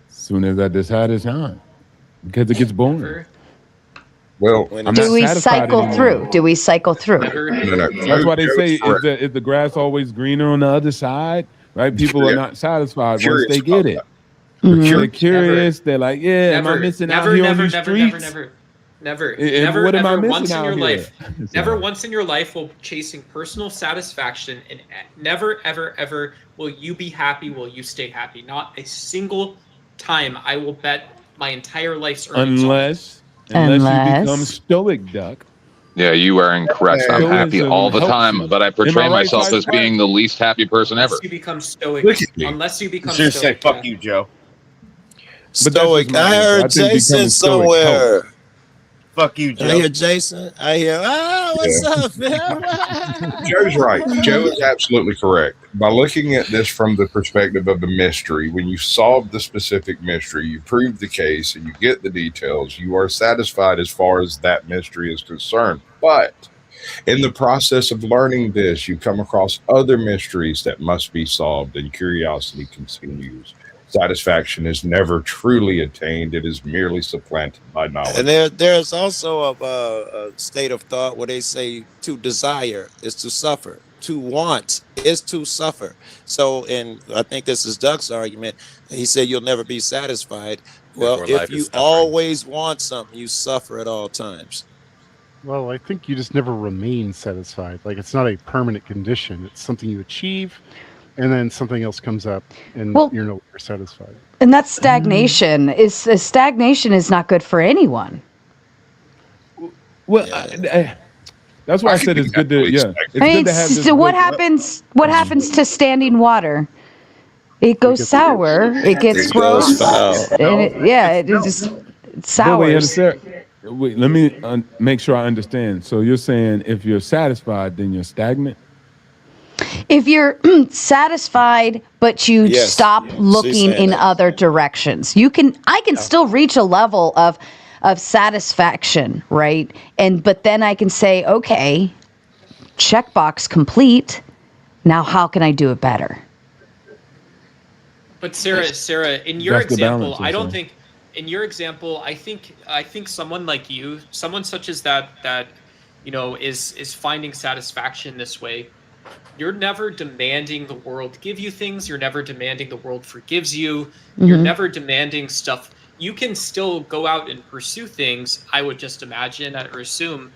soon as I decide it's time, because it gets boring. Never, Well, When I'm it's not Do we satisfied cycle anymore. through? Do we cycle through? never. no, no. That's why they Joe's say correct. is the grass always greener on the other side? Right? People are Yeah, not satisfied once curious they about get it. that. They're Mhm. They're curious. curious. They're like, yeah, am I Never, missing out never, here on never, these never, never, streets? never, never, And never, what am I ever missing once in out your here? life, never So, once in your life will chasing personal satisfaction and never, ever, ever will you be happy, will you stay happy. Not a single time I will bet my entire life's earnings on it. unless you become Unless. stoic, Duck. Yeah, you are incorrect. I'm happy Stoicism all the helps time, you. but I Am portray I right, myself Spice as being Spice? the least happy person ever. Unless you become stoic. Look at me. Unless you become should say stoic. fuck you, Joe. But that's just Stoic. my I answer. I heard think Jason becoming stoic somewhere. helps. Fuck you, I Joe. hear Jason. I hear, what's up, man? Joe's right. Joe is absolutely correct. By looking at this from the perspective of the mystery, when you solve the specific mystery, you prove the case, and you get the details, you are satisfied as far as that mystery is concerned. But in the process of learning this, you come across other mysteries that must be solved, and curiosity continues. Satisfaction is never truly attained, it is merely supplanted by knowledge. And there's also a state of thought where they say to desire is to suffer, to want is to suffer. So, and I think this is Doug's argument. He said you'll never be satisfied. Well, Therefore, life if is you suffering. always want something, you suffer at all times. Well, I think you just never remain satisfied. Like it's not a permanent condition. It's something you achieve, and then something else comes up, and Well- you're no longer satisfied. And that's stagnation. Stagnation is not good for anyone. Well, that's why I I said can it's good to definitely yeah. stagnate. It's I mean, good to have this. so what good- happens? What happens to standing water? It goes gets sour. It gets It goes gross. foul. And it just it But wait, sours. Sarah, wait, let me make sure I understand. So you're saying if you're satisfied, then you're stagnant? If you're satisfied, but you Yes, stop she's looking saying in that. other directions, I can still reach a level of satisfaction, right? But then I can say, okay, checkbox complete. Now how can I do it better? But Sarah, in your That's the example, balance, I don't I'm think in your example, I think someone like you, someone such as that is finding satisfaction this way. You're never demanding the world give you things. You're never demanding the world forgives you. You're never demanding stuff. You can still go out and pursue things, I would just imagine or assume.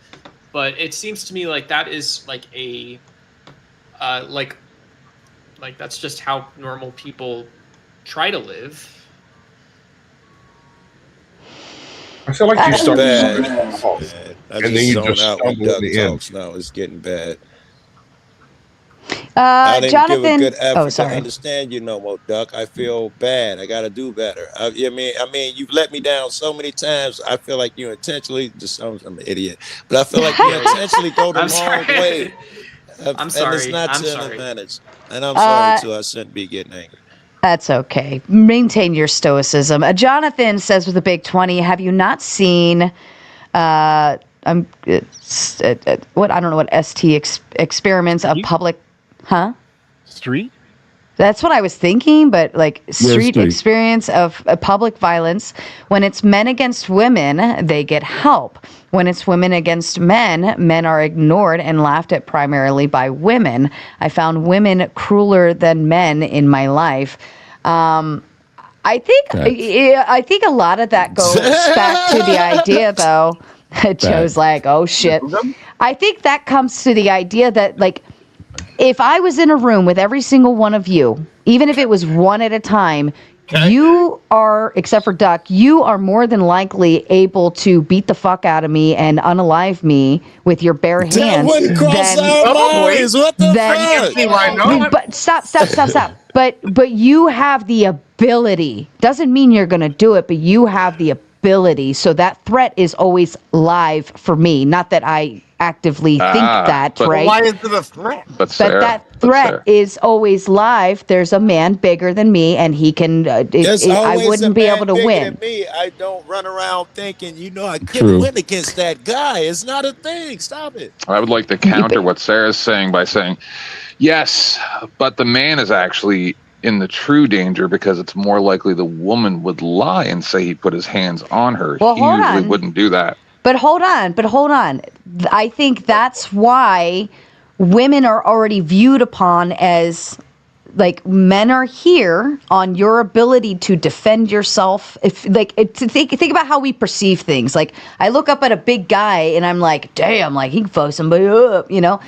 But it seems to me like that is like a like that's just how normal people try to live. I feel like you start Bad. off, Bad. I and just then you zone just out when stumble at Doug the end. talks now. It's getting bad. I didn't give a Jonathan. good effort Oh, to sorry. understand you no more, Duck. I feel bad. I got to do better. I mean, you've let me down so many times. I feel like you intentionally. I'm an idiot, but I feel like you intentionally go the I'm wrong sorry. way. I'm And it's sorry. not I'm to an sorry. advantage. And I'm sorry Uh, too. I shouldn't be getting angry. That's okay. Maintain your stoicism. Jonathan says with a big 20, have you not seen what I don't know what experiments of public Street? That's what I was thinking, but like street street. experience of public violence. When it's men against women, they get help. When it's women against men, men are ignored and laughed at primarily by women. I found women crueler than men in my life. I think a lot of that goes back to the idea, though. Joe's like, oh shit. I think that comes to the idea that, like, if I was in a room with every single one of you, even if it was one at a time, you are, except for Duck, you are more than likely able to beat the fuck out of me and unalive me with your bare That hands. wouldn't cross our minds. What the fuck? See why not? But stop. But you have the ability. Doesn't mean you're going to do it, but you have the ability. So that threat is always live for me. Not that I actively think that, but right? Why is it a threat? But But Sarah, that threat is always live. There's a man bigger than me, and he can. There's I always wouldn't a be man able to bigger win. than me. I don't run around thinking, I True. couldn't win against that guy. It's not a thing. Stop it. I would like to counter what Sarah's saying by saying, yes, but the man is actually in the true danger because it's more likely the woman would lie and say he put his hands on her. Well, He hold usually on. wouldn't do that. But hold on. I think that's why women are already viewed upon as like men are here on your ability to defend yourself. If like to think about how we perceive things. Like I look up at a big guy and I'm like, damn, like he can fuck somebody up, you know?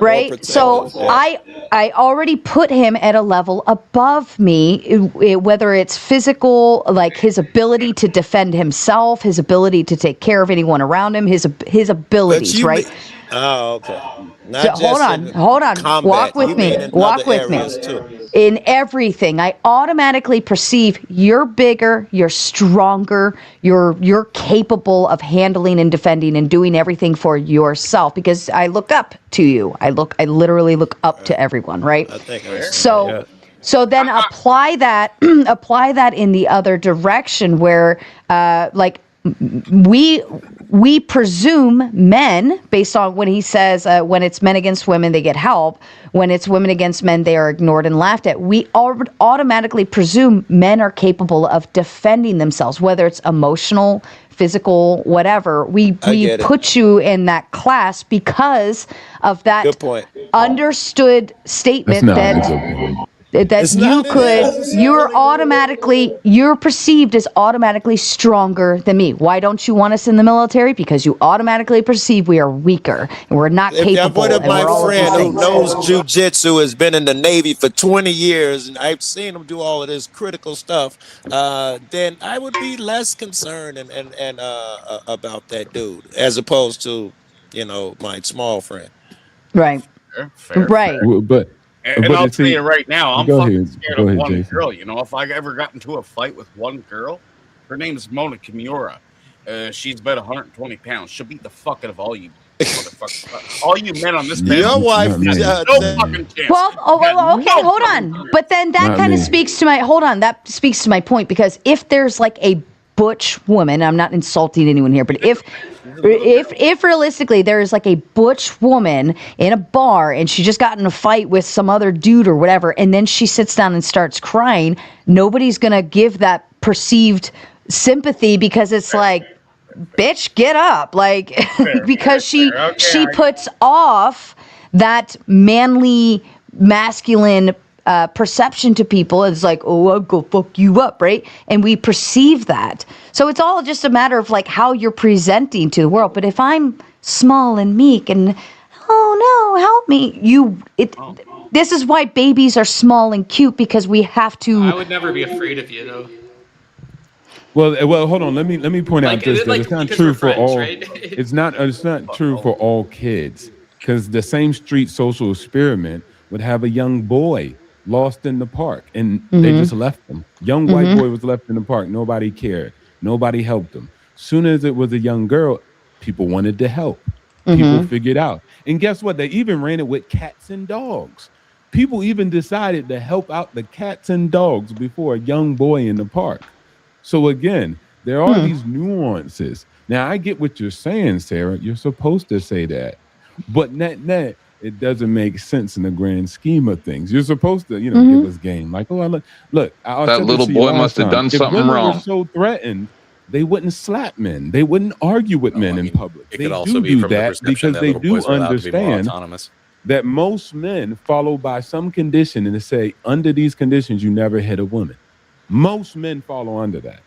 Right? So I already put him at a level above me, whether it's physical, like his ability to defend himself, his ability to take care of anyone around him, his abilities, right? Oh, okay. Not So, just hold on. combat. Walk with You me. mean in Walk other with me. areas too. In everything, I automatically perceive you're bigger, you're stronger, you're capable of handling and defending and doing everything for yourself because I look up to you. I literally look up to everyone, right? I think I So so then apply that in the other direction where like we presume men, based on when he says when it's men against women they get help, when it's women against men they are ignored and laughed at, we automatically presume men are capable of defending themselves, whether it's emotional, physical, whatever. We put you in that class because of that Good point. understood statement you're perceived as automatically stronger than me. Why don't you want us in the military? Because you automatically perceive we are weaker and we're not capable. One of and my we're all of these friend who things. knows jujitsu has been in the Navy for 20 years, and I've seen him do all of this critical stuff. Then I would be less concerned and about that dude as opposed to my small friend. Right. Fair. Well, but And I'll you tell see- you right now, I'm Go fucking ahead. scared Go of ahead, one Jason. girl. You know, if I ever got into a fight with one girl, her name is Mona Kimura. She's about 120 pounds. She'll beat the fuck out of all you motherfuckers. All you men on this Your wife, not me. no fucking chance. Well, okay, No hold fucking on. chance. But then that Not kind of me. speaks to my point because if there's like a butch woman, I'm not insulting anyone here, but if realistically there is like a butch woman in a bar and she just got in a fight with some other dude or whatever, and then she sits down and starts crying, nobody's gonna give that perceived sympathy because it's like, bitch, get up, like because she puts off that manly masculine perception to people. It's like, oh, I'll go fuck you up, right? And we perceive that. So it's all just a matter of like how you're presenting to the world. But if I'm small and meek and, oh no, help me, this is why babies are small and cute, because we have to. I would never be afraid of you though. Well, hold on. Let me point out this. That it's not because true we're for friends, all. right? It's not true for all kids, because the same street social experiment would have a young boy lost in the park, and they just left him. Young white boy was left in the park. Nobody cared. Nobody helped him. Soon as it was a young girl, people wanted to help. People figured out. And guess what? They even ran it with cats and dogs. People even decided to help out the cats and dogs before a young boy in the park. So again, there are these nuances. Now, I get what you're saying, Sarah. You're supposed to say that. But net, it doesn't make sense in the grand scheme of things. You're supposed to, give us game. Like, oh, look. I That said this little to you boy last must have time. done If something women wrong. were so threatened, they wouldn't slap men. They wouldn't argue with men in public. It They could also be do from the that perception because that they little do boys are allowed to be more understand autonomous. that most men follow by some condition and they say, under these conditions, you never hit a woman. Most men follow under that.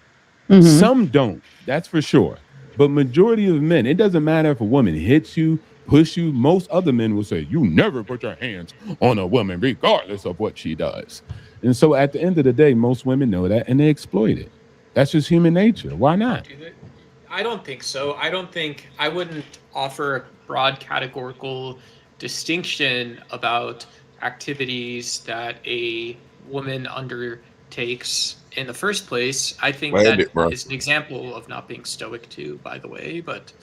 Some don't, that's for sure. But majority of men, it doesn't matter if a woman hits you, push you. Most other men will say, you never put your hands on a woman regardless of what she does. And so at the end of the day, most women know that and they exploit it. That's just human nature. Why not? I don't think so. I wouldn't offer a broad categorical distinction about activities that a woman undertakes in the first place. I think that is an example of not being stoic too, by the way. But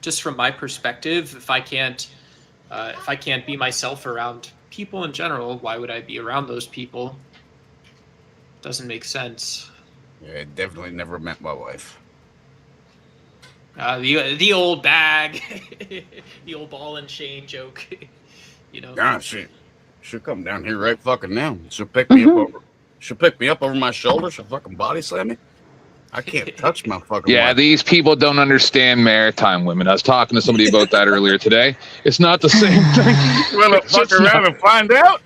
just from my perspective, if I can't be myself around people in general, why would I be around those people? Doesn't make sense. Yeah, it definitely never met my wife. The old bag, the old ball and chain joke, Nah, She'll come down here right fucking now. She'll pick me up over. She'll pick me up over my shoulder. She'll fucking body slam me. I can't touch my fucking. Yeah, wife. these people don't understand maritime women. I was talking to somebody about that earlier today. It's not the same thing. Well, fuck around and find out.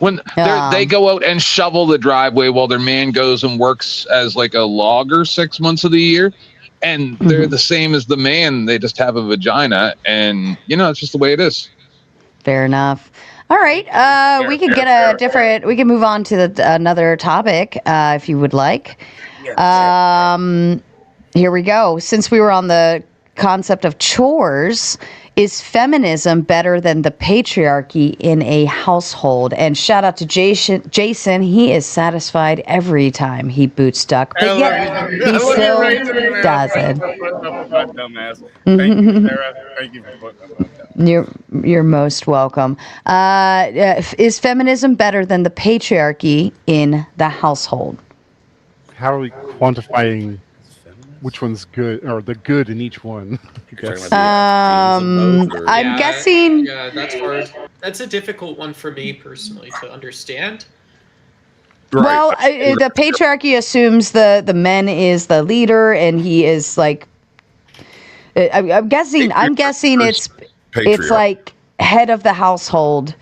When they go out and shovel the driveway while their man goes and works as like a logger 6 months of the year, and they're the same as the man. They just have a vagina, and it's just the way it is. Fair enough. All right. We can get a different. We can move on to another topic if you would like. Here we go. Since we were on the concept of chores, is feminism better than the patriarchy in a household? And shout out to Jason. He is satisfied every time he boots Duck, but yet he still doesn't. Dumbass. Thank you, Sarah. Thank you for putting that down. You're most welcome. Is feminism better than the patriarchy in the household? How are we quantifying which one's good or the good in each one? I'm guessing. Yeah, that's hard. That's a difficult one for me personally to understand. Right. Well, the patriarchy assumes the man is the leader, and he is like. I'm guessing it's like head of the household,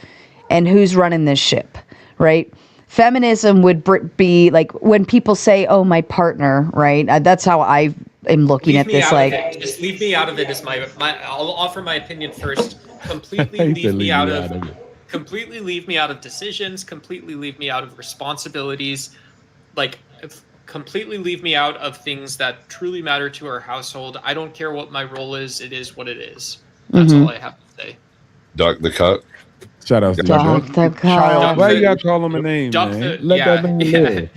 and who's running this ship, right? Feminism would be like when people say, "Oh, my partner," right? That's how I am looking at this. Like, just leave me out of it. Is my I'll offer my opinion first. Completely leave me out of it. Completely leave me out of decisions. Completely leave me out of responsibilities. Like, completely leave me out of things that truly matter to our household. I don't care what my role is. It is what it is. That's all I have to say. Duck the Cuck. Shout out to Duck the Cuck. Why you gotta call him a name, man? Let that man live.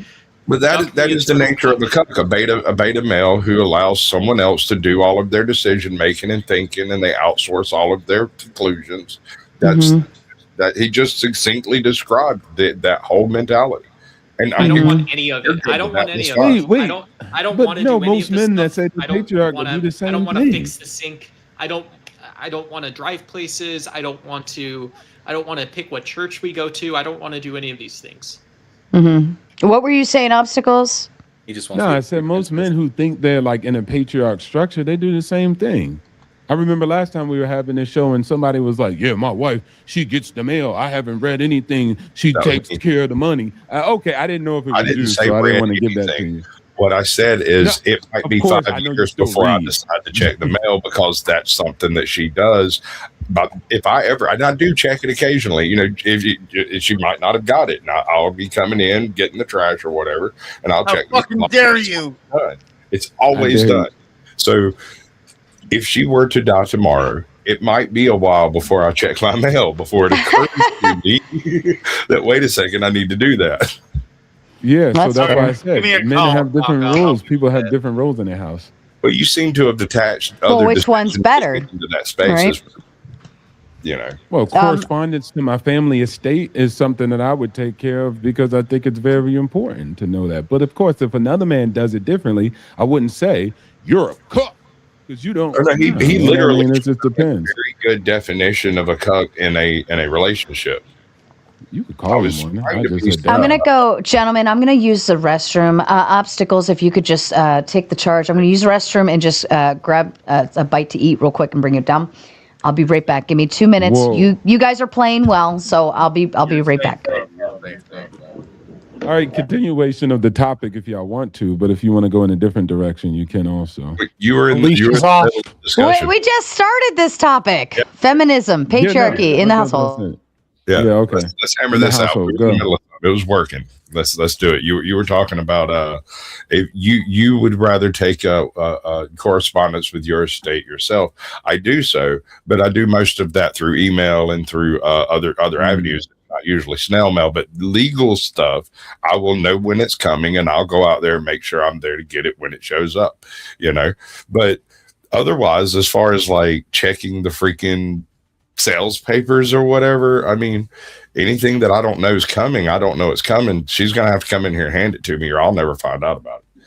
But that is the nature of a cuck, a beta male who allows someone else to do all of their decision making and thinking, and they outsource all of their conclusions. That's that he just succinctly described that whole mentality. And I don't want any of it. I don't want any of it. Wait. I don't want to do any most of this men that stuff. say the patriarch do the same I don't want thing. to fix the sink. I don't want to drive places. I don't want to pick what church we go to. I don't want to do any of these things. What were you saying, Obstacles? He just wants No, I said most men who think they're like in a patriarch structure, they do the same thing. I remember last time we were having this show and somebody was like, "Yeah, my wife, she gets the mail. I haven't read anything. She takes care of the money." Okay, I didn't know if it was you, so I didn't want to give that to you. What I said is it might be 5 years before I read. decide to check the mail because that's something that she does. But if I do check it occasionally, if she might not have got it, and I'll be coming in, getting the trash or whatever, and I'll check. How fucking dare you? It's always done. So if she were to die tomorrow, it might be a while before I check my mail before it occurs to me that, wait a second, I need to do that. Yeah, so that's why I Give me a said men call. have different I'll roles. help People have different roles in their house. But you seem to have detached Well, other which one's decisions better? into that space. Right. Well, correspondence to my family estate is something that I would take care of because I think it's very important to know that. But of course, if another man does it differently, I wouldn't say you're a cook because you don't. He literally it just depends. Very good definition of a cuck in a relationship. You could call him one. I just said that. I'm going to go, gentlemen, I'm going to use the restroom. Obstacles, if you could just take the charge. I'm going to use the restroom and just grab a bite to eat real quick and bring it down. I'll be right back. Give me 2 minutes. Whoa. You guys are playing well, so I'll be right back. All right, continuation of the topic if y'all want to, but if you want to go in a different direction, you can also. You were in the discussion. We just started this topic. Yep. Feminism, patriarchy in the household. Yeah, okay. Let's hammer this out. It was working. Let's do it. You were talking about if you would rather take a correspondence with your estate yourself. I do so, but I do most of that through email and through other avenues. Not usually snail mail, but legal stuff. I will know when it's coming, and I'll go out there and make sure I'm there to get it when it shows up. But otherwise, as far as like checking the freaking sales papers or whatever, I mean, anything that I don't know is coming, I don't know it's coming. She's gonna have to come in here and hand it to me, or I'll never find out about it.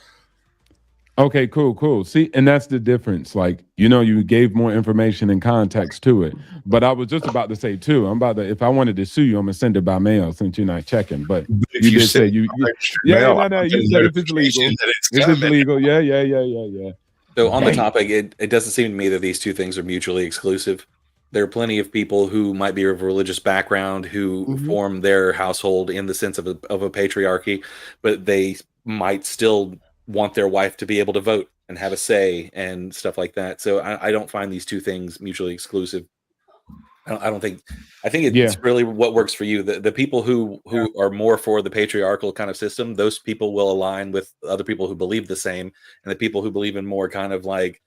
Okay, cool. See, and that's the difference. Like, you gave more information and context to it. But I was just about to say too, if I wanted to sue you, I'm gonna send it by mail since you're not checking. But If you did say send you, an extra yeah, mail, no, I'll you get a said if it's legal, notification that it's if it's coming. legal, yeah. So on the Dang. topic, it doesn't seem to me that these two things are mutually exclusive. There are plenty of people who might be of a religious background who form their household in the sense of a patriarchy, but they might still want their wife to be able to vote and have a say and stuff like that. So I don't find these two things mutually exclusive. I don't think. I think it's really what works for you. The people who are more for the patriarchal kind of system, those people will align with other people who believe the same, and the people who believe in more kind of like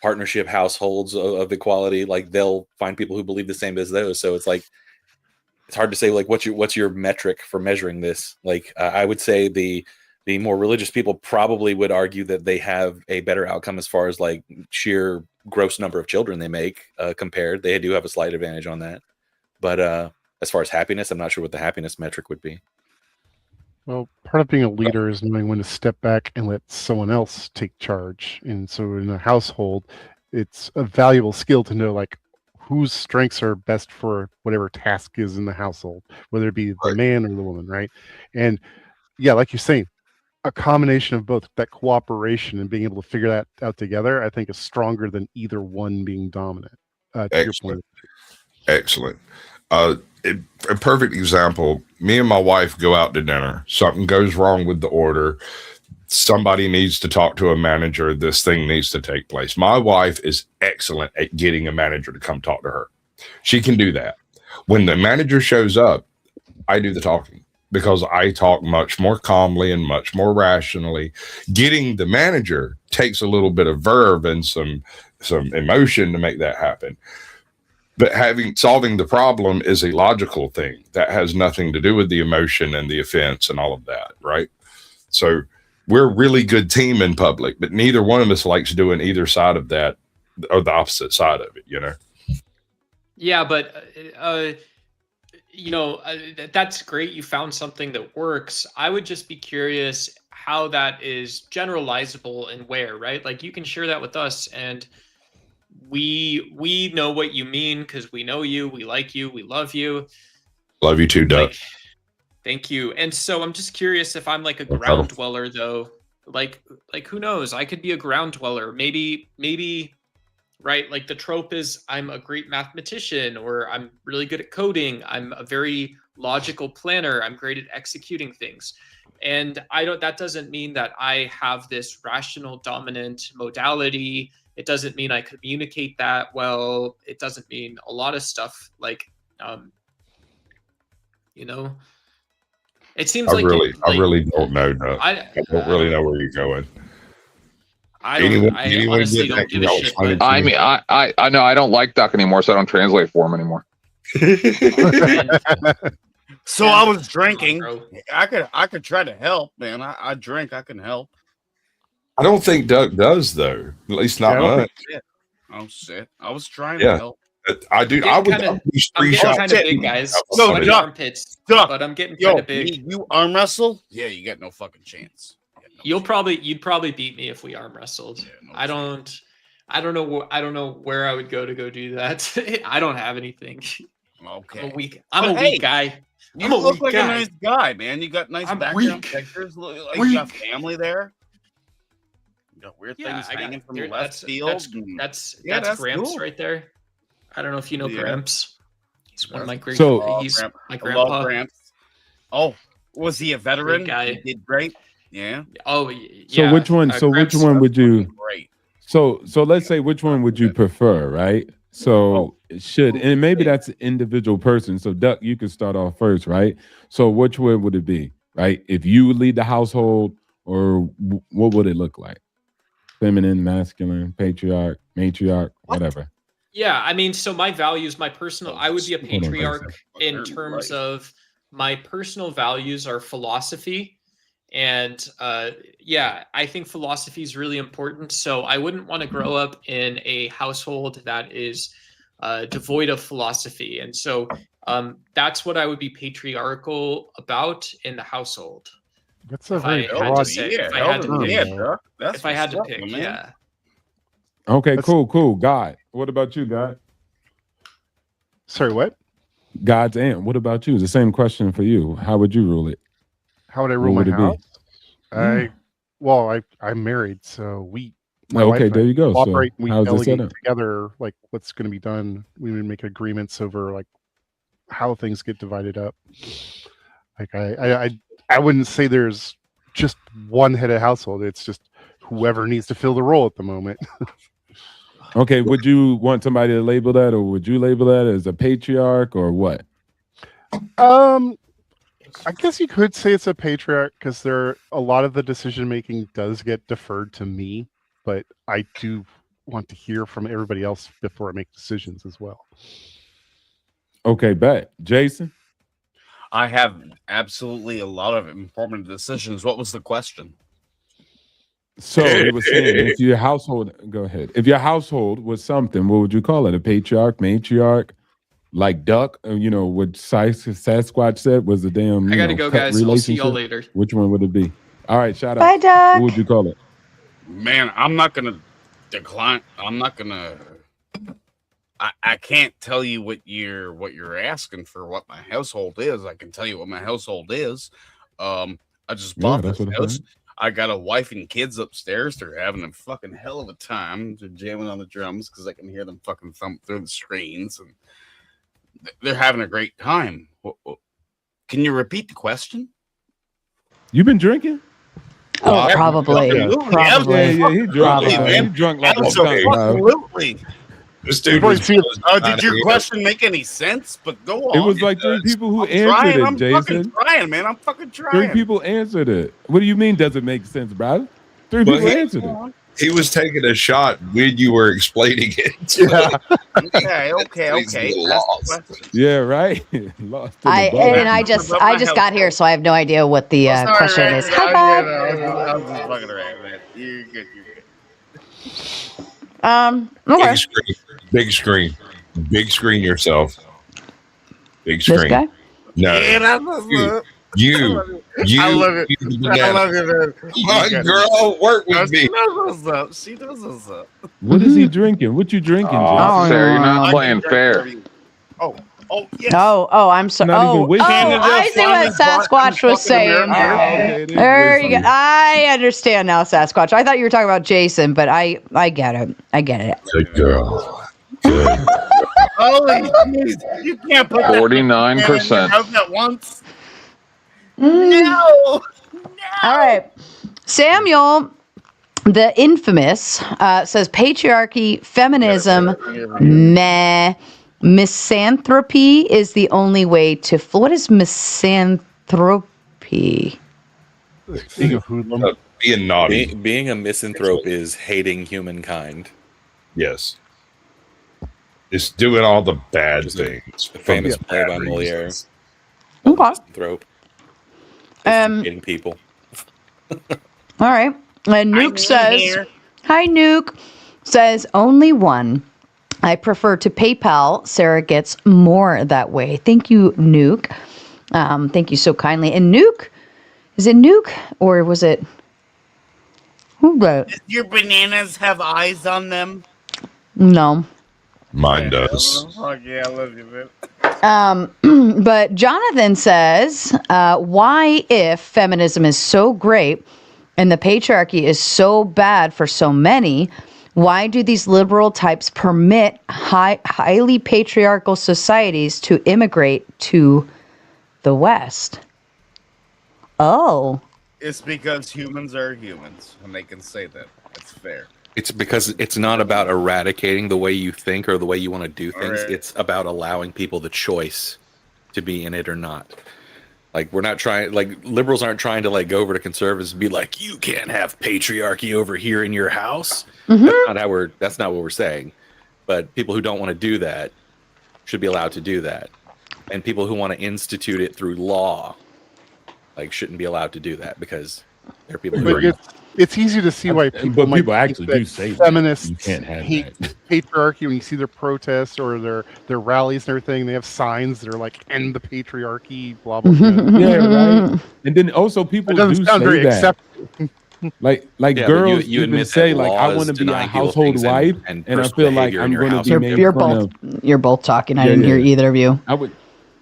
partnership households of equality, like they'll find people who believe the same as those. So it's like it's hard to say like what's your metric for measuring this. Like I would say the more religious people probably would argue that they have a better outcome as far as like sheer gross number of children they make compared. They do have a slight advantage on that. But as far as happiness, I'm not sure what the happiness metric would be. Well, part of being a leader is knowing when to step back and let someone else take charge. And so in a household, it's a valuable skill to know like whose strengths are best for whatever task is in the household, whether it be the man or the woman, right? And yeah, like you're saying, a combination of both, that cooperation and being able to figure that out together, I think is stronger than either one being dominant. To your point. Excellent. A perfect example, me and my wife go out to dinner. Something goes wrong with the order. Somebody needs to talk to a manager. This thing needs to take place. My wife is excellent at getting a manager to come talk to her. She can do that. When the manager shows up, I do the talking, because I talk much more calmly and much more rationally. Getting the manager takes a little bit of verve and some emotion to make that happen. But solving the problem is a logical thing that has nothing to do with the emotion and the offense and all of that, right? So we're a really good team in public, but neither one of us likes doing either side of that or the opposite side of it, Yeah, but that's great. You found something that works. I would just be curious how that is generalizable and where, right? Like you can share that with us, and we know what you mean because we know you, we like you, we love you. Love you too, Doug. Thank you. And so I'm just curious if I'm like a ground dweller, though. Like who knows? I could be a ground dweller. Maybe. Right? Like the trope is I'm a great mathematician, or I'm really good at coding. I'm a very logical planner. I'm great at executing things. And that doesn't mean that I have this rational dominant modality. It doesn't mean I communicate that well. It doesn't mean a lot of stuff like, it seems I really don't know, Doug. I don't really know where you're going. I honestly don't give a shit. I mean, I know I don't like Duck anymore, so I don't translate for him anymore. So I was drinking. I could try to help, man. I drink. I can help. I don't think Duck does, though. At least not much. Oh shit! I was trying to help. I do. I would I'm getting kind of big, guys. No, armpits, but I'm getting kind of big. You arm wrestle? Yeah, you got no fucking chance. You'd probably beat me if we arm wrestled. Yeah, I don't know where I would go to go do that. I don't have anything. Okay. I'm a weak guy. You look like a nice guy, man. You got nice background pictures. Like you got family there. You got weird things hanging from the left field. That's Gramps cool. Right there. I don't know if you know Gramps. He's one of my great. He's my grandpa. Gramps. Oh, was he a veteran? Guy. He did great. Yeah. Oh, yeah. So which one? Which one would you? Great. So let's say which one would you prefer, right? So and maybe that's an individual person. So Duck, you can start off first, right? So which one would it be, right? If you lead the household, or what would it look like? Feminine, masculine, patriarch, matriarch, whatever. Yeah, I mean, so my values, I would be a patriarch in terms of my personal values are philosophy. And I think philosophy is really important. So I wouldn't want to grow up in a household that is devoid of philosophy. And so that's what I would be patriarchal about in the household. That's a If I very had broad to say, if I had to term, pick, though. bro. That's if I had to what's up, pick, man. yeah. Okay, That's- cool. God, what about you, God? Sorry, what? God's aunt. What about you? It's the same question for you. How would you rule it? How would I rule What my would it be? house? I'm married, so my Okay, wife and I there you go. So cooperate. We how's it set delegate up? together like what's going to be done. We would make agreements over like how things get divided up. Like I wouldn't say there's just one head of household. It's just whoever needs to fill the role at the moment. Okay, would you want somebody to label that, or would you label that as a patriarch, or what? I guess you could say it's a patriarch because a lot of the decision making does get deferred to me, but I do want to hear from everybody else before I make decisions as well. Okay, bet. Jason? I have absolutely a lot of important decisions. What was the question? So it was saying if your household, go ahead. If your household was something, what would you call it? A patriarch, matriarch, like duck? What Sasquatch said was the damn. I gotta go, cut guys. I'll see y'all relationship. later. Which one would it be? All right, shout out. Bye, Doug. What would you call it? Man, I'm not gonna decline. I'm not gonna. I can't tell you what you're asking for. What my household is. I can tell you what my household is. I just bought that's this what I'm house. saying. I got a wife and kids upstairs. They're having a fucking hell of a time. They're jamming on the drums because I can hear them fucking thump through the screens, and they're having a great time. Can you repeat the question? You been drinking? Oh, probably. Absolutely. Probably. Yeah, he drunk. Probably. He drunk like a Absolutely. skunk. Absolutely. This dude Boy, was see, Did your question make any sense? But go on. It was like three people who I'm trying. answered I'm it, fucking Jason. trying, man. I'm fucking trying. Three people answered it. What do you mean doesn't make sense, brother? Three Well, people he- answered it. he was taking a shot when you were explaining it. Yeah. Okay. He's That's the lost. question. Yeah, right. Lost in I the bottle. and I just got here, so I have no idea what the Sorry, question man. is. Hi, Bob. I was just fucking around, man. You're good. Okay. Big screen. Big screen yourself. Big This screen. guy. No. You. I love it. You the I banana. love you, man. Come on, girl, work with me. She knows what's up. She knows what's up. What is he drinking? What you drinking, Jason? Oh, Fair, you're no. not playing fair. Oh, yes. Oh, I'm sorry. Not even Oh, whiskey. I see what Sasquatch was saying. Okay, it is There you go. whiskey. I understand now, Sasquatch. I thought you were talking about Jason, but I get it. I get it. Good girl. Good. Holy jeez. You can't put that 49%. out at once. Mm. No. All right. Samuel, the infamous, says patriarchy, feminism, meh. Misanthropy is the only way to. What is misanthropy? Being a hoodlum. Being naughty. Being a misanthrope is hating humankind. Yes. It's doing all the bad things. A famous for play bad by Moliere. reasons. Okay. Misanthrope. Hating people. All right. And Nuke I'm says, here. hi, Nuke, says only one. I prefer to PayPal. Sarah gets more that way. Thank you, Nuke. Thank you so kindly. And Nuke, is it Nuke or was it? Who wrote? Does your bananas have eyes on them? No. Mine does. Oh, yeah, I love you, man. But Jonathan says, why, if feminism is so great and the patriarchy is so bad for so many, why do these liberal types permit highly patriarchal societies to immigrate to the West? Oh. It's because humans are humans, and they can say that. It's fair. It's because it's not about eradicating the way you think or the way you want to do things. Right. It's about allowing people the choice to be in it or not. Like we're not trying, like liberals aren't trying to like go over to conservatives and be like, you can't have patriarchy over here in your house. Mm-hmm. That's not what we're saying. But people who don't want to do that should be allowed to do that. And people who want to institute it through law, like shouldn't be allowed to do that because there are people who But are. It's easy to see why people, But might people think actually that do say that. feminists You can't have hate that. patriarchy. When you see their protests or their rallies and everything, they have signs that are like "End the patriarchy," blah blah. Yeah, right. And then also people It doesn't do sound say very that. acceptable. Like Yeah, but girls you even admit say that like I laws want to be a denying people household things wife, and and I personal feel like behavior in I'm your going to house be are made You're fun both of. you're both talking. I Yeah, didn't hear yeah. either of you.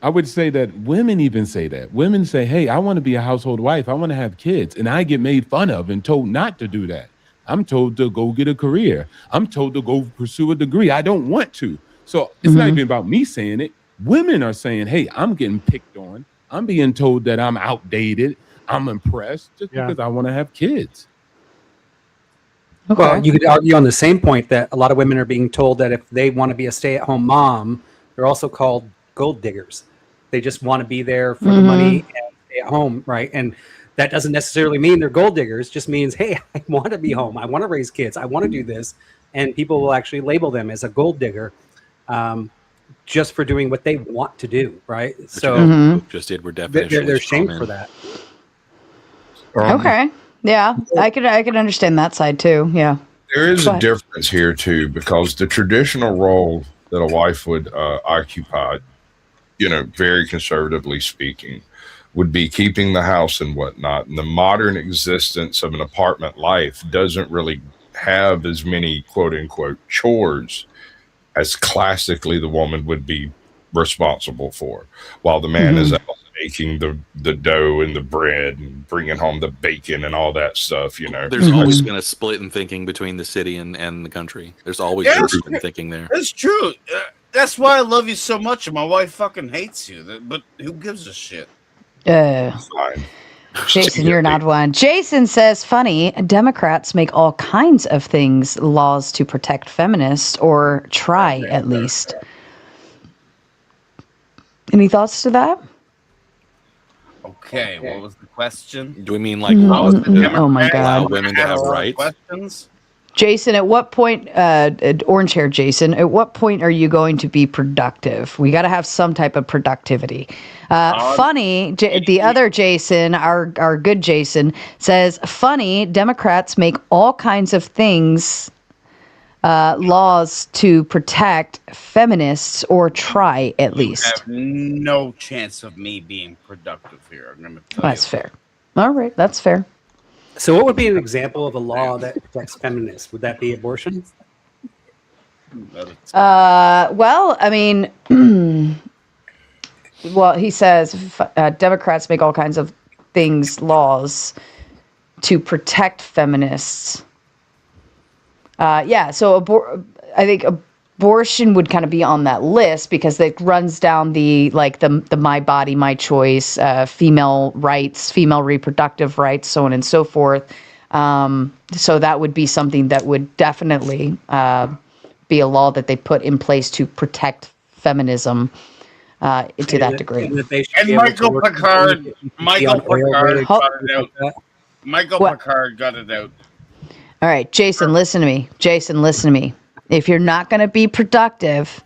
I would say that women even say that. Women say, "Hey, I want to be a household wife. I want to have kids," and I get made fun of and told not to do that. I'm told to go get a career. I'm told to go pursue a degree. I don't want to. So it's not even about me saying it. Women are saying, "Hey, I'm getting picked on. I'm being told that I'm outdated. I'm impressed just Yeah. because I want to have kids." Okay. Well, you could argue on the same point that a lot of women are being told that if they want to be a stay-at-home mom, they're also called gold diggers. They just want to be there for the money and stay at home, right? And that doesn't necessarily mean they're gold diggers. Just means, hey, I want to be home. I want to raise kids. I want to do this, and people will actually label them as a gold digger, just for doing what they want to do, right? But So you know, Luke just did. We're definitionally they're strong shamed for men. that. Okay. Yeah, I could understand that side too. Yeah. There is Go a ahead. difference here too, because the traditional role that a wife would occupy, very conservatively speaking, would be keeping the house and whatnot. And the modern existence of an apartment life doesn't really have as many quote unquote chores as classically the woman would be responsible for, while the man is out making the dough and the bread and bringing home the bacon and all that stuff. There's always been a split in thinking between the city and the country. There's always been a split in thinking there. That's true. That's why I love you so much, and my wife fucking hates you. But who gives a shit? Fine. Jason, you're not one. Jason says, funny, Democrats make all kinds of things laws to protect feminists, or try at least. Any thoughts to that? Okay, what was the question? Do we mean like Oh my allow God. women to have rights? Questions? Jason, at what point, orange hair Jason, at what point are you going to be productive? We got to have some type of productivity. Funny, the other Jason, our good Jason, says, funny, Democrats make all kinds of things, laws to protect feminists, or try at I least. have no chance of me being productive here. I'm gonna tell That's you. fair. All right, that's fair. So what would be an example of a law that protects feminists? Would that be abortion? Well, I mean, well, he says Democrats make all kinds of things, laws to protect feminists. Yeah, so I think abortion would kind of be on that list because it runs down the my body, my choice, female rights, female reproductive rights, so on and so forth. So that would be something that would definitely be a law that they put in place to protect feminism to that degree. And Michael Picard got it out. Michael Picard got it out. All right, Jason, listen to me. If you're not going to be productive,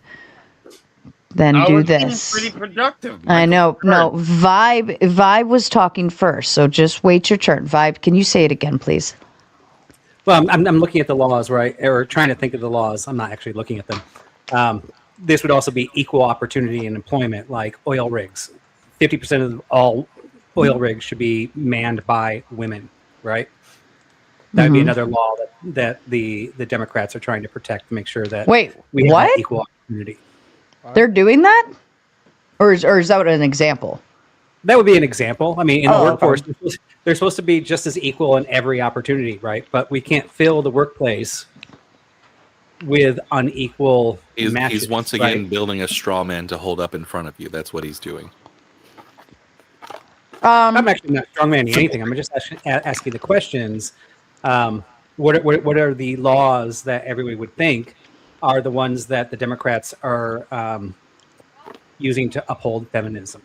then do this. Pretty productive. I know. No, Vibe was talking first, so just wait your turn. Vibe, can you say it again, please? Well, I'm looking at the laws, right? Or trying to think of the laws. I'm not actually looking at them. This would also be equal opportunity in employment, like oil rigs. 50% of all oil rigs should be manned by women, right? That would be another law that the Democrats are trying to protect to make sure that Wait, we have what? equal opportunity. They're doing that? Or is that an example? That would be an example. I mean, in the Oh, workforce, okay. they're supposed to be just as equal in every opportunity, right? But we can't fill the workplace with unequal matches. He's once again right? building a straw man to hold up in front of you. That's what he's doing. I'm actually not strongmanning anything. I'm just asking the questions. What are the laws that everybody would think are the ones that the Democrats are using to uphold feminism?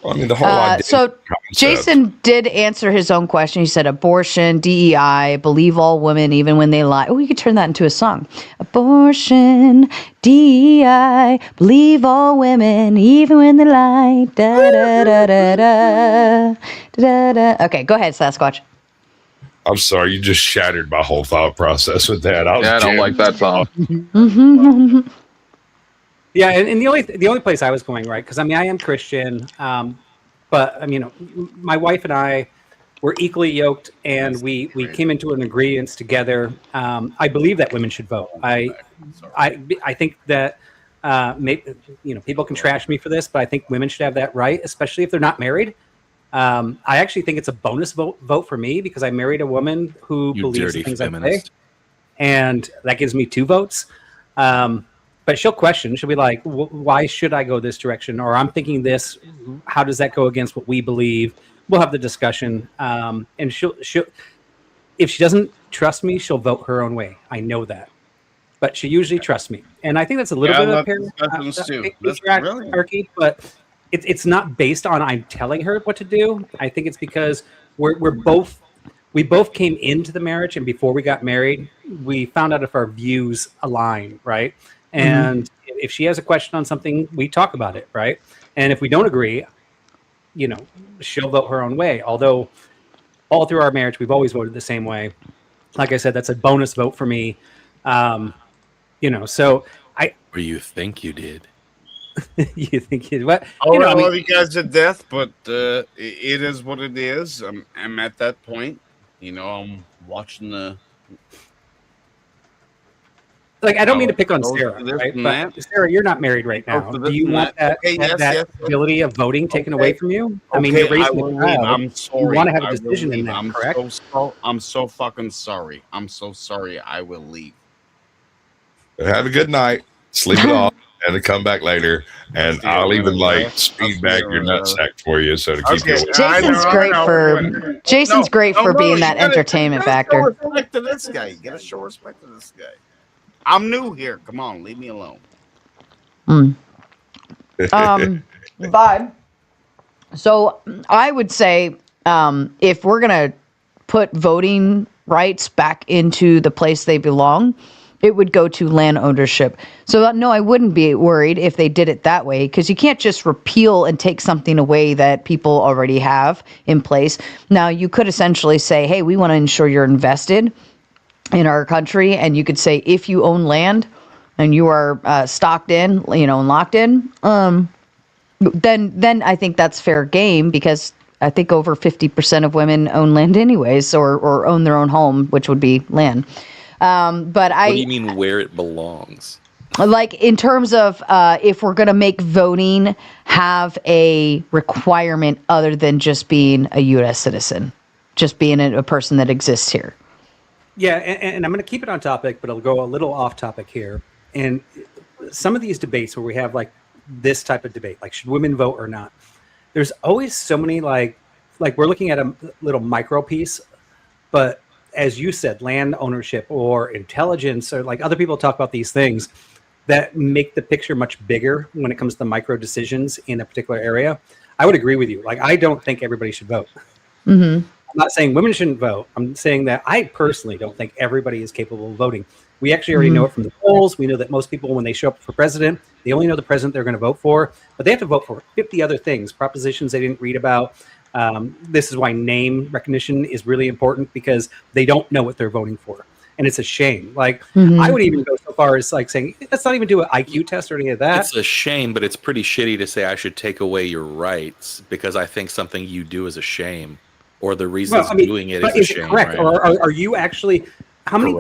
Well, I mean, the whole idea. So Jason did answer his own question. He said abortion, DEI, believe all women even when they lie. Oh, you could turn that into a song. Abortion, DEI, believe all women even when they lie. Da da da da da da da. Okay, go ahead, Sasquatch. I'm sorry, you just shattered my whole thought process with that. I don't like that song. Yeah, and the only place I was going, right, because I mean I am Christian, but I mean my wife and I were equally yoked, and we came into an agreement together. I believe that women should vote. I think that maybe, people can trash me for this, but I think women should have that right, especially if they're not married. I actually think it's a bonus vote for me because I married a woman who believes the things I say, and that gives me 2 votes. But she'll question. She'll be like, "Why should I go this direction?" Or I'm thinking this. How does that go against what we believe? We'll have the discussion, and she'll if she doesn't trust me, she'll vote her own way. I know that, but she usually trusts me, and I think that's a little bit of patriarchy, but it's not based on I'm telling her what to do. I think it's because we both came into the marriage, and before we got married, we found out if our views align, right? And if she has a question on something, we talk about it, right? And if we don't agree, she'll vote her own way. Although all through our marriage, we've always voted the same way. Like I said, that's a bonus vote for me. So I. Or you think you did? You think you what? I love you guys to death, but it is what it is. I'm at that point. I'm watching the. Like, I don't mean to pick on Sarah, right? But Sarah, you're not married right now. Do you want that ability of voting taken away from you? I mean, you're raising a child. I'm sorry. You want to have a decision in that, correct? I'm so fucking sorry. I'm so sorry. I will leave. Have a good night. Sleep it off. And to come back later, and I'll even speed back your nutsack for you, so to keep you. Jason's great for being that entertainment factor. Show respect to this guy. You gotta show respect to this guy. I'm new here. Come on, leave me alone. But so I would say, if we're gonna put voting rights back into the place they belong, it would go to land ownership. So no, I wouldn't be worried if they did it that way, because you can't just repeal and take something away that people already have in place. Now, you could essentially say, hey, we want to ensure you're invested in our country. And you could say, if you own land and you are stocked in, and locked in, then I think that's fair game, because I think over 50% of women own land anyways, or own their own home, which would be land. But what do you mean where it belongs? Like, in terms of if we're going to make voting have a requirement other than just being a U.S. citizen, just being a person that exists here. Yeah, and I'm going to keep it on topic, but I'll go a little off topic here. And some of these debates where we have like this type of debate, like should women vote or not? There's always so many like we're looking at a little micro piece, but as you said, land ownership or intelligence, or like other people talk about these things that make the picture much bigger when it comes to micro decisions in a particular area. I would agree with you. Like, I don't think everybody should vote. I'm not saying women shouldn't vote. I'm saying that I personally don't think everybody is capable of voting. We actually already know it from the polls. We know that most people, when they show up for president, they only know the president they're going to vote for, but they have to vote for 50 other things, propositions they didn't read about. This is why name recognition is really important, because they don't know what they're voting for. And it's a shame. Like, I would even go so far as like saying, let's not even do an IQ test or any of that. It's a shame, but it's pretty shitty to say I should take away your rights because I think something you do is a shame, or the reason doing it is a shame. Correct. Right? Or are you actually... How many?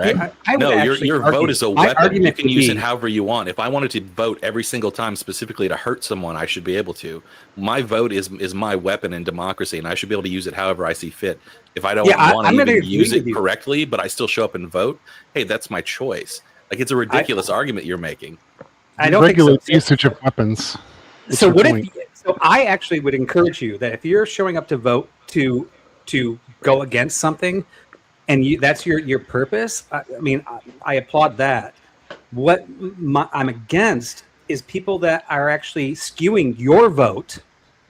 Your vote is a weapon. You can use it however you want. If I wanted to vote every single time specifically to hurt someone, I should be able to. My vote is my weapon in democracy, and I should be able to use it however I see fit. If I don't want to even use it correctly, but I still show up and vote, hey, that's my choice. Like, it's a ridiculous argument you're making. I don't regulate the usage of weapons. So what if? So I actually would encourage you that if you're showing up to vote to go against something, and that's your purpose, I mean, I applaud that. What I'm against is people that are actually skewing your vote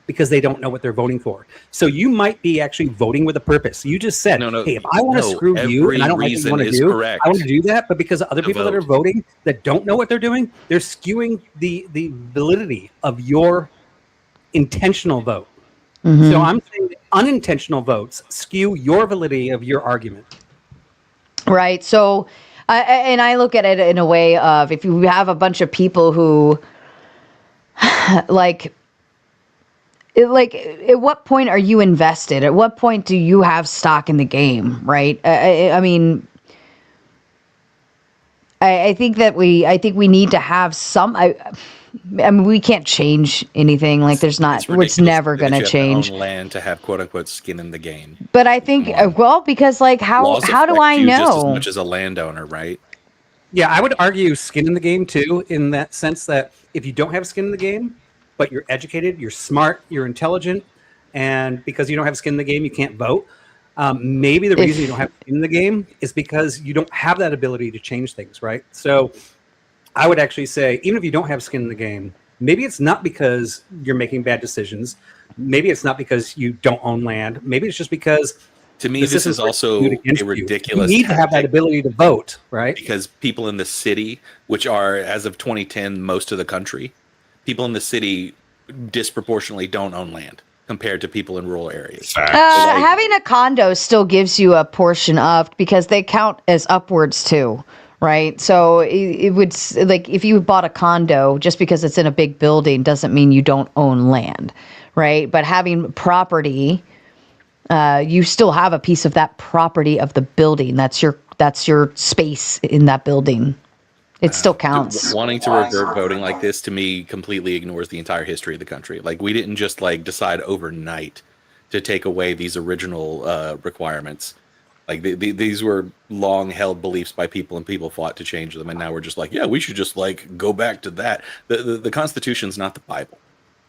because they don't know what they're voting for. So you might be actually voting with a purpose. You just said, hey, if I want to screw you and I don't like what you want to do, I want to do that. But because other people that are voting that don't know what they're doing, they're skewing the validity of your intentional vote. So I'm saying that unintentional votes skew your validity of your argument. Right. So, I look at it in a way of if you have a bunch of people who, like, at what point are you invested? At what point do you have stock in the game? Right. I mean, I think we need to have some. I mean, we can't change anything. Like, there's not. It's never going to change. Land to have quote unquote skin in the game. But I think, well, because like, how do I know? Just as much as a landowner, right? Yeah, I would argue skin in the game too, in that sense that if you don't have skin in the game, but you're educated, you're smart, you're intelligent, and because you don't have skin in the game, you can't vote. Maybe the reason you don't have skin in the game is because you don't have that ability to change things, right? So I would actually say, even if you don't have skin in the game, maybe it's not because you're making bad decisions. Maybe it's not because you don't own land. Maybe it's just because, to me, this is also a ridiculous. You need to have that ability to vote, right? Because people in the city, which are, as of 2010, most of the country, people in the city disproportionately don't own land compared to people in rural areas. Having a condo still gives you a portion of, because they count as upwards too. Right. So it would, like, if you bought a condo, just because it's in a big building doesn't mean you don't own land. Right. But having property, you still have a piece of that property of the building. That's your space in that building. It still counts. Wanting to revert voting like this, to me, completely ignores the entire history of the country. Like, we didn't just decide overnight to take away these original requirements. Like, these were long held beliefs by people, and people fought to change them. And now we're just like, yeah, we should just go back to that. The Constitution's not the Bible.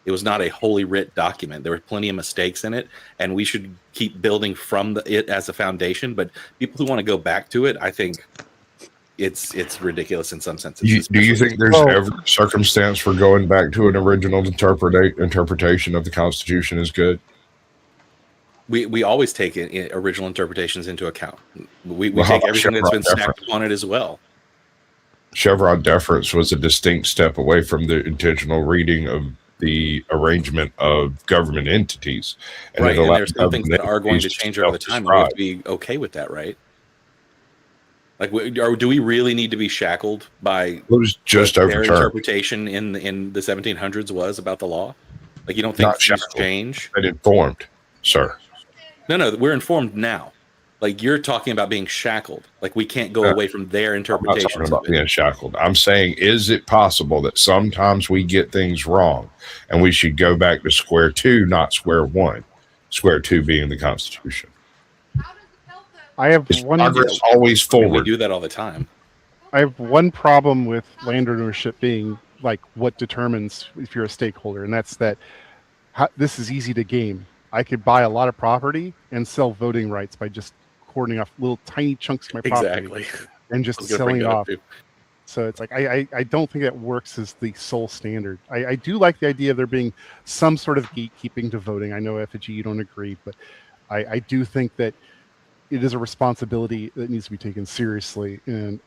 It was not a holy writ document. There were plenty of mistakes in it, and we should keep building from it as a foundation. But people who want to go back to it, I think it's ridiculous in some senses. Do you think there's ever a circumstance for going back to an original interpretation of the Constitution is good? We always take original interpretations into account. We take everything that's been stacked upon it as well. Chevron deference was a distinct step away from the intentional reading of the arrangement of government entities. And right, and there's some things that are going to change over the time, and we have to be okay with that, right? Like, do we really need to be shackled by it was just their interpretation in the 1700s was about the law? Like, you don't think things change? But informed, sir. No, we're informed now. Like, you're talking about being shackled. Like, we can't go away from their interpretation. I'm not talking about being shackled. I'm saying, is it possible that sometimes we get things wrong and we should go back to square two, not square one? Square two being the Constitution. I have progress always forward. We do that all the time. I have one problem with land ownership being like what determines if you're a stakeholder, and that's that this is easy to game. I could buy a lot of property and sell voting rights by just cordoning off little tiny chunks of my property and just selling it off. So it's like I don't think that works as the sole standard. I do like the idea of there being some sort of gatekeeping to voting. I know Effigy, you don't agree, but I do think that it is a responsibility that needs to be taken seriously. And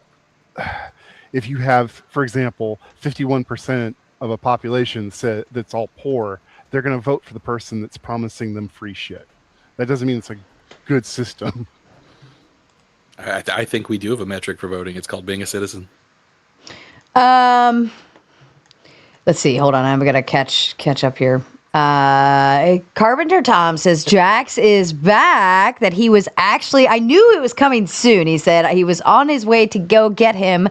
if you have, for example, 51% of a population that's all poor, they're going to vote for the person that's promising them free shit. That doesn't mean it's a good system. I think we do have a metric for voting. It's called being a citizen. Let's see. Hold on. I'm going to catch up here. Carpenter Tom says Jax is back, that he was actually, I knew it was coming soon. He said he was on his way to go get him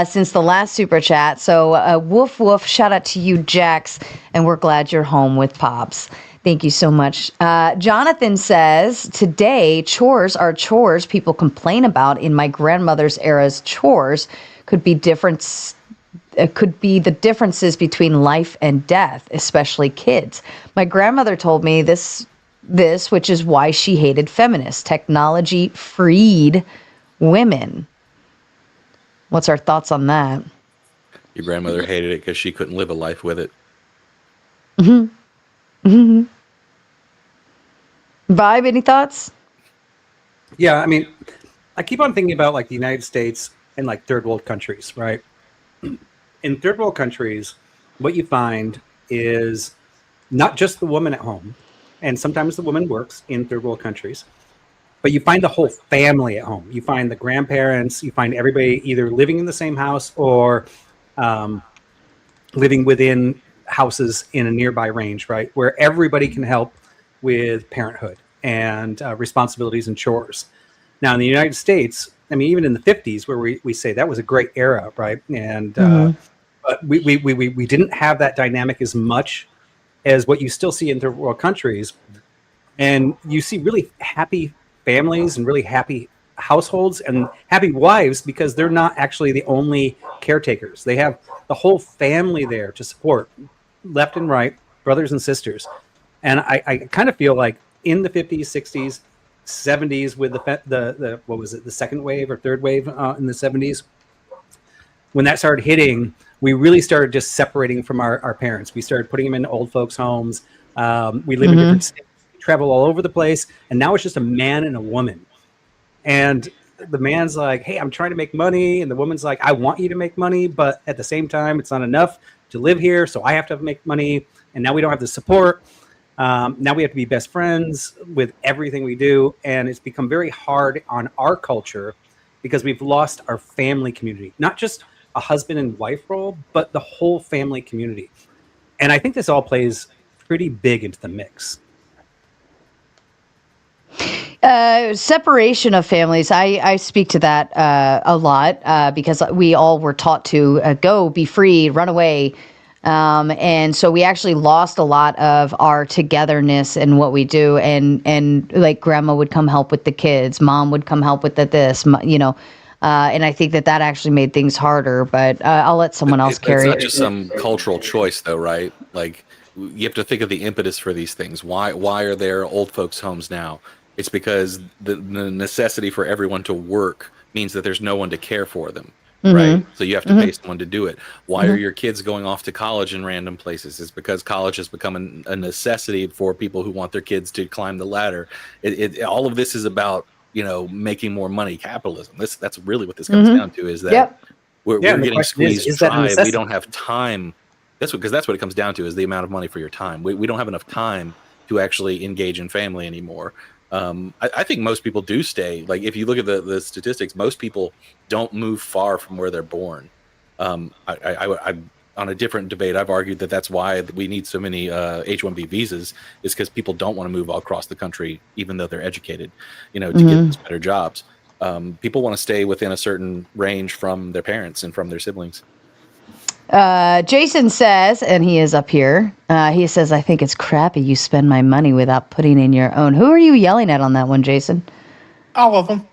since the last super chat. So woof woof, shout out to you, Jax, and we're glad you're home with Pops. Thank you so much. Jonathan says, today chores are chores people complain about. In my grandmother's era's chores could be different. It could be the differences between life and death, especially kids. My grandmother told me this, which is why she hated feminists. Technology freed women. What's our thoughts on that? Your grandmother hated it because she couldn't live a life with it. Mm-hmm. Mm-hmm. Vibe, any thoughts? Yeah, I mean, I keep on thinking about like the United States and like third world countries, right? In third world countries, what you find is not just the woman at home and sometimes the woman works in third world countries, but you find the whole family at home. You find the grandparents, you find everybody either living in the same house or living within houses in a nearby range, right? Where everybody can help with parenthood and responsibilities and chores. Now in the United States, I mean, even in the 50s, where we say that was a great era, right? And but we didn't have that dynamic as much as what you still see in third world countries. And you see really happy families and really happy households and happy wives because they're not actually the only caretakers. They have the whole family there to support, left and right, brothers and sisters. And I kind of feel like in the 50s, 60s, 70s with the what was it, the second wave or third wave in the 70s, when that started hitting, we really started just separating from our parents. We started putting them in old folks' homes. We live in different states, travel all over the place, and now it's just a man and a woman. And the man's like, hey, I'm trying to make money, and the woman's like, I want you to make money, but at the same time, it's not enough to live here, so I have to make money, and now we don't have the support. Now we have to be best friends with everything we do, and it's become very hard on our culture because we've lost our family community, not just a husband and wife role, but the whole family community. And I think this all plays pretty big into the mix. Separation of families. I speak to that a lot because we all were taught to go, be free, run away. And so we actually lost a lot of our togetherness in what we do. And like grandma would come help with the kids. Mom would come help with this, and I think that actually made things harder, but I'll let someone else carry it. It's not just some cultural choice though, right? Like you have to think of the impetus for these things. Why are there old folks homes now? It's because the necessity for everyone to work means that there's no one to care for them. Right. So you have to pay someone to do it. Why are your kids going off to college in random places? It's because college has become a necessity for people who want their kids to climb the ladder. All of this is about, making more money, capitalism. That's really what this comes down to, is that we're getting squeezed dry. We don't have time. That's what it comes down to, is the amount of money for your time. We don't have enough time to actually engage in family anymore. I think most people do stay. Like if you look at the statistics, most people don't move far from where they're born. I on a different debate, I've argued that that's why we need so many H-1B visas, is because people don't want to move all across the country, even though they're educated, to get better jobs. People want to stay within a certain range from their parents and from their siblings. Jason says, and he is up here, he says, I think it's crappy you spend my money without putting in your own. Who are you yelling at on that one, Jason? All of them.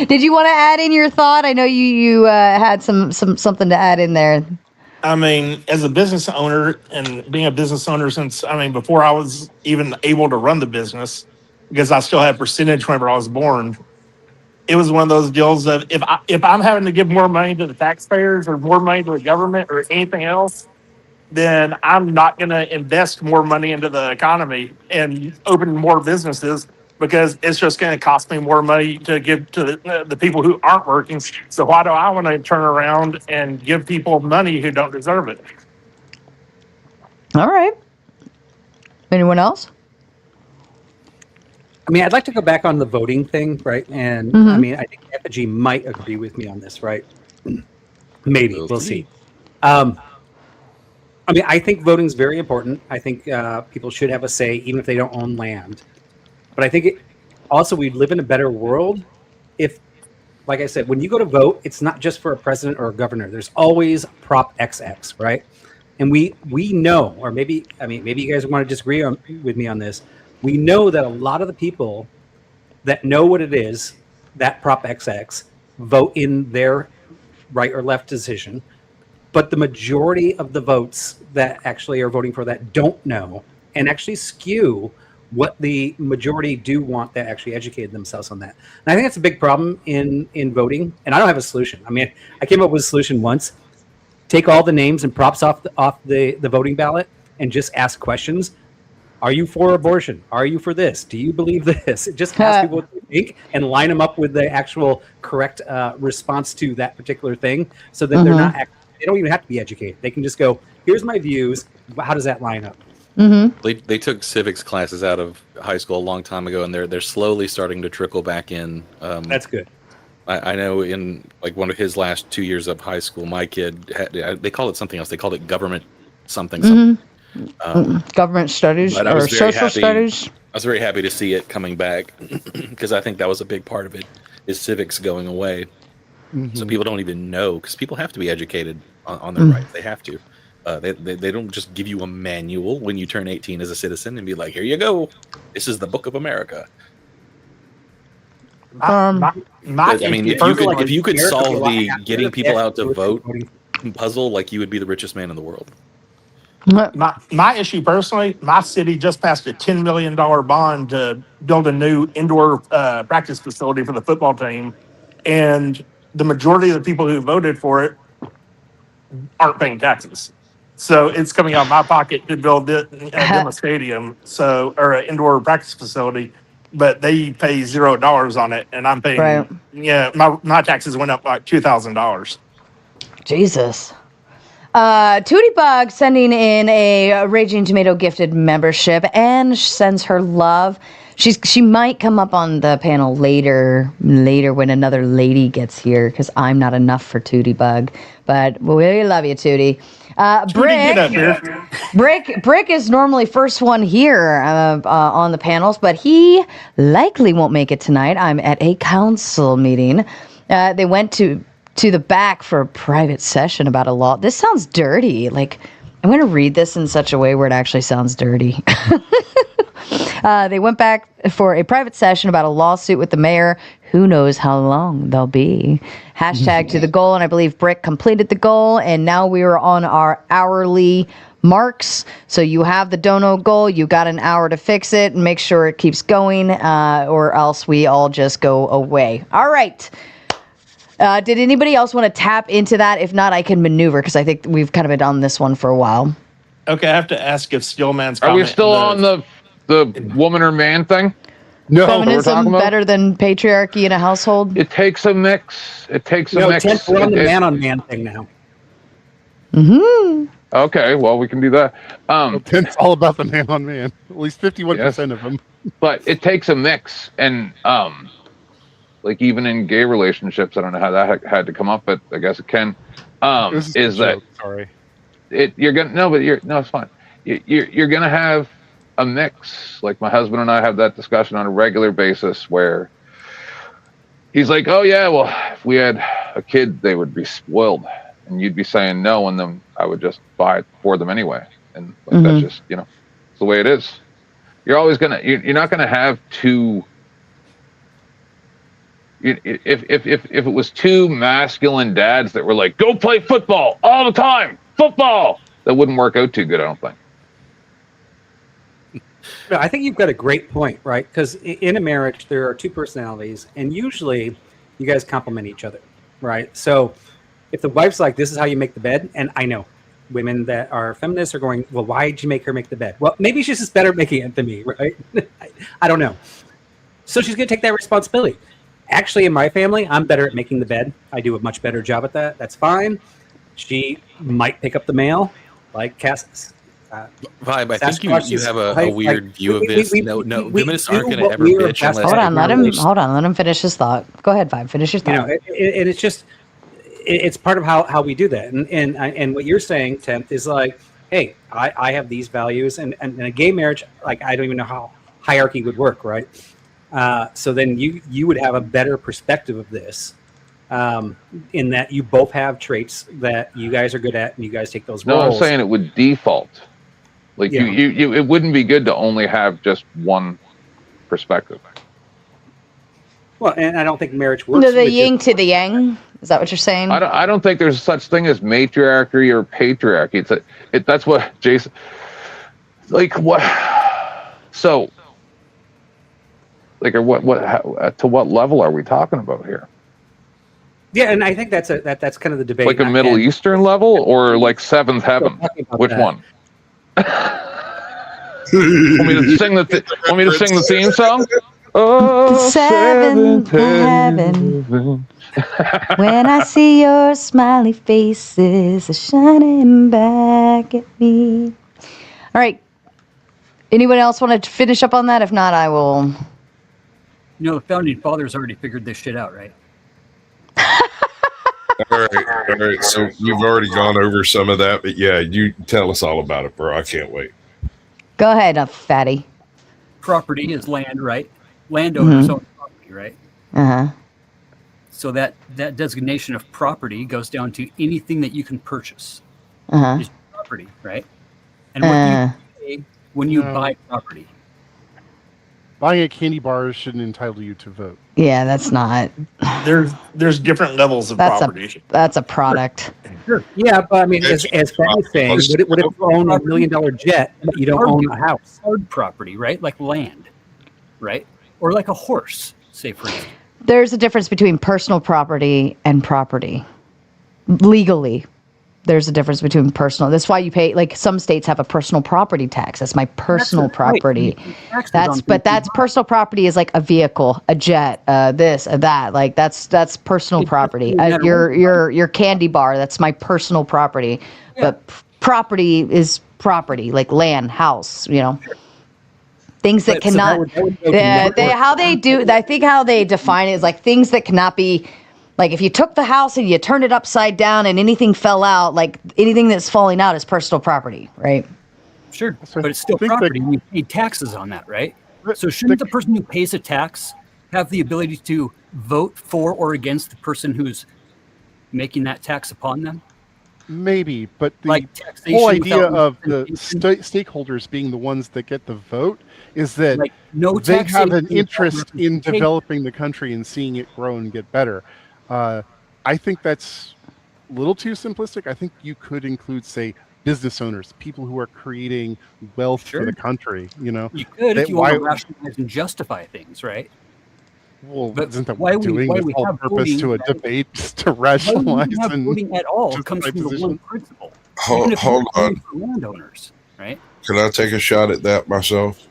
Did you want to add in your thought? I know you had something to add in there. I mean, as a business owner, and being a business owner since, before I was even able to run the business, because I still had percentage whenever I was born, it was one of those deals of if I'm having to give more money to the taxpayers or more money to the government or anything else, then I'm not going to invest more money into the economy and open more businesses, because it's just going to cost me more money to give to the people who aren't working. So why do I want to turn around and give people money who don't deserve it? All right. Anyone else? I'd like to go back on the voting thing, right? And I think Effigy might agree with me on this, right? Maybe. We'll see. I think voting is very important. I think people should have a say, even if they don't own land. But I think also we'd live in a better world if, like I said, when you go to vote, it's not just for a president or a governor. There's always Prop XX, right? And we know, or maybe you guys want to disagree with me on this. We know that a lot of the people that know what it is, that Prop XX, vote in their right or left decision. But the majority of the votes that actually are voting for that don't know, and actually skew what the majority do want, that actually educated themselves on that. And I think that's a big problem in voting. And I don't have a solution. I came up with a solution once. Take all the names and props off the voting ballot and just ask questions. Are you for abortion? Are you for this? Do you believe this? Just ask people what they think and line them up with the actual correct response to that particular thing, so that they're not. They don't even have to be educated. They can just go, here's my views. How does that line up? They took civics classes out of high school a long time ago, and they're slowly starting to trickle back in. That's good. I know in like one of his last 2 years of high school, my kid they call it something else. They called it government something. Government studies But I or was very social happy- studies. I was very happy to see it coming back because I think that was a big part of it is civics going away. So people don't even know because people have to be educated on their rights. They have to. They don't just give you a manual when you turn 18 as a citizen and be like, here you go. This is the Book of America. My I mean, if you could America solve would be a lot the happier getting if people they out to actually vote voting. puzzle, like you would be the richest man in the world. my issue personally, my city just passed a $10 million bond to build a new indoor practice facility for the football team, and the majority of the people who voted for it aren't paying taxes. So it's coming out of my pocket to build them a stadium, or an indoor practice facility, but they pay $0 on it, and I'm paying. Right. Yeah, my taxes went up like $2,000. Jesus. Tootie Bug sending in a Raging Tomato gifted membership and sends her love. She might come up on the panel later when another lady gets here because I'm not enough for Tootie Bug. But we love you, Tootie. Get up here. Brick is normally first one here on the panels, but he likely won't make it tonight. I'm at a council meeting. They went to the back for a private session about a law. This sounds dirty. Like, I'm going to read this in such a way where it actually sounds dirty. They went back for a private session about a lawsuit with the mayor. Who knows how long they'll be. Hashtag to the goal, and I believe Brick completed the goal, and now we are on our hourly marks. So you have the dono goal. You got an hour to fix it and make sure it keeps going, or else we all just go away. All right. Did anybody else want to tap into that? If not, I can maneuver because I think we've kind of been on this one for a while. Okay, I have to ask if Stillman's. Are we still on the woman or man thing? No, Feminism better than patriarchy in a household? It takes a mix. It takes a No, mix. we're on the man-on-man thing now. Okay, well, we can do that. It's all about the man on man. At least 51% of them. But it takes a mix, and like even in gay relationships, I don't know how that had to come up, but I guess it can. Is that sorry? It's fine. You're gonna have a mix. Like my husband and I have that discussion on a regular basis where he's like, "Oh yeah, well, if we had a kid, they would be spoiled," and you'd be saying no, and then I would just buy it for them anyway, and like that's just it's the way it is. You're always you're not gonna have two. If it was two masculine dads that were like, go play football all the time, football, that wouldn't work out too good, I don't think. No, I think you've got a great point, right? Because in a marriage, there are two personalities, and usually you guys complement each other, right? So if the wife's like, this is how you make the bed, and I know women that are feminists are going, well, why did you make her make the bed? Well, maybe she's just better at making it than me, right? I don't know. So she's going to take that responsibility. Actually, in my family, I'm better at making the bed. I do a much better job at that. That's fine. She might pick up the mail, like Cass. Vibe, I think you have a weird view of this. No, feminists aren't going to ever bitch unless. Hold on, let him finish his thought. Go ahead, Vibe, finish your thought. And it's just, it's part of how we do that. And what you're saying, Temp, is like, hey, I have these values, and in a gay marriage, like I don't even know how hierarchy would work, right? So then you would have a better perspective of this, in that you both have traits that you guys are good at, and you guys take those roles. No, I'm saying it would default. Like you, it wouldn't be good to only have just one perspective. Well, and I don't think marriage works. The yin to the yang. Is that what you're saying? I don't think there's such thing as matriarchy or patriarchy. That's what Jason. Like what? So. Like, or to what level are we talking about here? Yeah, and I think that's kind of the debate. Like a Middle Eastern level, or like Seventh Heaven? Which one? Want me to sing the theme song? Oh, Seventh Heaven. When I see your smiley faces shining back at me. All right. Anyone else want to finish up on that? If not, I will. You know, the founding fathers already figured this shit out, right? All right. So you've already gone over some of that, but yeah, you tell us all about it, bro. I can't wait. Go ahead, fatty. Property is land, right? Landowners own property, right? Uh-huh. So that designation of property goes down to anything that you can purchase. Uh-huh. Is property, right? And what do you pay when you buy property? Buying a candy bar shouldn't entitle you to vote. Yeah, that's not. There's different levels of property. That's a product. Sure. Yeah, but I mean, as Fatty's saying, what if you own $1 million jet, but you don't own a house? Hard property, right? Like land, right? Or like a horse, say for instance. There's a difference between personal property and property. Legally, there's a difference between personal. That's why you pay, like some states have a personal property tax. That's my personal property. That's personal property is like a vehicle, a jet, this, that. Like that's personal property. Your candy bar, that's my personal property. Yeah. But property is property, like land, house, you know. Things that cannot. I think how they define it is like things that cannot be. Like if you took the house and you turned it upside down and anything fell out, like anything that's falling out is personal property, right? Sure, but it's still property. You pay taxes on that, right? So shouldn't the person who pays a tax have the ability to vote for or against the person who's making that tax upon them? Maybe, but the whole idea of the stakeholders being the ones that get the vote is that they have an interest in developing the country and seeing it grow and get better. I think that's a little too simplistic. I think you could include, say, business owners, people who are creating wealth for the country. You know, you could if you want to rationalize and justify things, right? Well, but isn't that what we're doing? It's all purpose to a debate, just to rationalize and voting at all comes from the one principle. Hold on, landowners, right? Can I take a shot at that myself?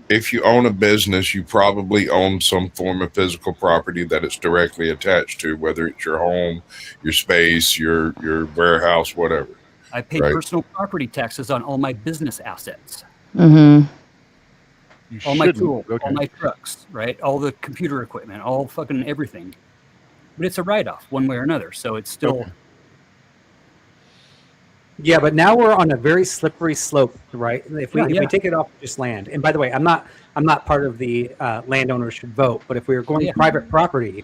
If you own a business, you probably own some form of physical property that it's directly attached to, whether it's your home, your space, your warehouse, whatever. I pay personal property taxes on all my business assets. Mm-hmm. All my tools, all my trucks, right? All the computer equipment, all fucking everything. But it's a write-off one way or another, so it's still... Okay. Yeah, but now we're on a very slippery slope, right? If we take it off just land, and by the way, I'm not part of the landowners should vote, but if we were going private property,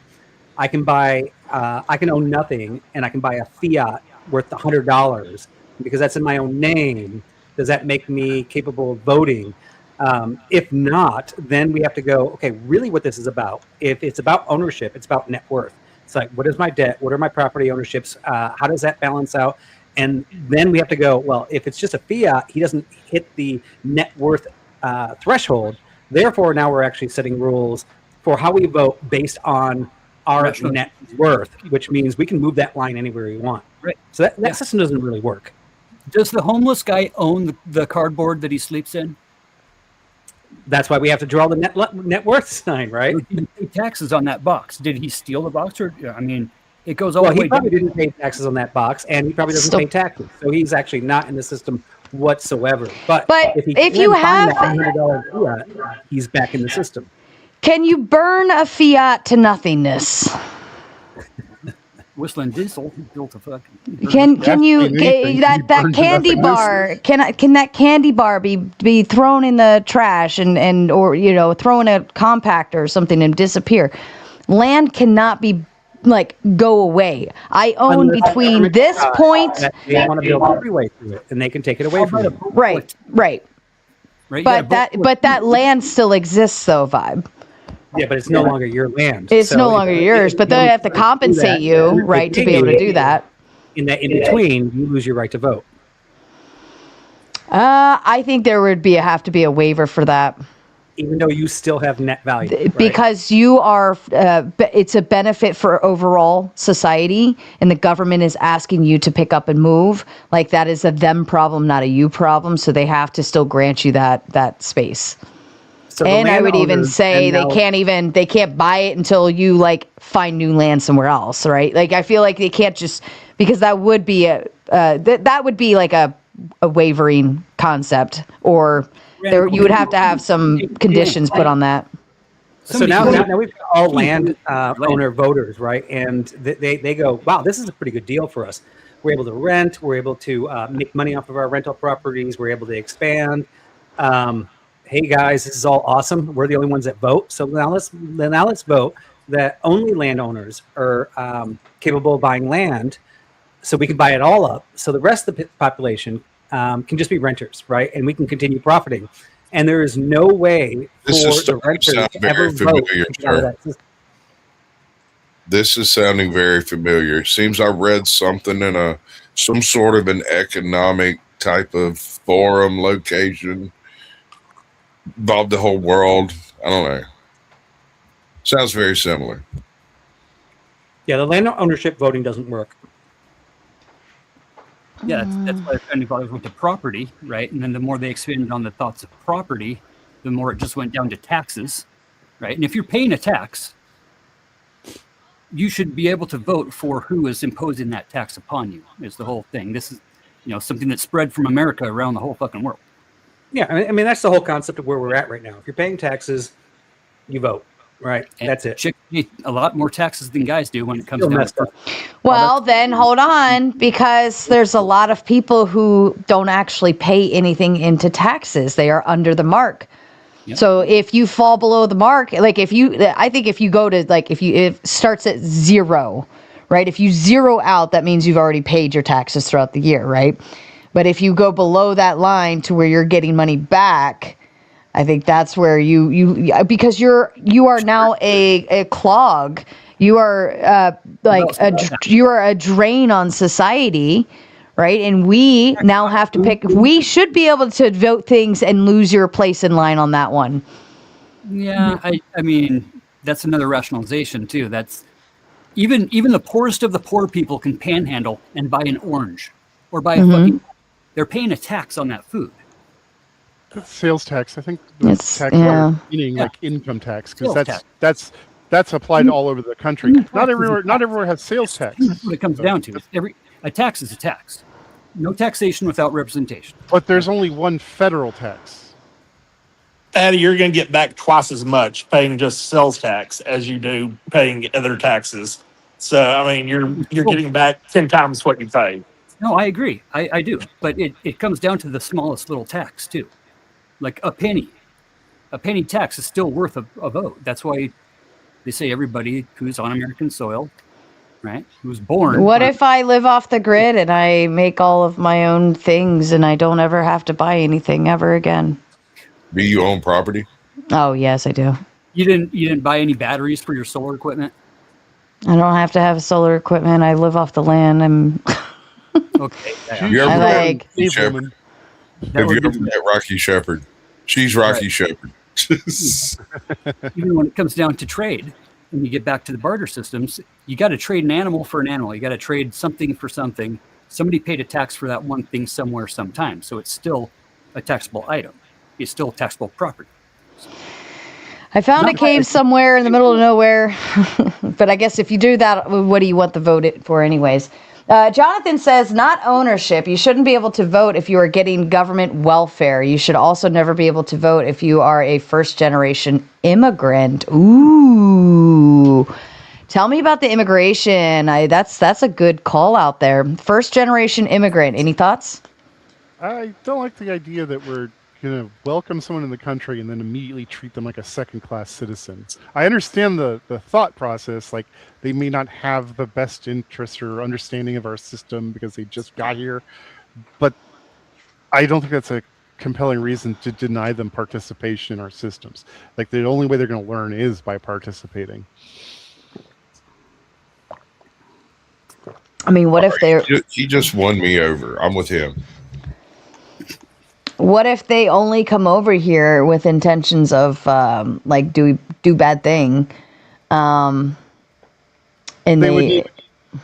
I can own nothing, and I can buy a Fiat worth $100 because that's in my own name. Does that make me capable of voting? If not, then we have to go, okay, really what this is about. If it's about ownership, it's about net worth. It's like, what is my debt? What are my property ownerships? How does that balance out? And then we have to go, well, if it's just a Fiat, he doesn't hit the net worth threshold. Therefore, now we're actually setting rules for how we vote based on our net worth, which means we can move that line anywhere we want. Right. So that system doesn't really work. Does the homeless guy own the cardboard that he sleeps in? That's why we have to draw the net worth sign, right? He paid taxes on that box. Did he steal the box, or I mean, it goes all the way. He probably didn't pay taxes on that box, and he probably doesn't pay taxes, so he's actually not in the system whatsoever. But if you have that $100 Fiat, he's back in the system. Can you burn a Fiat to nothingness? Whistling Diesel built a fucking. Can you that candy bar? Can that candy bar be thrown in the trash and or throw in a compactor or something and disappear? Land cannot be go away. I own between this point. They want to build a freeway through it, and they can take it away from you. Right. But that land still exists, though, Vibe. Yeah, but it's no longer your land. It's no longer yours, but they have to compensate you, right, to be able to do that. In between, you lose your right to vote. I think there would have to be a waiver for that. Even though you still have net value. Right? Because you are, it's a benefit for overall society, and the government is asking you to pick up and move. Like, that is a them problem, not a you problem, so they have to still grant you that space. So and I would even say they can't buy it until you find new land somewhere else, right? Like, I feel like they can't just, because that would be that would be like a a wavering concept, or there you would have to have some conditions put on that. So now we've got all land owner voters, right? And they go, wow, this is a pretty good deal for us. We're able to rent. We're able to make money off of our rental properties. We're able to expand. Hey guys, this is all awesome. We're the only ones that vote. So now let's vote that only landowners are capable of buying land, so we can buy it all up. So the rest of the population can just be renters, right? And we can continue profiting. And there is no way for the renters to ever vote out of that system. This is sounding very familiar. It seems I read something in some sort of an economic type of forum location about the whole world. I don't know. Sounds very similar. Yeah, the land ownership voting doesn't work. Yeah, that's why anybody went to property, right? And then the more they expanded on the thoughts of property, the more it just went down to taxes, right? And if you're paying a tax, you should be able to vote for who is imposing that tax upon you, is the whole thing. This is, something that spread from America around the whole fucking world. Yeah, I mean that's the whole concept of where we're at right now. If you're paying taxes, you vote, right? And that's it. Chicks pay a lot more taxes than guys do when it comes down to Well, then hold on, because there's a lot of people who don't actually pay anything into taxes. They are under the mark. Yep. So if you fall below the mark, like if you go to if it starts at zero, right? If you zero out, that means you've already paid your taxes throughout the year, right? But if you go below that line to where you're getting money back, I think that's where you because you are now a clog. You are you are a drain on society, right? And we now have to pick. We should be able to vote things and lose your place in line on that one. Yeah, I mean that's another rationalization too. That's even the poorest of the poor people can panhandle and buy an orange or buy a fucking. They're paying a tax on that food. It's sales tax. I think the tax meaning like income tax, because that's applied all over the country. Not everywhere has sales tax. That's what it comes down to. A tax is a tax. No taxation without representation. But there's only one federal tax. And you're going to get back twice as much paying just sales tax as you do paying other taxes. So I mean, you're getting back 10 times what you paid. No, I agree. I do. But it comes down to the smallest little tax, too. Like a penny. A penny tax is still worth a vote. That's why they say everybody who's on American soil, right, who's born. What if I live off the grid and I make all of my own things and I don't ever have to buy anything ever again? Do you own property? Oh, yes, I do. You didn't buy any batteries for your solar equipment? I don't have to have solar equipment. I live off the land. I'm... Okay. Have you ever met Rocky Shepherd? She's Rocky Shepherd. Even when it comes down to trade, and you get back to the barter systems, you got to trade an animal for an animal. You got to trade something for something. Somebody paid a tax for that one thing somewhere sometime. So it's still a taxable item. It's still taxable property. I found a cave somewhere in the middle of nowhere. But I guess if you do that, what do you want the vote for anyways? Jonathan says, not ownership. You shouldn't be able to vote if you are getting government welfare. You should also never be able to vote if you are a first-generation immigrant. Ooh. Tell me about the immigration. That's a good call out there. First-generation immigrant. Any thoughts? I don't like the idea that we're going to welcome someone in the country and then immediately treat them like a second-class citizen. I understand the thought process, like they may not have the best interest or understanding of our system because they just got here, but I don't think that's a compelling reason to deny them participation in our systems. Like the only way they're going to learn is by participating. I mean, what if they're... He just won me over. I'm with him. What if they only come over here with intentions of do bad thing? And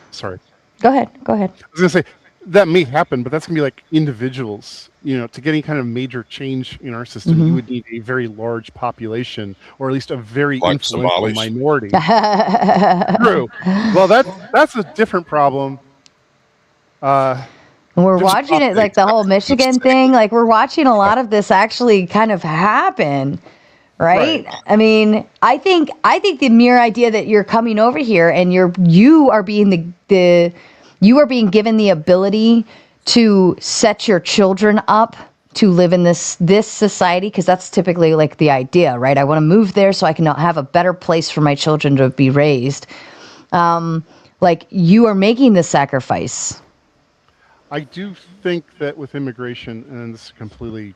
sorry. Go ahead. I was gonna say that may happen, but that's gonna be like individuals. To get any kind of major change in our system, you would need a very large population, or at least a very influential minority. True. Well, that's a different problem. And we're watching it, like the whole Michigan thing. Like we're watching a lot of this actually kind of happen, right? I mean, I think the mere idea that you're coming over here and you are being you are being given the ability to set your children up to live in this society, because that's typically like the idea, right? I want to move there so I can have a better place for my children to be raised. Like you are making the sacrifice. I do think that with immigration, and this is a completely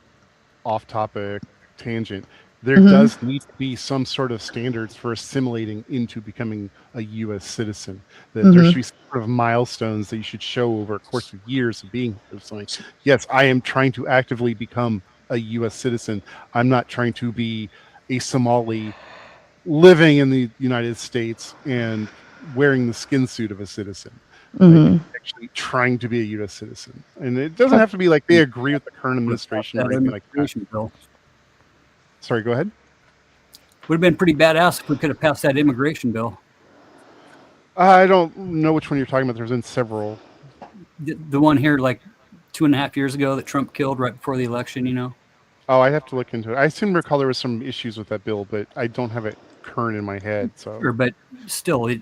off-topic tangent, there does need to be some sort of standards for assimilating into becoming a U.S. citizen. That there should be sort of milestones that you should show over a course of years of being here. So like, yes, I am trying to actively become a U.S. citizen. I'm not trying to be a Somali living in the United States and wearing the skin suit of a citizen. Like, actually trying to be a U.S. citizen, and it doesn't have to be like they agree with the current administration or anything like that. Bill. Sorry, go ahead. Would have been pretty badass if we could have passed that immigration bill. I don't know which one you're talking about. There's been several. The one here, like 2.5 years ago, that Trump killed right before the election. You know. Oh, I have to look into it. I seem to recall there was some issues with that bill, but I don't have it current in my head. So, Sure, but still, it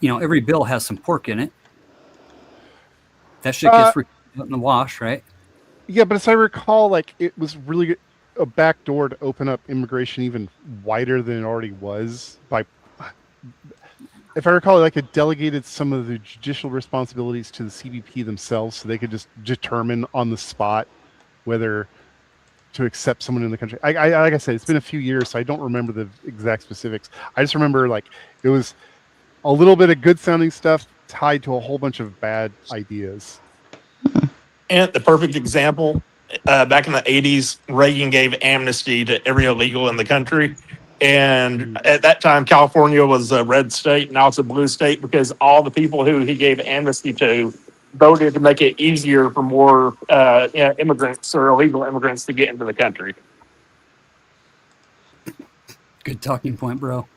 every bill has some pork in it. That shit gets put in the wash, right? Yeah, but as I recall, like it was really a backdoor to open up immigration even wider than it already was. By, if I recall, like it delegated some of the judicial responsibilities to the CBP themselves, so they could just determine on the spot whether to accept someone in the country. Like I said, it's been a few years, so I don't remember the exact specifics. I just remember like it was a little bit of good sounding stuff tied to a whole bunch of bad ideas. And the perfect example, back in the 80s, Reagan gave amnesty to every illegal in the country. And at that time, California was a red state. Now it's a blue state because all the people who he gave amnesty to voted to make it easier for more immigrants or illegal immigrants to get into the country. Good talking point, bro.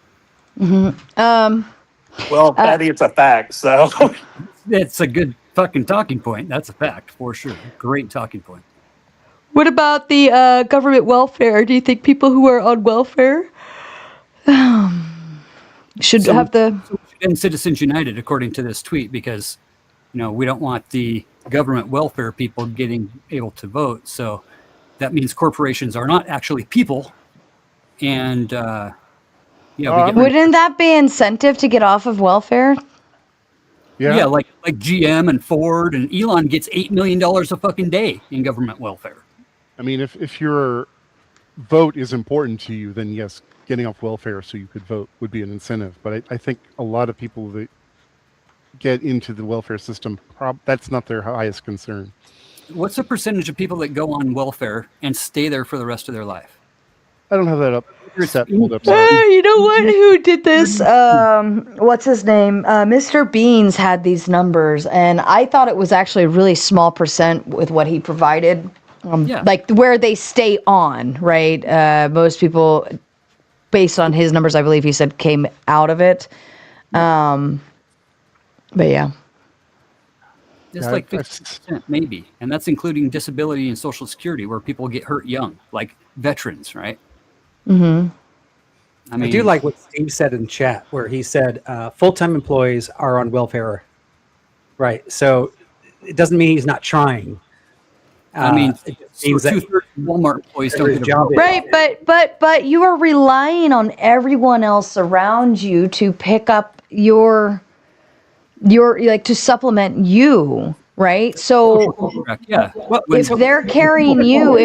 Well, Patty, it's a fact. So it's a good fucking talking point. That's a fact for sure. Great talking point. What about the government welfare? Do you think people who are on welfare should have the... And Citizens United, according to this tweet, because we don't want the government welfare people getting able to vote. So that means corporations are not actually people. And wouldn't that be incentive to get off of welfare? Yeah, like GM and Ford and Elon gets $8 million a fucking day in government welfare. I mean, if your vote is important to you, then yes, getting off welfare so you could vote would be an incentive. But I think a lot of people that get into the welfare system, that's not their highest concern. What's the percentage of people that go on welfare and stay there for the rest of their life? I don't have that up. You know what? Who did this? What's his name? Mr. Beans had these numbers, and I thought it was actually a really small percent with what he provided. Like where they stay on, right? Most people, based on his numbers, I believe he said came out of it. But yeah. It's like 50% maybe, and that's including disability and Social Security, where people get hurt young, like veterans, right? Mm-hmm. I do like what Steve said in chat, where he said full-time employees are on welfare, right? So it doesn't mean he's not trying. It means that Walmart employees don't get a job. Right, but you are relying on everyone else around you to pick up your like to supplement you. Right. So if they're carrying you,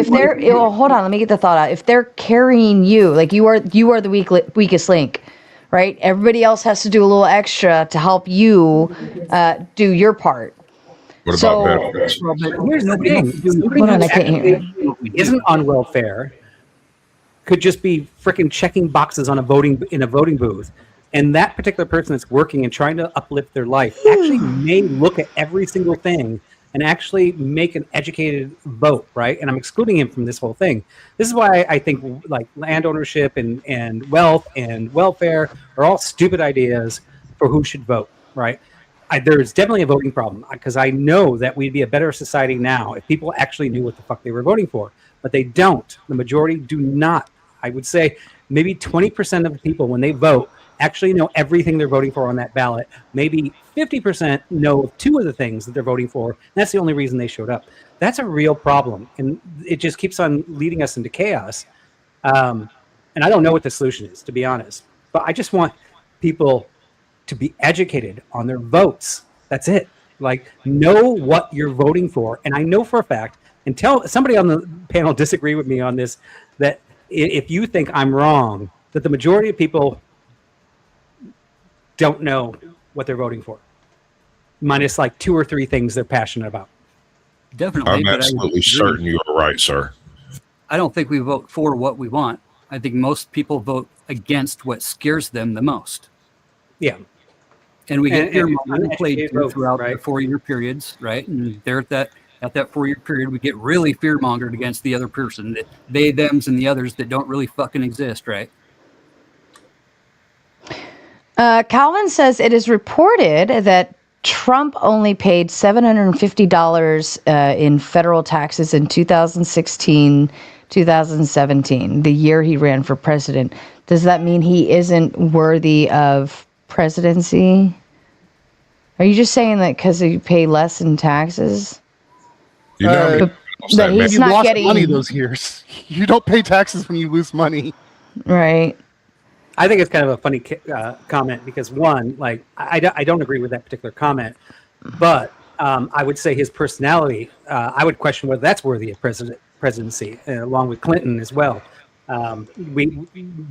hold on, let me get the thought out. If they're carrying you, like you are the weakest link, right? Everybody else has to do a little extra to help you do your part. What about benefits? Here's the thing. Somebody who actually isn't on welfare could just be freaking checking boxes in a voting booth. And that particular person that's working and trying to uplift their life actually may look at every single thing and actually make an educated vote, right? And I'm excluding him from this whole thing. This is why I think like land ownership and wealth and welfare are all stupid ideas for who should vote, right? there's definitely a voting problem because I know that we'd be a better society now if people actually knew what the fuck they were voting for, but they don't. The majority do not. I would say maybe 20% of the people when they vote actually know everything they're voting for on that ballot. Maybe 50% know 2 of the things that they're voting for. That's the only reason they showed up. That's a real problem, and it just keeps on leading us into chaos. And I don't know what the solution is, to be honest, but I just want people to be educated on their votes. That's it. Like, know what you're voting for. And I know for a fact, and tell somebody on the panel disagree with me on this, that if you think I'm wrong, that the majority of people don't know what they're voting for, minus like 2 or 3 things they're passionate about. Definitely. I'm absolutely certain you are right, sir. I don't think we vote for what we want. I think most people vote against what scares them the most. Yeah. And we get and played throughout the 4-year periods, right? And there at that 4-year period, we get really fear-mongered against the other person, that they, thems, and the others that don't really fucking exist, right? Calvin says it is reported that Trump only paid $750 in federal taxes in 2016, 2017, the year he ran for president. Does that mean he isn't worthy of presidency? Are you just saying that because he paid less in taxes? You know, that he's not lost getting money those years. You don't pay taxes when you lose money, right? I think it's kind of a funny comment because one, like I don't agree with that particular comment, but I would say his personality, I would question whether that's worthy of presidency, along with Clinton as well. We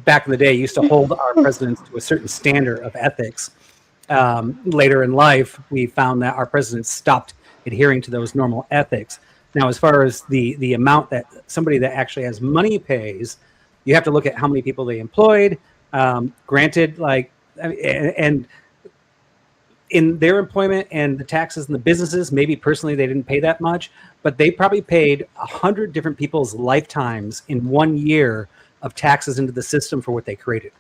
back in the day used to hold our presidents to a certain standard of ethics. Later in life, we found that our presidents stopped adhering to those normal ethics. Now, as far as the amount that somebody that actually has money pays, you have to look at how many people they employed. Granted, like, and in their employment and the taxes and the businesses, maybe personally they didn't pay that much, but they probably paid 100 different people's lifetimes in 1 year of taxes into the system for what they created.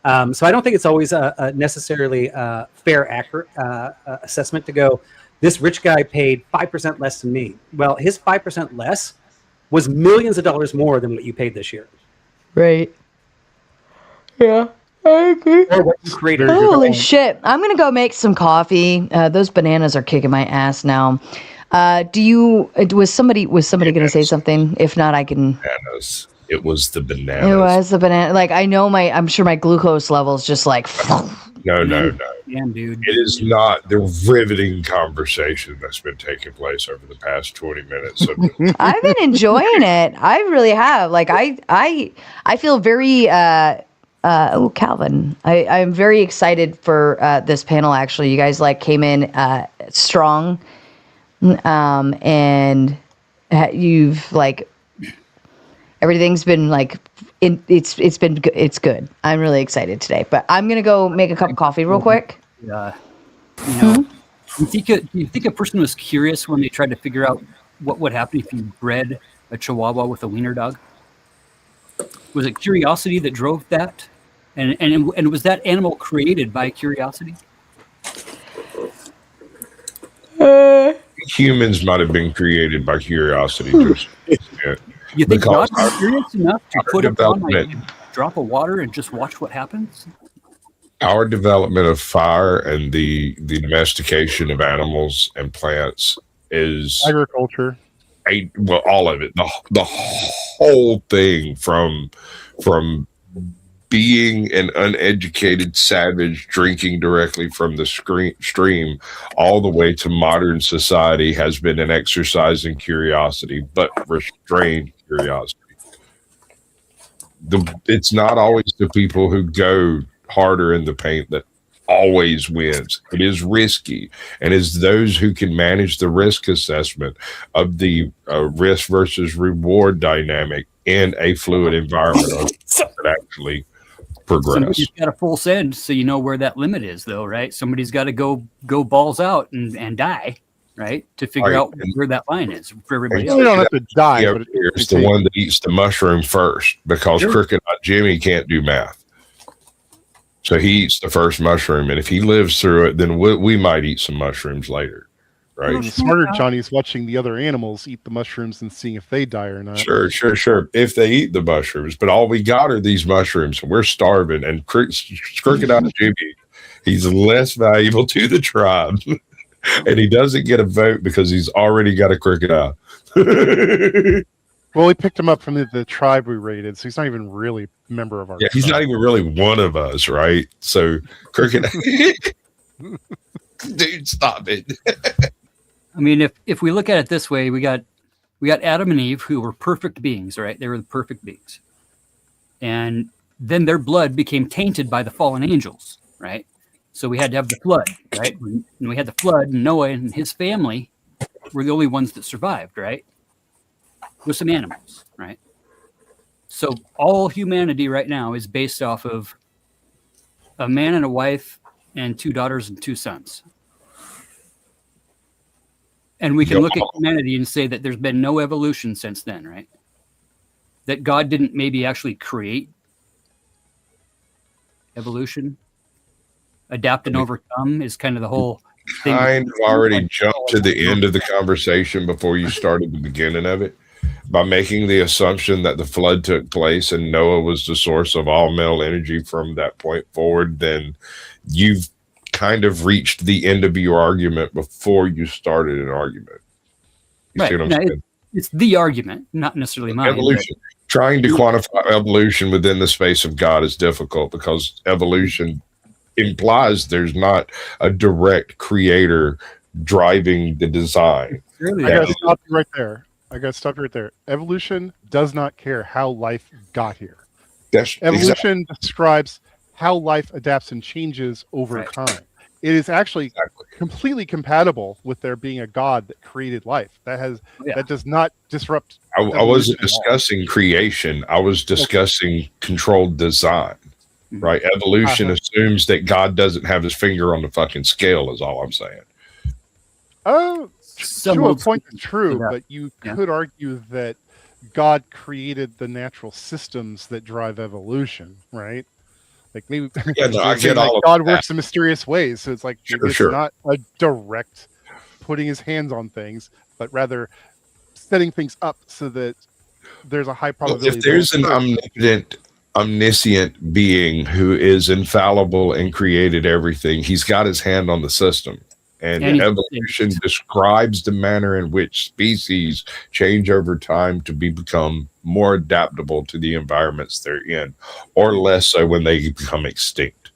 So I don't think it's always a necessarily fair, accurate assessment to go, this rich guy paid 5% less than me. Well, his 5% less was millions of dollars more than what you paid this year. Right. Yeah, I agree. Or what you created. Holy shit. I'm going to go make some coffee. Those bananas are kicking my ass now. Was somebody going to say something? If not, I can. Bananas. It was the bananas. It was the banana. Like, I'm sure my glucose levels just like. No. Damn, dude. It is not the riveting conversation that's been taking place over the past 20 minutes. I've been enjoying it. I really have. Like, I feel very. Calvin, I'm very excited for this panel. Actually, you guys came in strong, and you've everything's been it's good. I'm really excited today. But I'm gonna go make a cup of coffee real quick. You think a person was curious when they tried to figure out what would happen if you bred a Chihuahua with a wiener dog? Was it curiosity that drove that? And was that animal created by curiosity? Humans might have been created by curiosity. You think God was curious enough to put up on a drop of water and just watch what happens? Our development of fire and the domestication of animals and plants is agriculture. All of it, the whole thing from being an uneducated savage drinking directly from the stream all the way to modern society has been an exercise in curiosity, but restrained curiosity. It's not always the people who go harder in the paint that always wins. It is risky, and it's those who can manage the risk assessment of the risk versus reward dynamic in a fluid environment that actually progress. Somebody's got a full send, so you know where that limit is, though, right? Somebody's got to go balls out and die, right, to figure out where that line is for everybody else. You don't have to die, but it's the one that eats the mushroom first, because Crooked Jimmy can't do math. So he eats the first mushroom, and if he lives through it, then we might eat some mushrooms later, right? And the smarter Johnny's watching the other animals eat the mushrooms and seeing if they die or not. Sure. If they eat the mushrooms, but all we got are these mushrooms, and we're starving. And Crocodile Jimmy, he's less valuable to the tribe, and he doesn't get a vote because he's already got a crocodile. Well, we picked him up from the tribe we raided, so he's not even really a member of our tribe. He's not even really one of us, right? So crocodile, dude, stop it. I mean, if we look at it this way, we got Adam and Eve, who were perfect beings, right? They were the perfect beings. And then their blood became tainted by the fallen angels, right? So we had to have the flood, right? And we had the flood, and Noah and his family were the only ones that survived, right? With some animals, right? So all humanity right now is based off of a man and a wife and 2 daughters and 2 sons. And we can look at humanity and say that there's been no evolution since then, right? That God didn't maybe actually create evolution. Adapt and overcome is kind of the whole thing. Kind of already jumped to the end of the conversation before you started the beginning of it by making the assumption that the flood took place and Noah was the source of all male energy from that point forward. Then you've kind of reached the end of your argument before you started an argument. You see what I'm saying? It's the argument, not necessarily mine. Evolution. Trying to quantify evolution within the space of God is difficult because evolution implies there's not a direct creator driving the design. I gotta stop you right there. Evolution does not care how life got here. Evolution describes how life adapts and changes over time. It is actually completely compatible with there being a God that created life. That does not disrupt. I wasn't discussing creation. I was discussing controlled design. Right? Evolution assumes that God doesn't have his finger on the fucking scale, is all I'm saying. Oh, to a point, it's true, but you could argue that God created the natural systems that drive evolution, right? Like maybe I get all of God that. works in mysterious ways, so it's like it's not a direct putting his hands on things, but rather setting things up so that there's a high probability. If there's an omniscient being who is infallible and created everything, he's got his hand on the system. And evolution describes the manner in which species change over time to become more adaptable to the environments they're in, or less so when they become extinct.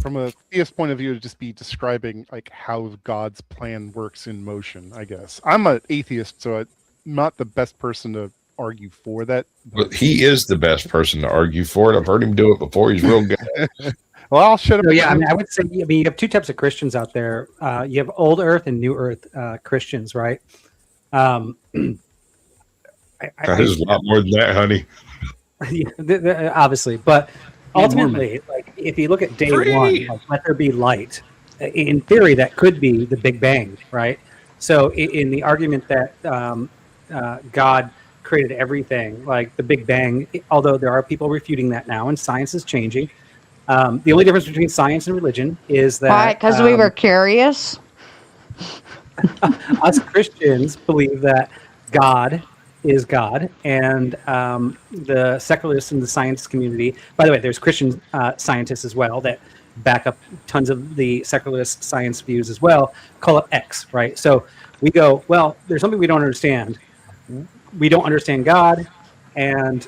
From a theist point of view, it'd just be describing like how God's plan works in motion, I guess. I'm an atheist, so I'm not the best person to argue for that. But he is the best person to argue for it. I've heard him do it before. He's real good. Well, I'll shut up. So, I mean, I would say, you have 2 types of Christians out there. You have old Earth and new Earth Christians, right? There's a lot more than that, honey. Obviously, but ultimately, like if you look at day one, like, let there be light. In theory, that could be the Big Bang, right? So, in the argument that God created everything, like the Big Bang, although there are people refuting that now, and science is changing. The only difference between science and religion is that... Why? Because we were curious? Us Christians believe that God is God, and the secularists in the science community... By the way, there's Christian scientists as well that back up tons of the secularist science views as well, call it X, right? So we go, well, there's something we don't understand. We don't understand God, and,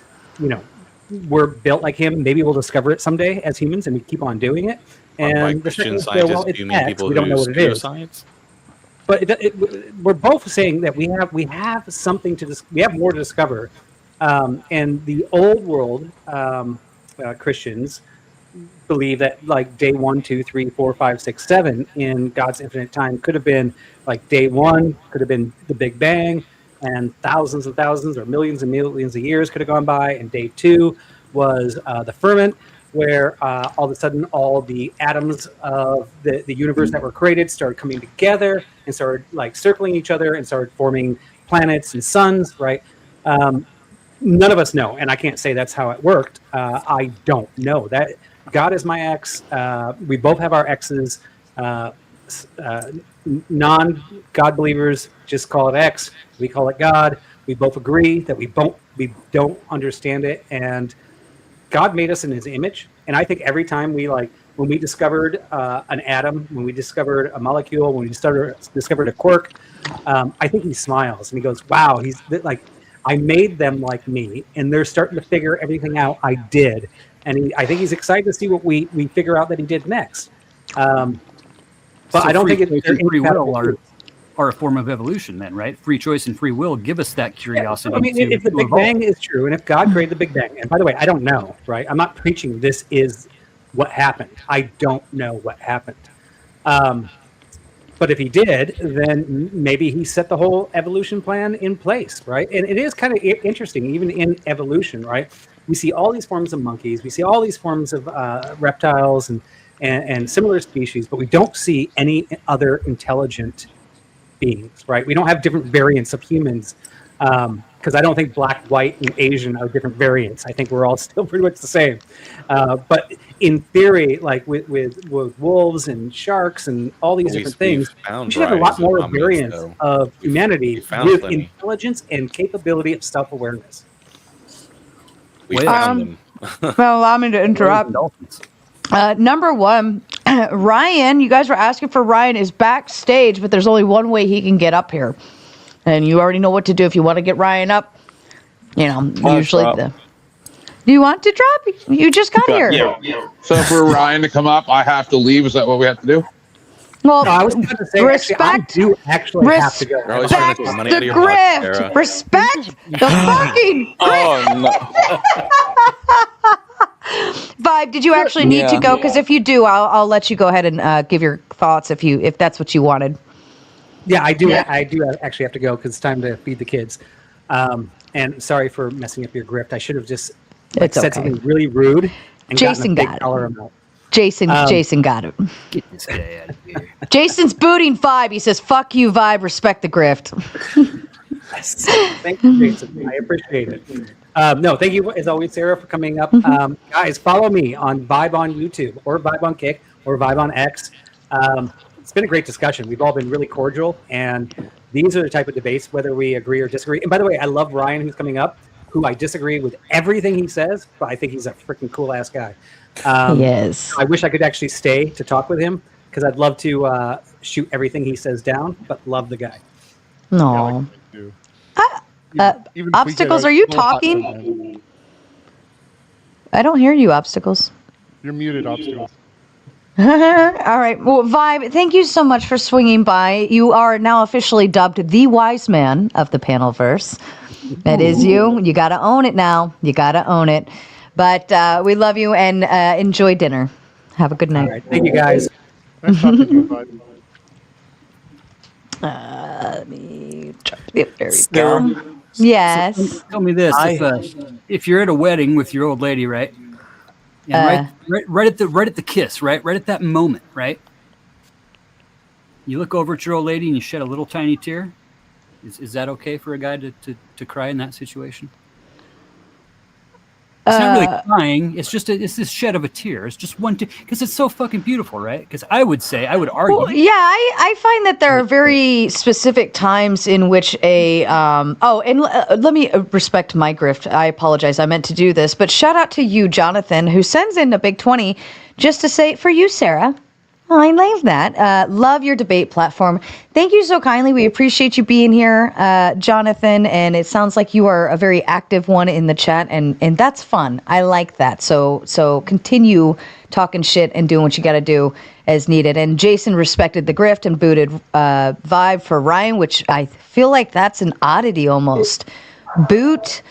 we're built like him. Maybe we'll discover it someday as humans, and we keep on doing it. And by Christian scientists, do you mean people we don't know what it is. Science? But we're both saying that we have something we have more to discover. And the old world Christians believe that like day 1, 2, 3, 4, 5, 6, 7 in God's infinite time could have been like day 1 could have been the Big Bang. And thousands and thousands or millions and millions of years could have gone by. And day 2 was the firmament, where all of a sudden all the atoms of the universe that were created started coming together and started like circling each other and started forming planets and suns, right? None of us know, and I can't say that's how it worked. I don't know that. God is my ex. We both have our exes. Non-God believers just call it X. We call it God. We both agree that we don't understand it, and God made us in His image. And I think every time when we discovered an atom, when we discovered a molecule, when we discovered a quark, I think He smiles and He goes, "Wow, He's like, I made them like me, and they're starting to figure everything out I did." And I think He's excited to see what we figure out that He did next. But I don't think it's free will are a form of evolution, then, right? Free choice and free will give us that curiosity. Yeah. I mean, if the Big Bang is true, and if God created the Big Bang, and by the way, I don't know, right? I'm not preaching this is what happened. I don't know what happened. But if He did, then maybe He set the whole evolution plan in place, right? And it is kind of interesting, even in evolution, right? We see all these forms of monkeys, we see all these forms of reptiles and similar species, but we don't see any other intelligent beings, right? We don't have different variants of humans, because I don't think black, white, and Asian are different variants. I think we're all still pretty much the same. But in theory, like with wolves and sharks and all these different things, we should have a lot more variants of humanity with intelligence and capability of self-awareness. We found them. Well, allow me to interrupt. Number one, Ryan, you guys were asking for Ryan is backstage, but there's only one way he can get up here. And you already know what to do if you want to get Ryan up. Usually do you want to drop? You just got here. Yeah. So for Ryan to come up, I have to leave. Is that what we have to do? Well, no, I was going to say, respect. I do actually have to go. Respect the grift. Respect the fucking grift. Oh, no. Vibe, did you actually need to go? Because if you do, I'll let you go ahead and give your thoughts if that's what you wanted. Yeah, I do. Yeah. I do actually have to go because it's time to feed the kids. And sorry for messing up your grift. I should have just said something really rude. And Jason got it. Jason got it. Get this guy out of here. Jason's booting Vibe. He says, "Fuck you, Vibe. Respect the grift." Yes. Thank you, Jason. I appreciate it. No, thank you as always, Sarah, for coming up. Guys, follow me on Vibe on YouTube or Vibe on Kick or Vibe on X. It's been a great discussion. We've all been really cordial, and these are the type of debates, whether we agree or disagree. And by the way, I love Ryan, who's coming up, who I disagree with everything he says, but I think he's a freaking cool ass guy. Yes. I wish I could actually stay to talk with him because I'd love to shoot everything he says down, but love the guy. No. Obstacles, are you talking? I don't hear you, Obstacles. You're muted, Obstacles. All right. Well, Vibe, thank you so much for swinging by. You are now officially dubbed the wise man of the Panelverse. That is you. You got to own it now. You got to own it. But we love you and enjoy dinner. Have a good night. All right. Thank you, guys. Nice talking to you, Vibe. Let me try to get there. We go. Yes. So, tell me this: if you're at a wedding with your old lady, right? And right at the kiss, right at that moment, right? You look over at your old lady and you shed a little tiny tear. Is that okay for a guy to cry in that situation? It's not really crying. It's just it's this shed of a tear. It's just one tear because it's so fucking beautiful, right? Because I would argue. Well, yeah, I find that there are very specific times in which let me respect my grift. I apologize. I meant to do this, but shout out to you, Jonathan, who sends in a big 20 just to say for you, Sarah. Oh, I love that. Love your debate platform. Thank you so kindly. We appreciate you being here, Jonathan. And it sounds like you are a very active one in the chat, and that's fun. I like that. So continue talking shit and doing what you got to do as needed. And Jason respected the grift and booted Vibe for Ryan, which I feel like that's an oddity almost. Boot,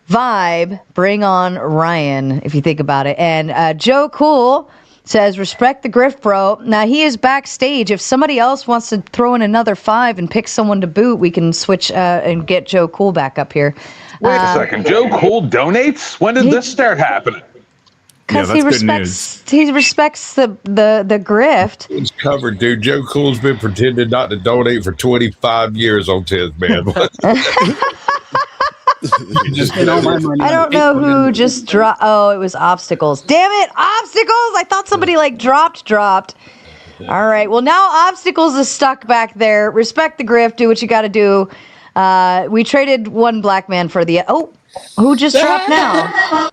Vibe, bring on Ryan, if you think about it. And Joe Cool says, respect the grift, bro. Now, he is backstage. If somebody else wants to throw in another 5 and pick someone to boot, we can switch and get Joe Cool back up here. Wait a second. Joe Cool donates? When did this start happening? Because he respects the grift. It's covered, dude. Joe Cool's been pretending not to donate for 25 years on 10th, man. Spend all my money I on don't know Facebook who and- just dropped. Oh, it was obstacles. Damn it, obstacles! I thought somebody like dropped. All right. Well, now obstacles is stuck back there. Respect the grift. Do what you got to do. We traded one black man for the. Oh, who just dropped now?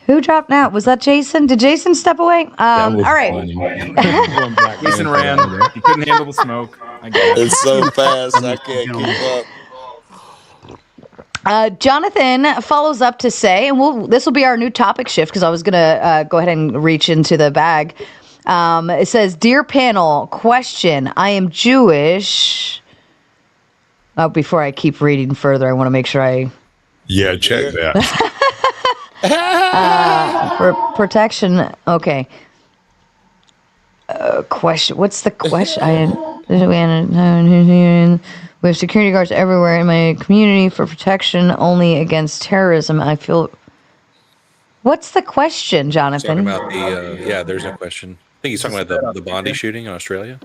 Who dropped now? Was that Jason? Did Jason step away? All right. Jason ran. He couldn't handle the smoke. I get it. It's so fast, I can't keep up. Jonathan follows up to say, and this will be our new topic shift because I was going to go ahead and reach into the bag. It says, "Dear panel, question. I am Jewish." Oh, before I keep reading further, I want to make sure Yeah, check that. for protection. Okay. Question. What's the question? We have security guards everywhere in my community for protection only against terrorism. I feel. What's the question, Jonathan? Talking about the there's no question. I think he's talking about the Bondi shooting in Australia.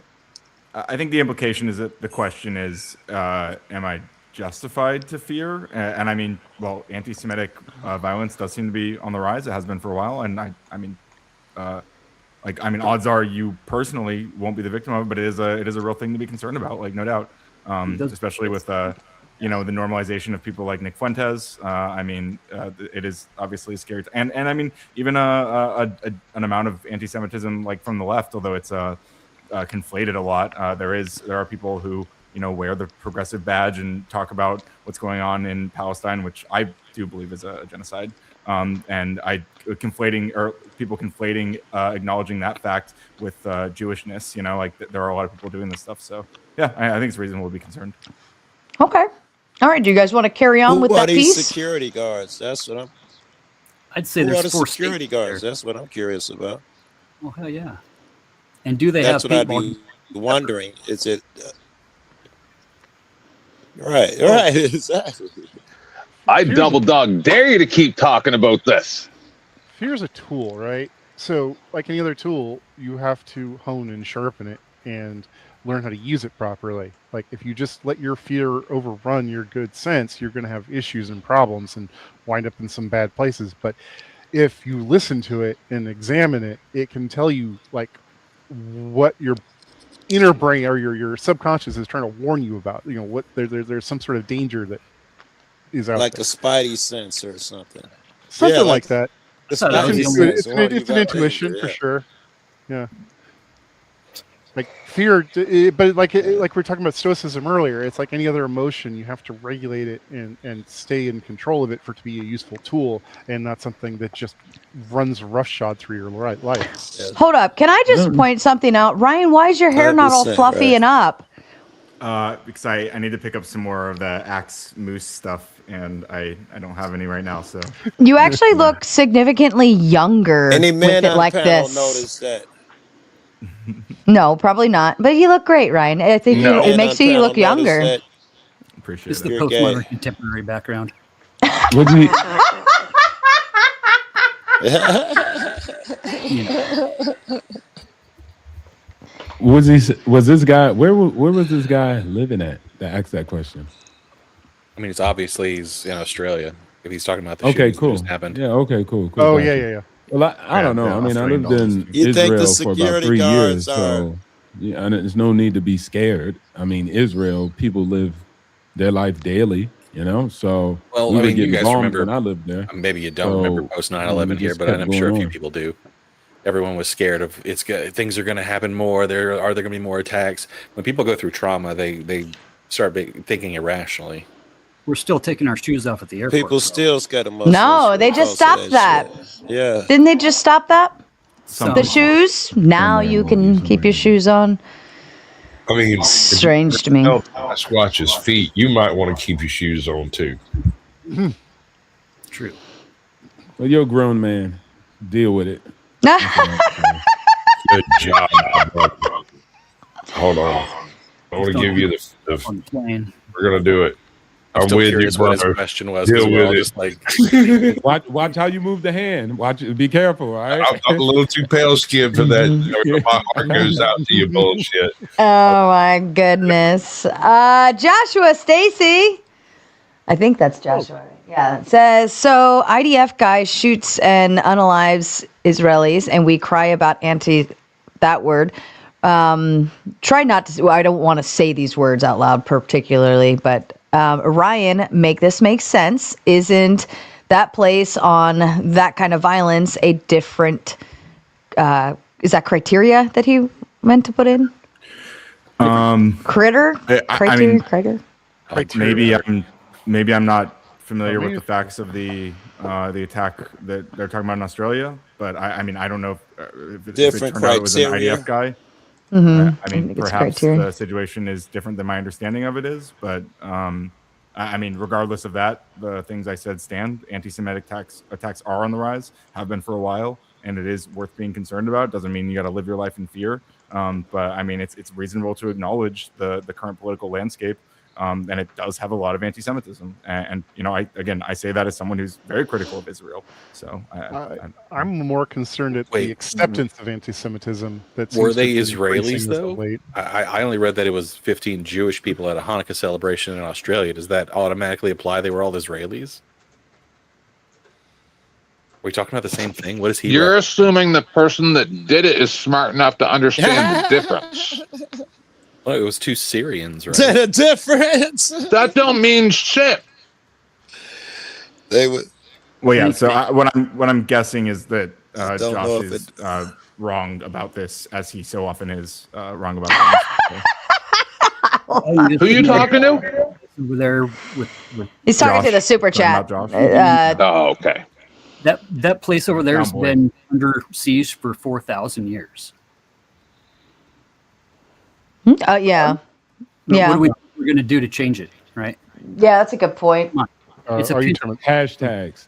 I think the implication is that the question is, am I justified to fear? And I mean, well, anti-Semitic violence does seem to be on the rise. It has been for a while, and I mean, odds are you personally won't be the victim of it, but it is a real thing to be concerned about, like no doubt, especially with the normalization of people like Nick Fuentes. It is obviously scary, and I mean, even an amount of anti-Semitism like from the left, although it's conflated a lot. There are people who wear the progressive badge and talk about what's going on in Palestine, which I do believe is a genocide. And people conflating acknowledging that fact with Jewishness. There are a lot of people doing this stuff. So yeah, I think it's reasonable to be concerned. Okay. All right. Do you guys want to carry on with that these piece? security guards? That's what I'd say Who there's are the 4 security states guards? there. That's what I'm curious about. Well, hell yeah. And do they That's have what I'd paintball? be wondering. Is it right? Exactly. I double dog dare you to keep talking about this. Fear's a tool, right? So, like any other tool, you have to hone and sharpen it and learn how to use it properly. Like, if you just let your fear overrun your good sense, you're going to have issues and problems and wind up in some bad places. But if you listen to it and examine it, it can tell you, like, what your inner brain or your subconscious is trying to warn you about. What there's some sort of danger that is out Like there. a spidey sense or something. Something Yeah, like that. The It's an, spidey sense warning you it's an about intuition danger, for yeah. sure. Yeah. Like fear, but like we were talking about stoicism earlier, it's like any other emotion. You have to regulate it and stay in control of it for it to be a useful tool, and not something that just runs roughshod through your life. Hold up. Can I just point something out? Ryan, why is your hair not all 100%, fluffy right. and up? Because I need to pick up some more of the Axe Moose stuff, and I don't have any right now. So You actually look significantly younger Any with man it on like panel this. noticed that. No, probably not. But you look great, Ryan. I think No. it makes you look Panel noticed younger. that. Appreciate It's the You're postmodern gay. contemporary background. Would you? Was this guy? Where was this guy living at that asked that question? I mean, it's obviously he's in Australia. If he's talking about the Okay, shootings that cool. just happened. Yeah, okay, cool. Oh, gotcha. yeah. Well, I don't know. Yeah, I mean, I Australian lived in dollars. You think the Israel for about security 3 years, guards are- so yeah, and there's no need to be scared. I mean, Israel people live their life daily, so Well, we I were mean, you getting guys bombed remember. when I lived there. Maybe you don't So, remember post 9/11 it here, just but kept I'm sure a going few on. people do. Everyone was scared of things are going to happen more. Are there going to be more attacks? When people go through trauma, they start thinking irrationally. We're still taking our shoes off at the airport. People still scared of muscles. No, they just stopped that. Yeah. Didn't they just stop that? Some The people. shoes? Now you can keep your shoes on. I mean, Strange to me. Sasquatch's feet. You might want to keep your shoes on too. True. Well, you're a grown man. Deal with it. Good job, my brother. Hold on. I want to give you the On the plane. we're gonna do it. I'm still with you, curious what his brother. question was, 'cause Deal we're all with it. just like, Watch how you move the hand. Watch it. Be careful, all right? I'm a little too pale skinned for that. My heart goes out to you, bullshit. Oh my goodness. Joshua, Stacy. I think that's Joshua. Right? Yeah, it says, so IDF guy shoots and unalives Israelis, and we cry about that word. Try not to, I don't want to say these words out loud particularly, but Ryan, make this make sense. Isn't that place on that kind of violence a different, is that criteria that he meant to put in? Critter? Critter? Maybe I'm not familiar with the facts of the attack that they're talking about in Australia, but I mean, I don't know if it turned out it was an IDF guy. I mean, perhaps the situation is different than my understanding of it is, but I mean, regardless of that, the things I said stand. Anti-Semitic attacks are on the rise, have been for a while, and it is worth being concerned about. Doesn't mean you got to live your life in fear, but I mean, it's reasonable to acknowledge the current political landscape. And it does have a lot of anti-Semitism, and you know, I say that as someone who's very critical of Israel. So I'm more concerned at the acceptance of anti-Semitism. Were they Israelis though? I only read that it was 15 Jewish people at a Hanukkah celebration in Australia. Does that automatically apply they were all Israelis? Are we talking about the same thing? What is he? You're assuming the person that did it is smart enough to understand the difference. Well, it was two Syrians, right? The difference. That don't mean shit. They would. Well, yeah. So what I'm guessing is that Josh is wrong about this, as he so often is wrong about things. Who are you talking to? Over there with He's talking to the super chat. Oh, okay. That place over there has been under siege for 4,000 years. Yeah. But Yeah. What are we going to do to change it, right? Yeah, that's a good point. It's a hashtags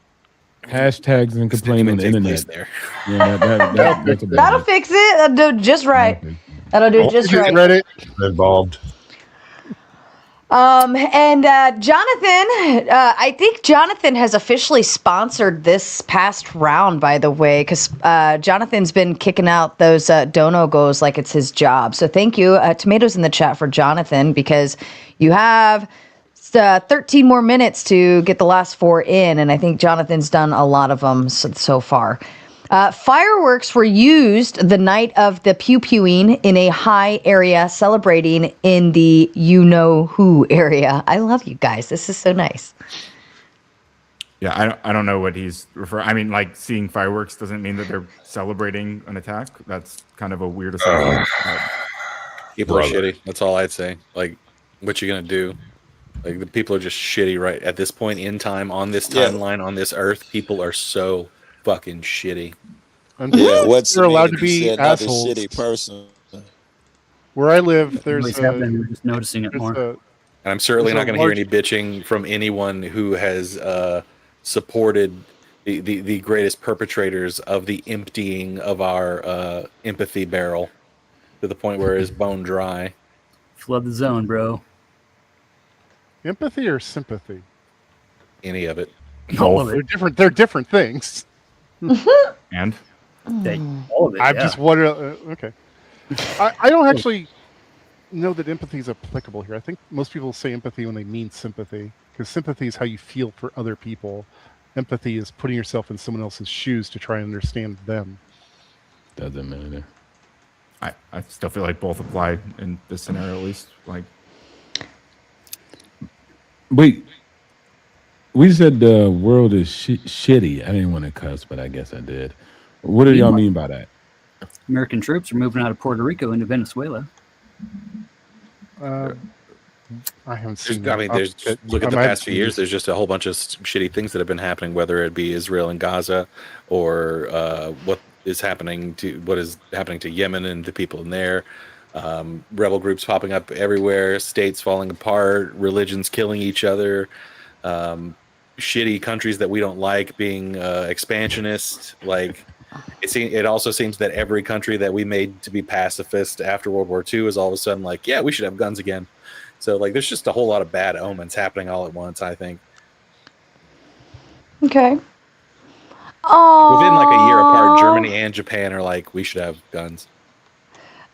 and complain on the internet. There. Yeah, that's a bad That'll fix it. That'll do it just right. That'll do it just right. Reddit involved. And Jonathan, I think Jonathan has officially sponsored this past round, by the way, because Jonathan's been kicking out those dono goes like it's his job. So thank you. Tomatoes in the chat for Jonathan, because you have 13 more minutes to get the last 4 in, and I think Jonathan's done a lot of them so far. Fireworks were used the night of the pew-pewing in a high area celebrating in the you-know-who area. I love you guys. This is so nice. Yeah, I don't know what he's referring. I mean, like, seeing fireworks doesn't mean that they're celebrating an attack. That's kind of a weird assumption. People are shitty. That's all I'd say. Like, what you gonna do? Like, the people are just shitty right at this point in time on this timeline on this earth. People are so fucking shitty. Yeah, what's you're allowed to be assholes. Shitty person. Where I live, there's We're just noticing it more. And I'm certainly not going to hear any bitching from anyone who has supported the greatest perpetrators of the emptying of our empathy barrel to the point where it's bone dry. Flood the zone, bro. Empathy or sympathy? Any of it. All of it. They're different. They're different things. And all of it. I'm just wondering. Okay. I don't actually know that empathy is applicable here. I think most people say empathy when they mean sympathy, because sympathy is how you feel for other people. Empathy is putting yourself in someone else's shoes to try and understand them. Doesn't matter. I still feel like both apply in this scenario, at least. Like, wait. We said the world is shitty. I didn't want to cuss, but I guess I did. What do y'all mean by that? American troops are moving out of Puerto Rico into Venezuela. I haven't seen. I mean, there's look at the past few years. There's just a whole bunch of shitty things that have been happening, whether it be Israel and Gaza, or what is happening to Yemen and the people in there. Rebel groups popping up everywhere, states falling apart, religions killing each other. Shitty countries that we don't like being expansionist. Like, it also seems that every country that we made to be pacifist after World War II is all of a sudden like, yeah, we should have guns again. So like, there's just a whole lot of bad omens happening all at once, I think. Okay. Oh. Within like a year apart, Germany and Japan are like, we should have guns.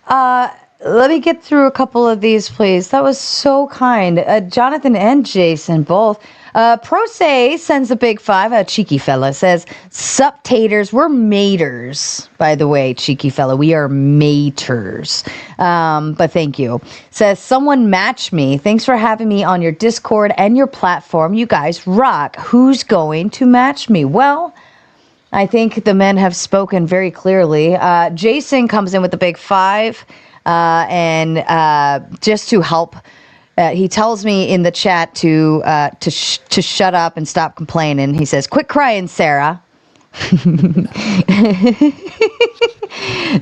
Let me get through a couple of these, please. That was so kind. Jonathan and Jason both. Pro Se sends a big 5. A cheeky fella says, "Sup taters, we're maters." By the way, cheeky fella, we are maters. But thank you. Says, "Someone match me. Thanks for having me on your Discord and your platform. You guys rock. Who's going to match me?" Well, I think the men have spoken very clearly. Jason comes in with the big 5, and just to help. He tells me in the chat to shut up and stop complaining. He says, "Quit crying, Sarah."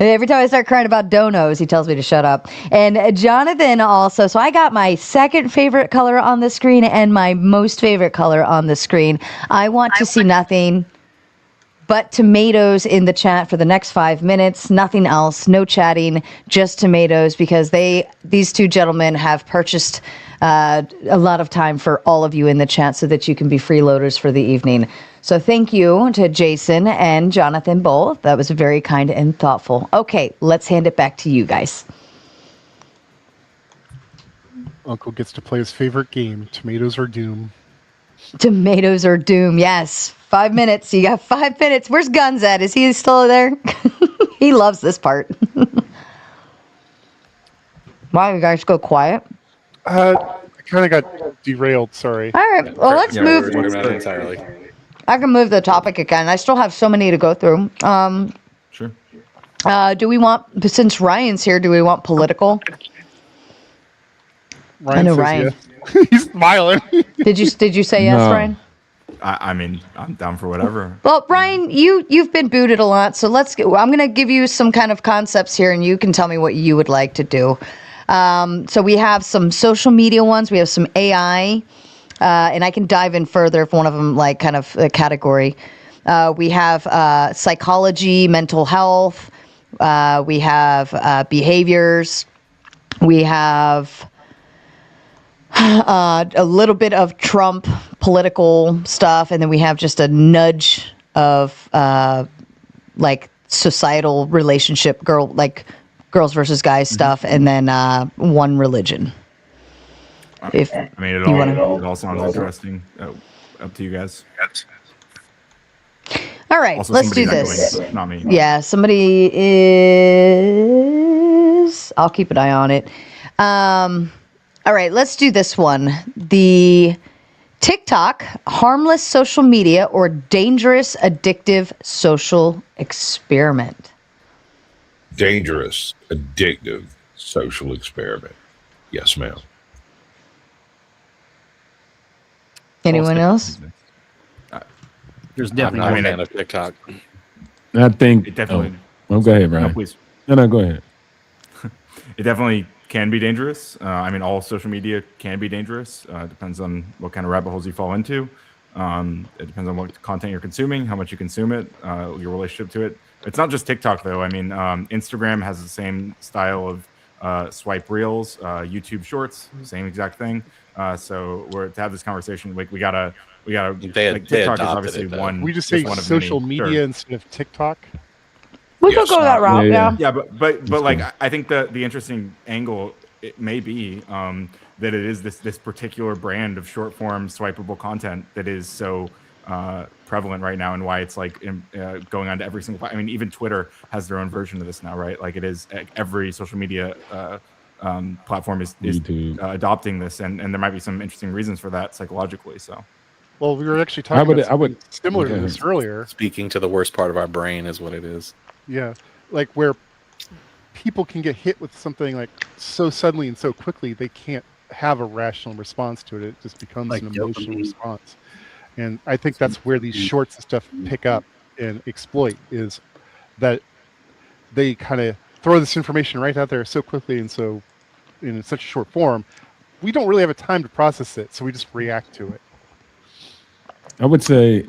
Every time I start crying about donos, he tells me to shut up. And Jonathan also. So I got my second favorite color on the screen and my most favorite color on the screen. I want to see nothing but tomatoes in the chat for the next 5 minutes. Nothing else. No chatting. Just tomatoes, because these two gentlemen have purchased a lot of time for all of you in the chat so that you can be freeloaders for the evening. So thank you to Jason and Jonathan both. That was very kind and thoughtful. Okay, let's hand it back to you guys. Uncle gets to play his favorite game, Tomatoes or Doom. Tomatoes or Doom, yes. 5 minutes. You got 5 minutes. Where's Guns at? Is he still there? He loves this part. Why you guys go quiet? I kind of got derailed. Sorry. All right. Well, let's move. Entirely. I can move the topic again. I still have so many to go through. Sure. Do we want, since Ryan's here, do we want political? Ryan I know says Ryan. yes. He's smiling. Did you say yes, No. Ryan? I mean, I'm down for whatever. Well, Ryan, you've been booted a lot, so I'm going to give you some kind of concepts here, and you can tell me what you would like to do. So we have some social media ones. We have some AI, and I can dive in further if one of them like kind of a category. We have psychology, mental health. We have behaviors. We have a little bit of Trump political stuff, and then we have just a nudge of like societal relationship, girls versus guys stuff, and then one religion. If I mean, it all sounds interesting. Up to you guys. All right, Also, let's do somebody's this. echoing, not me. Yeah, somebody is. I'll keep an eye on it. All right, let's do this one. The TikTok, harmless social media or dangerous, addictive social experiment. Dangerous, addictive social experiment. Yes, ma'am. Anyone else? There's I'm definitely. not a fan of TikTok. I think. It definitely. Oh, go ahead, Ryan. No, please. No, go ahead. It definitely can be dangerous. I mean, all social media can be dangerous. Depends on what kind of rabbit holes you fall into. It depends on what content you're consuming, how much you consume it, your relationship to it. It's not just TikTok, though. I mean, Instagram has the same style of swipe reels, YouTube Shorts, same exact thing. So we're to have this conversation, like we gotta. They Like, TikTok is adopted obviously it, though. one. We just say one of social many. media Sure. instead of TikTok. We could go that route, yeah. Yeah, but like I think the interesting angle it may be that it is this particular brand of short form swipeable content that is so prevalent right now, and why it's like going on to every single. I mean, even Twitter has their own version of this now, right? Like it is every social media platform is adopting this, and there might be some interesting reasons for that psychologically. So. Well, we were actually talking about something similar to okay. this earlier. Speaking to the worst part of our brain is what it is. Yeah, like where people can get hit with something like so suddenly and so quickly, they can't have a rational response to it. It just becomes Like an emotional dopamine. response. And I think that's where these shorts and stuff pick up and exploit, is that they kind of throw this information right out there so quickly and so in such a short form. We don't really have a time to process it, so we just react to it. I would say,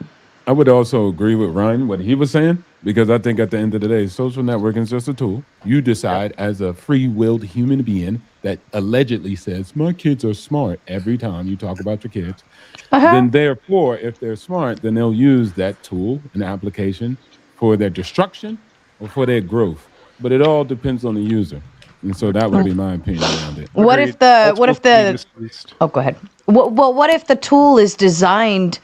I would also agree with Ryan, what he was saying, because I think at the end of the day, social networking is just a tool. You decide as a free-willed human being that allegedly says, my kids are smart every time you talk about your kids. Then therefore, if they're smart, then they'll use that tool and application for their destruction or for their growth. But it all depends on the user. And so that would be my opinion around it. What if the oh, go ahead. Well, what if the tool is designed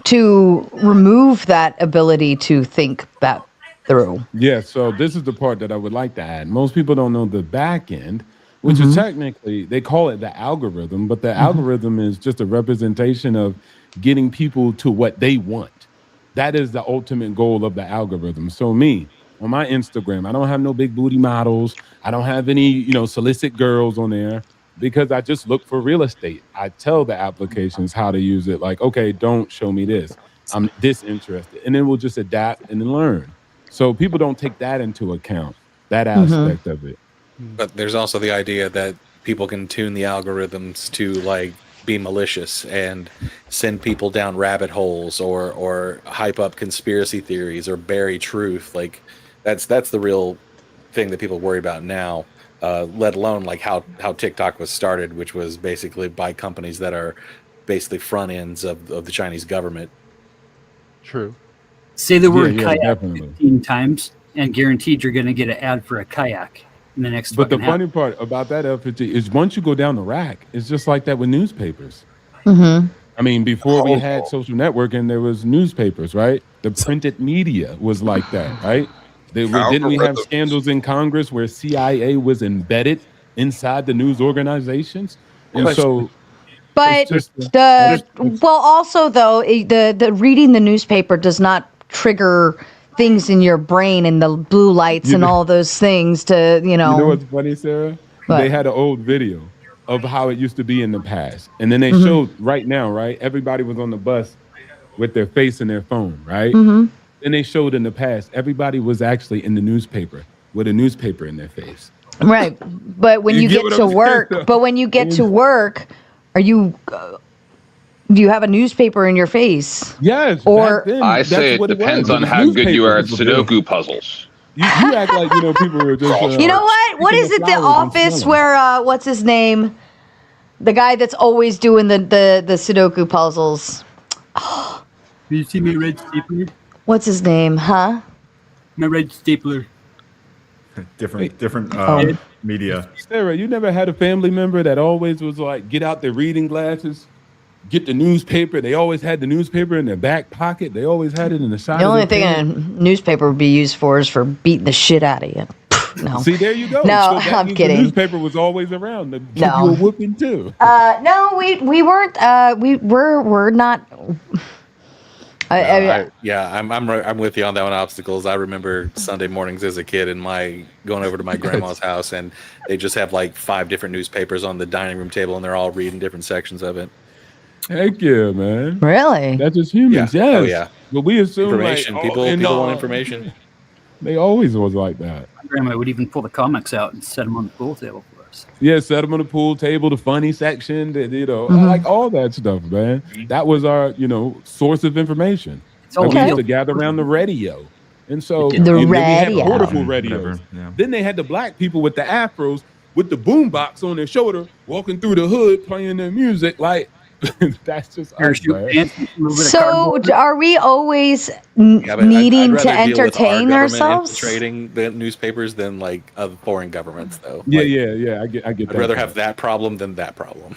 to remove that ability to think that through? Yeah, so this is the part that I would like to add. Most people don't know the back end, which is technically, they call it the algorithm, but the algorithm is just a representation of getting people to what they want. That is the ultimate goal of the algorithm. So me, on my Instagram, I don't have no big booty models. I don't have any, solicit girls on there because I just look for real estate. I tell the applications how to use it. Like, okay, don't show me this. I'm disinterested. And then we'll just adapt and then learn. So people don't take that into account, that aspect of it. But there's also the idea that people can tune the algorithms to like be malicious and send people down rabbit holes or hype up conspiracy theories or bury truth. Like that's the real thing that people worry about now, let alone like how TikTok was started, which was basically by companies that are basically front ends of the Chinese government. True. Say the word yeah, kayak definitely. 15 times and guaranteed you're going to get an ad for a kayak in the next But the fucking half. funny part about that FPT is once you go down the rack, it's just like that with newspapers. Mm-hmm. I mean, before we had social networking, there was newspapers, right? The printed media was like that, right? Didn't we have scandals in Congress where CIA was embedded inside the news organizations? And so, But it's also though, the reading the newspaper does not trigger things in your brain and the blue lights and all those things to, You know what's funny, Sarah? What? They had an old video of how it used to be in the past. And then they showed right now, right? Everybody was on the bus with their face in their phone, right? Then they showed in the past, everybody was actually in the newspaper with a newspaper in their face. Right. But when you get get what to I'm saying, work, though? but when you get to work, are you do you have a newspaper in your face? Yes. Or- back then, I that's say it what depends was. on The how good you are at newspaper was a Sudoku puzzles. You act like people were just. You know what? What picking is it? The flowers and office smelling. where what's his name? The guy that's always doing the Sudoku puzzles. Do you see my red stapler? What's his name? Huh? My red stapler. different media. Sarah, you never had a family member that always was like, get out their reading glasses, get the newspaper. They always had the newspaper in their back pocket. They always had it in the side. The of only their thing pants. a newspaper would be used for is for beating the shit out of you. No. See, there you go. No, that I'm means kidding. The newspaper was always around to give No. you a whooping too. No, we weren't. We're not. I'm with you on that one. Obstacles. I remember Sunday mornings as a kid and going over to my grandma's house, and they just have like 5 different newspapers on the dining room table, and they're all reading different sections of it. Heck yeah, man. Really? That's just humans. Yeah. Yes. Oh, yeah. But we assume Information. like, People want information. They always was like that. My grandma would even pull the comics out and set them on the pool table for us. Yeah, set them on the pool table, the funny section, like all that stuff, man. That was our, source of information. all And we okay. used to gather around the radio. And so The then we radio. had portable radios. Whatever, yeah. Then they had the black people with the afros with the boombox on their shoulder, walking through the hood, playing their music. Like, that's just us, Parachute man. pants, a little bit of So cardboard. are we always Yeah, but needing I'd to rather deal with our entertain government ourselves? infiltrating the newspapers than like of foreign governments, though. Yeah, Like, yeah. I get I'd that. rather part. have that problem than that problem.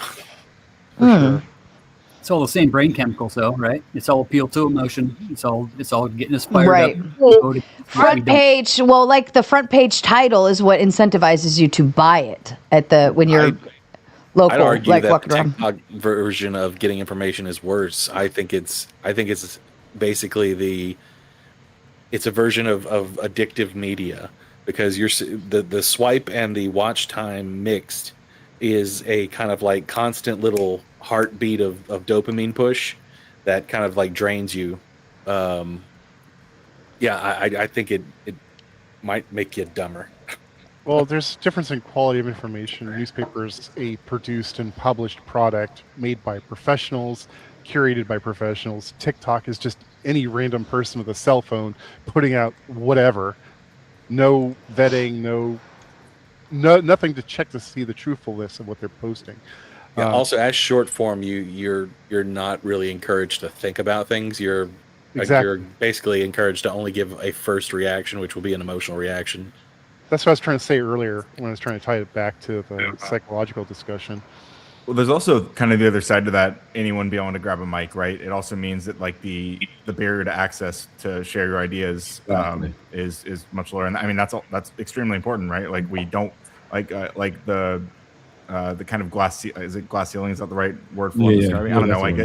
It's all the same brain chemicals, though, right? It's all appeal to emotion. It's all getting us fired Right. up. Voting. Front page. Well, like the front page title is what incentivizes you to buy it when you're local, I'd argue like that walking the around. TikTok version of getting information is worse. I think it's basically it's a version of addictive media, because the swipe and the watch time mixed is a kind of like constant little heartbeat of dopamine push that kind of like drains you. I think it might make you dumber. Well, there's a difference in quality of information. Newspapers, a produced and published product made by professionals, curated by professionals. TikTok is just any random person with a cell phone putting out whatever. No vetting, nothing to check to see the truthfulness of what they're posting. Yeah, also, as short form, you're not really encouraged to think about things. You're basically encouraged to only give a first reaction, which will be an emotional reaction. That's what I was trying to say earlier when I was trying to tie it back to the psychological discussion. Well, there's also kind of the other side to that. Anyone being able to grab a mic, right? It also means that like the barrier to access to share your ideas is much lower, and I mean that's extremely important, right? Like we don't like the kind of glass ceiling, is that the right word for it? I don't know. Like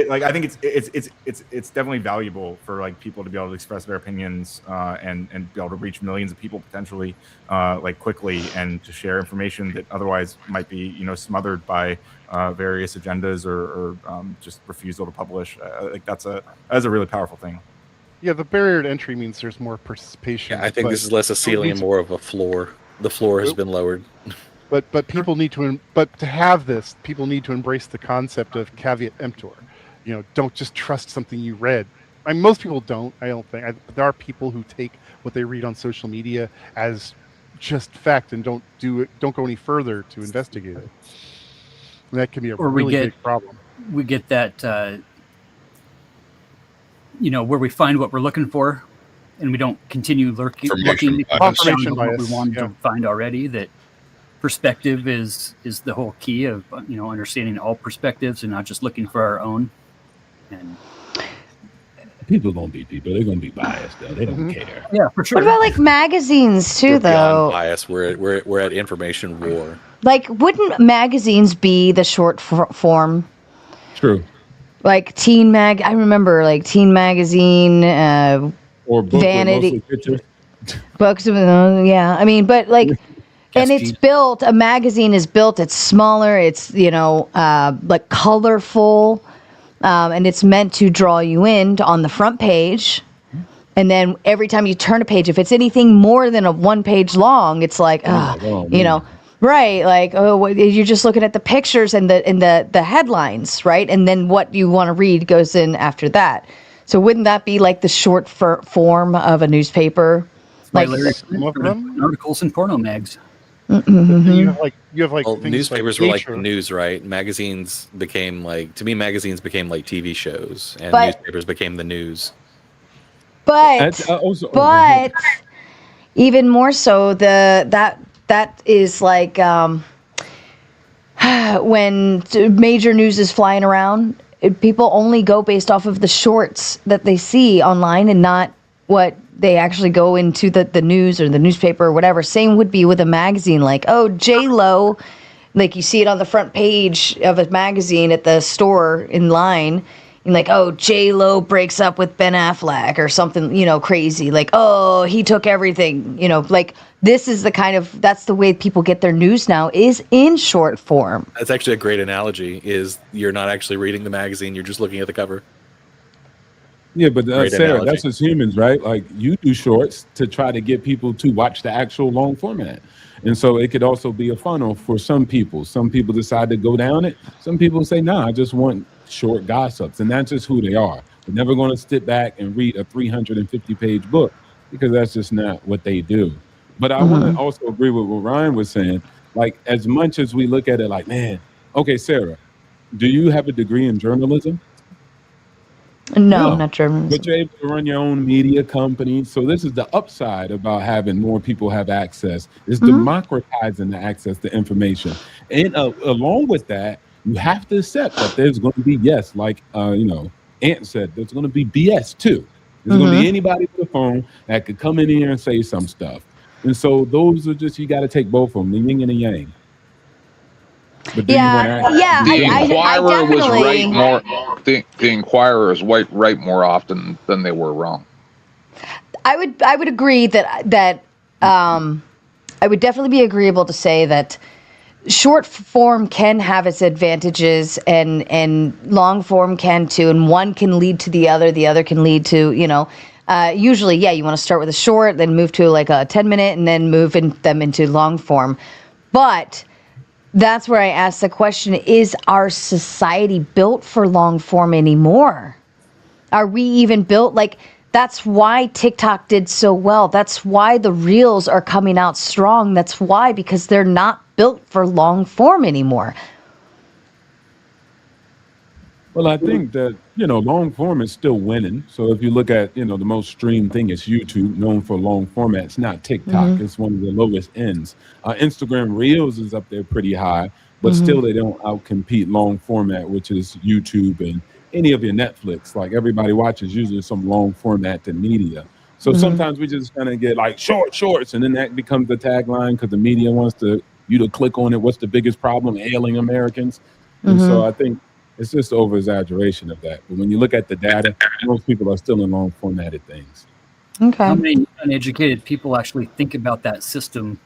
like I think it's definitely valuable for like people to be able to express their opinions and be able to reach millions of people potentially like quickly, and to share information that otherwise might be smothered by various agendas or just refusal to publish. Like that's a really powerful thing. Yeah, the barrier to entry means there's more participation. Yeah, I think this is less a ceiling and more of a floor. The floor has been lowered. But people need to, but to have this, people need to embrace the concept of caveat emptor. Don't just trust something you read. I mean, most people don't. I don't think. There are people who take what they read on social media as just fact and don't go any further to investigate it. And that can be a really big problem. We get that, where we find what we're looking for, and we don't continue looking confirmation what bias. we wanted to find already. That perspective is the whole key of understanding all perspectives and not just looking for our own. And people gonna be people. They're gonna be biased though. They don't care. Yeah, for sure. What about like magazines too, though? Bias. We're at information war. Like, wouldn't magazines be the short form? True. Like Teen Mag. I remember like Teen Magazine. Or book Vanity with pictures. books. Yeah, I mean, but like. And it's built, a magazine is built, it's smaller, it's, like colorful, and it's meant to draw you in on the front page. And then every time you turn a page, if it's anything more than a 1 page long, it's like, right? Like, you're just looking at the pictures and the headlines, right? And then what you want to read goes in after that. So wouldn't that be like the short form of a newspaper? Like articles and porno mags. You have like well, things newspapers like were like Nature. the news, right? Magazines became like magazines became like TV shows, and But- newspapers became the news. But even more so, that is like when major news is flying around, people only go based off of the shorts that they see online and not what they actually go into the news or the newspaper or whatever. Same would be with a magazine, like, oh, J-Lo, like you see it on the front page of a magazine at the store in line, and like, oh, J-Lo breaks up with Ben Affleck or something, crazy. Like, oh, he took everything, like this is that's the way people get their news now, is in short form. That's actually a great analogy. Is you're not actually reading the magazine; you're just looking at the cover. Yeah, but Great Sarah, analogy. that's as humans, right? Like you do shorts to try to get people to watch the actual long format. And so it could also be a funnel for some people. Some people decide to go down it. Some people say, nah, I just want short gossips. And that's just who they are. They're never going to sit back and read a 350-page book because that's just not what they do. But I want to also agree with what Ryan was saying. Like, as much as we look at it like, man, okay, Sarah, do you have a degree in journalism? No, not German. But you're able to run your own media company. So this is the upside about having more people have access, is democratizing the access to information. And along with that, you have to accept that there's going to be, like, Ant said, there's going to be BS too. There's going to be anybody with a phone that could come in here and say some stuff. And so those are just, you got to take both of them, the yin and the yang. But The Inquirer was right more. The Inquirer is right more often than they were wrong. I would agree that I would definitely be agreeable to say that short form can have its advantages and long form can too, and one can lead to the other can lead to, usually, you want to start with a short, then move to like a 10-minute, and then move them into long form. But that's where I ask the question, is our society built for long form anymore? Are we even built? Like, that's why TikTok did so well. That's why the reels are coming out strong. That's why, because they're not built for long form anymore. Well, I think that, long form is still winning. So if you look at, the most streamed thing is YouTube, known for long format. It's not TikTok. It's one of the lowest ends. Instagram Reels is up there pretty high. but Mhm. still they don't outcompete long format, which is YouTube and any of your Netflix. Like everybody watches usually some long format media. So Mhm. sometimes we just kind of get like shorts, and then that becomes the tagline because the media wants you to click on it. What's the biggest problem ailing Americans? And so Mhm. I think it's just over exaggeration of that. But when you look at the data, most people are still in long formatted things. Okay. How many uneducated people actually think about that system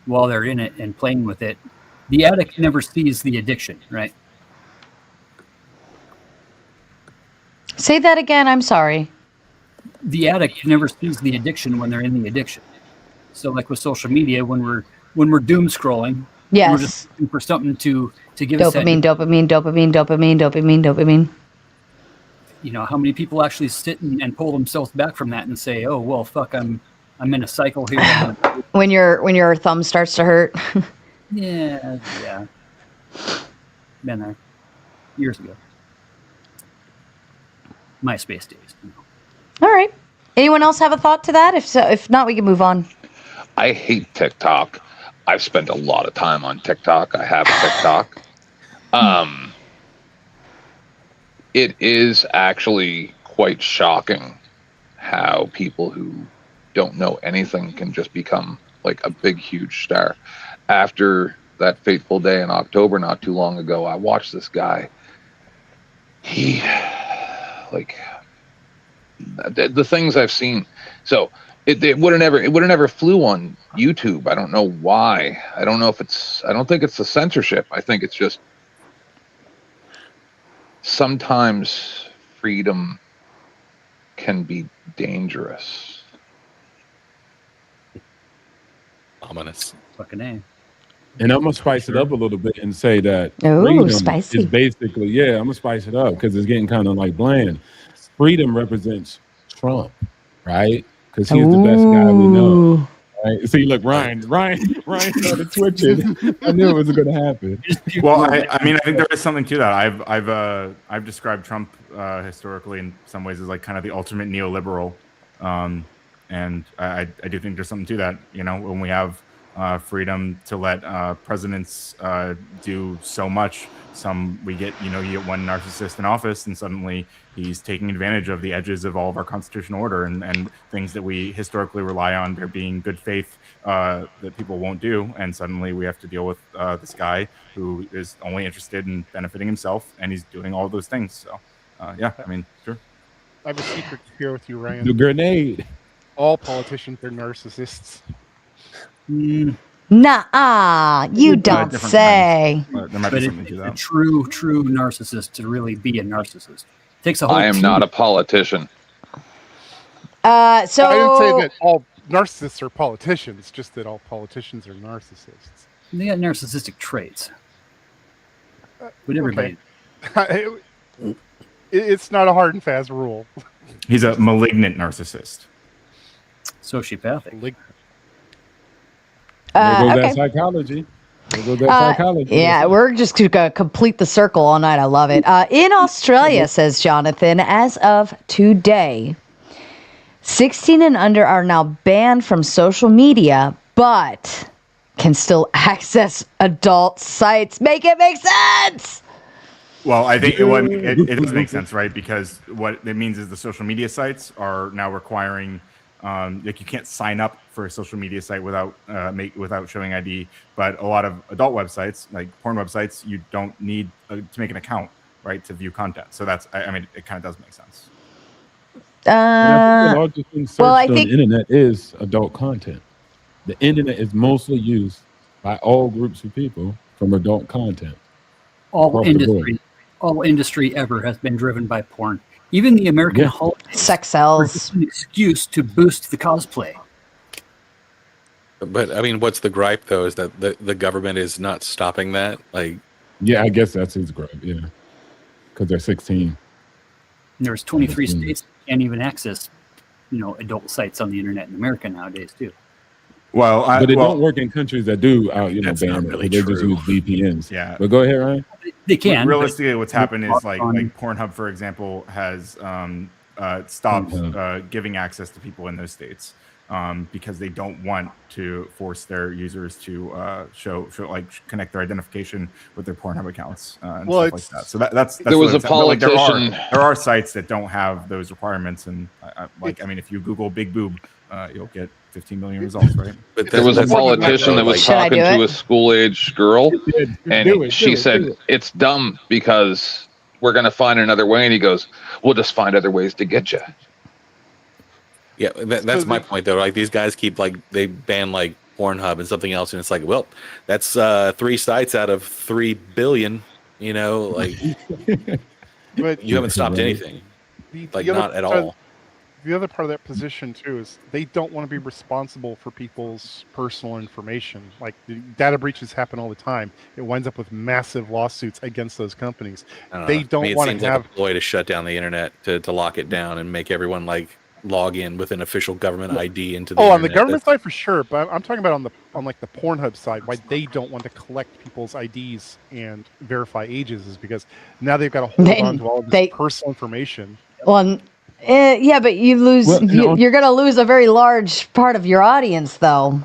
while they're in it and playing with it? The addict never sees the addiction, right? Say that again. I'm sorry. The addict never sees the addiction when they're in the addiction. So, like with social media, when we're doom scrolling, we're just Yes. looking for something to give us that. Dopamine. You know, how many people actually sit and pull themselves back from that and say, "Oh, well, fuck, I'm in a cycle here." When your thumb starts to hurt. Yeah. Been there years ago. MySpace days. All right. Anyone else have a thought to that? If not, we can move on. I hate TikTok. I've spent a lot of time on TikTok. I have a TikTok. It is actually quite shocking how people who don't know anything can just become like a big, huge star. After that fateful day in October, not too long ago, I watched this guy. He, like, the things I've seen. So it would have never flew on YouTube. I don't know why. I don't think it's the censorship. I think it's just sometimes freedom can be dangerous. Ominous. Fucking A. And I'm gonna spice it up a little bit and say that Ooh, freedom spicy. is basically, I'm gonna spice it up because it's getting kind of like bland. Freedom represents Trump, right? Because he's the best guy we know. Right? See, look, Ryan started twitching. I knew it was gonna happen. Well, I mean, I think there is something to that. I've described Trump historically in some ways as like kind of the ultimate neoliberal, and I do think there's something to that. You know, when we have freedom to let presidents do so much, you get one narcissist in office, and suddenly he's taking advantage of the edges of all of our constitutional order and things that we historically rely on there being good faith that people won't do, and suddenly we have to deal with this guy who is only interested in benefiting himself, and he's doing all those things. So I mean, sure. I have a secret to share with you, Ryan. The grenade. All politicians are narcissists. Nah, you don't say. There might But be something to it's a that. true narcissist to really be a narcissist. It takes a whole I am team. not a politician. So I didn't say that all narcissists are politicians, just that all politicians are narcissists. They got narcissistic traits. But everybody. It's not a hard and fast rule. He's a malignant narcissist. Sociopathic. There goes okay. that psychology. There goes that psychology. Yeah, we're just going to complete the circle all night. I love it. In Australia, says Jonathan, as of today, 16 and under are now banned from social media, but can still access adult sites. Make it make sense! Well, I think it does make sense, right? Because what it means is the social media sites are now requiring, like you can't sign up for a social media site without showing ID. But a lot of adult websites, like porn websites, you don't need to make an account, right, to view content. So I mean, it kind of does make sense. The largest thing searched I on think- the internet is adult content. The internet is mostly used by all groups of people from adult content. All industry ever has been driven by porn. Even the American holidays. Sex sells. An excuse to boost the cosplay. But I mean, what's the gripe though? Is that the government is not stopping that? Like, yeah, I guess that's his gripe. Yeah, because they're 16. There's 23 states that can't even access, adult sites on the internet in America nowadays too. Well, but it don't work in countries that do, ban really it. They just use VPNs. Yeah. But go ahead, Ryan. They can. Realistically, what's happened is like Pornhub, for example, has stopped giving access to people in those states. because they don't want to force their users to show like connect their identification with their Pornhub accounts and stuff like that. So that's there was a politician. Like there are sites that don't have those requirements, and I mean, if you Google big boob, you'll get 15 million results, right? But there was a politician that was talking to a school-age girl, and she said it's dumb because we're going to find another way, and he goes, "We'll just find other ways to get you." Yeah, that's my point though. Like these guys keep like they ban like Pornhub and something else, and it's like, well, that's 3 sites out of 3 billion. You know, like but you haven't stopped anything, like not at all. The other part of that position too is they don't want to be responsible for people's personal information. Like the data breaches happen all the time. It winds up with massive lawsuits against those companies. They don't want to have like a ploy to shut down the internet to lock it down and make everyone like log in with an official government ID into the internet. On the government side for sure, but I'm talking about on like the Pornhub side, why they don't want to collect people's IDs and verify ages is because now they've got to hold on to all of this personal information. Well, yeah, but you lose. You're going to lose a very large part of your audience, though.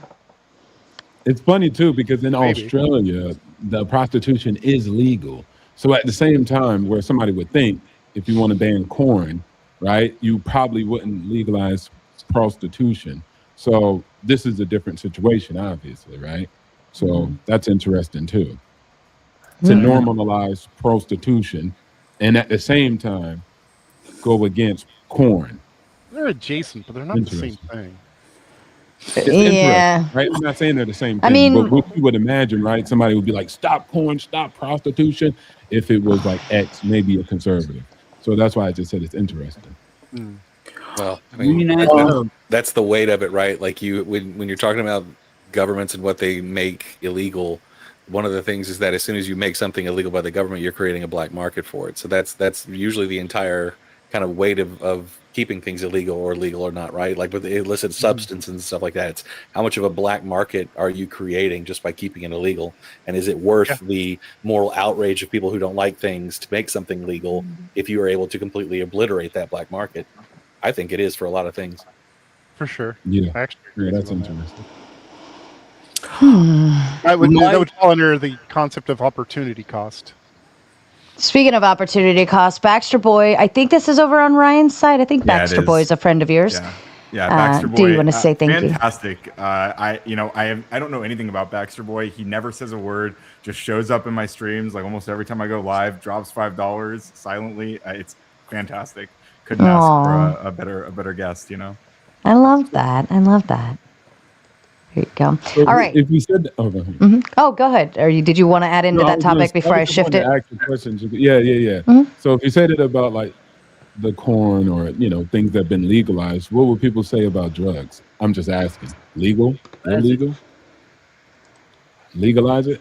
It's funny too because in Australia, the prostitution is legal. So at the same time, where somebody would think if you want to ban corn, right, you probably wouldn't legalize prostitution. So this is a different situation, obviously, right? So that's interesting too. To normalize prostitution and at the same time go against corn. They're adjacent, but they're not the same thing. Yeah. Right? I'm not saying they're the same thing, I mean, but what you would imagine, right? Somebody would be like, stop corn, stop prostitution. If it was like X, maybe a conservative. So that's why I just said it's interesting. Well, I mean, that's the weight of it, right? Like when you're talking about governments and what they make illegal, one of the things is that as soon as you make something illegal by the government, you're creating a black market for it. So that's usually the entire kind of weight of keeping things illegal or legal or not, right? Like with the illicit substance and stuff like that. It's how much of a black market are you creating just by keeping it illegal? And is it worth the moral outrage of people who don't like things to make something legal if you are able to completely obliterate that black market? I think it is for a lot of things. For sure. Yeah. Actually, that's interesting. That would fall under the concept of opportunity cost. Speaking of opportunity cost, Baxter Boy, I think this is over on Ryan's side. I think Baxter Boy is a friend of yours. Yeah, Baxter Boy. Do you want to say thank you? Fantastic. I don't know anything about Baxter Boy. He never says a word. Just shows up in my streams like almost every time I go live. Drops $5 silently. It's fantastic. Couldn't ask for a better guest. You know. I love that. Here you go. So all right. If you said, go ahead. Did you want to add into that topic before I shift it? Yeah. So if you said it about like the corn or things that have been legalized, what would people say about drugs? I'm just asking. Legal? Illegal? Legalize it?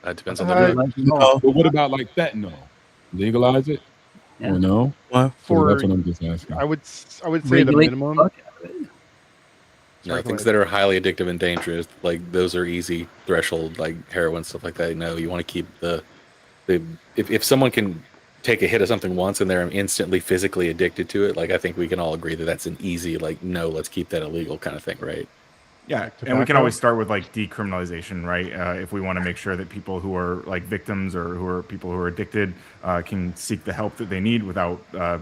That depends on the drug. No. But what about like fentanyl? Legalize it? Or no? Well, that's what I'm just asking. I would say the minimum. No, things that are highly addictive and dangerous, like those are easy threshold, like heroin, stuff like that. No, you want to keep if someone can take a hit of something once and they're instantly physically addicted to it, like I think we can all agree that that's an easy, like, no, let's keep that illegal kind of thing, right? Yeah, and we can always start with like decriminalization, right? If we want to make sure that people who are like victims or who are people who are addicted can seek the help that they need without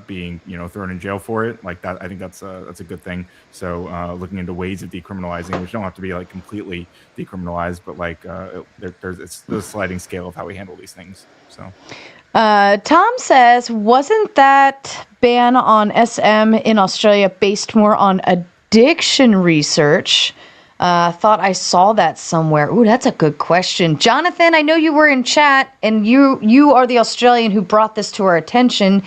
being thrown in jail for it, like that. I think that's a good thing. So looking into ways of decriminalizing, which don't have to be like completely decriminalized, but like it's the sliding scale of how we handle these things. So. Tom says, wasn't that ban on SM in Australia based more on addiction research? Thought I saw that somewhere. Ooh, that's a good question. Jonathan, I know you were in chat, and you are the Australian who brought this to our attention.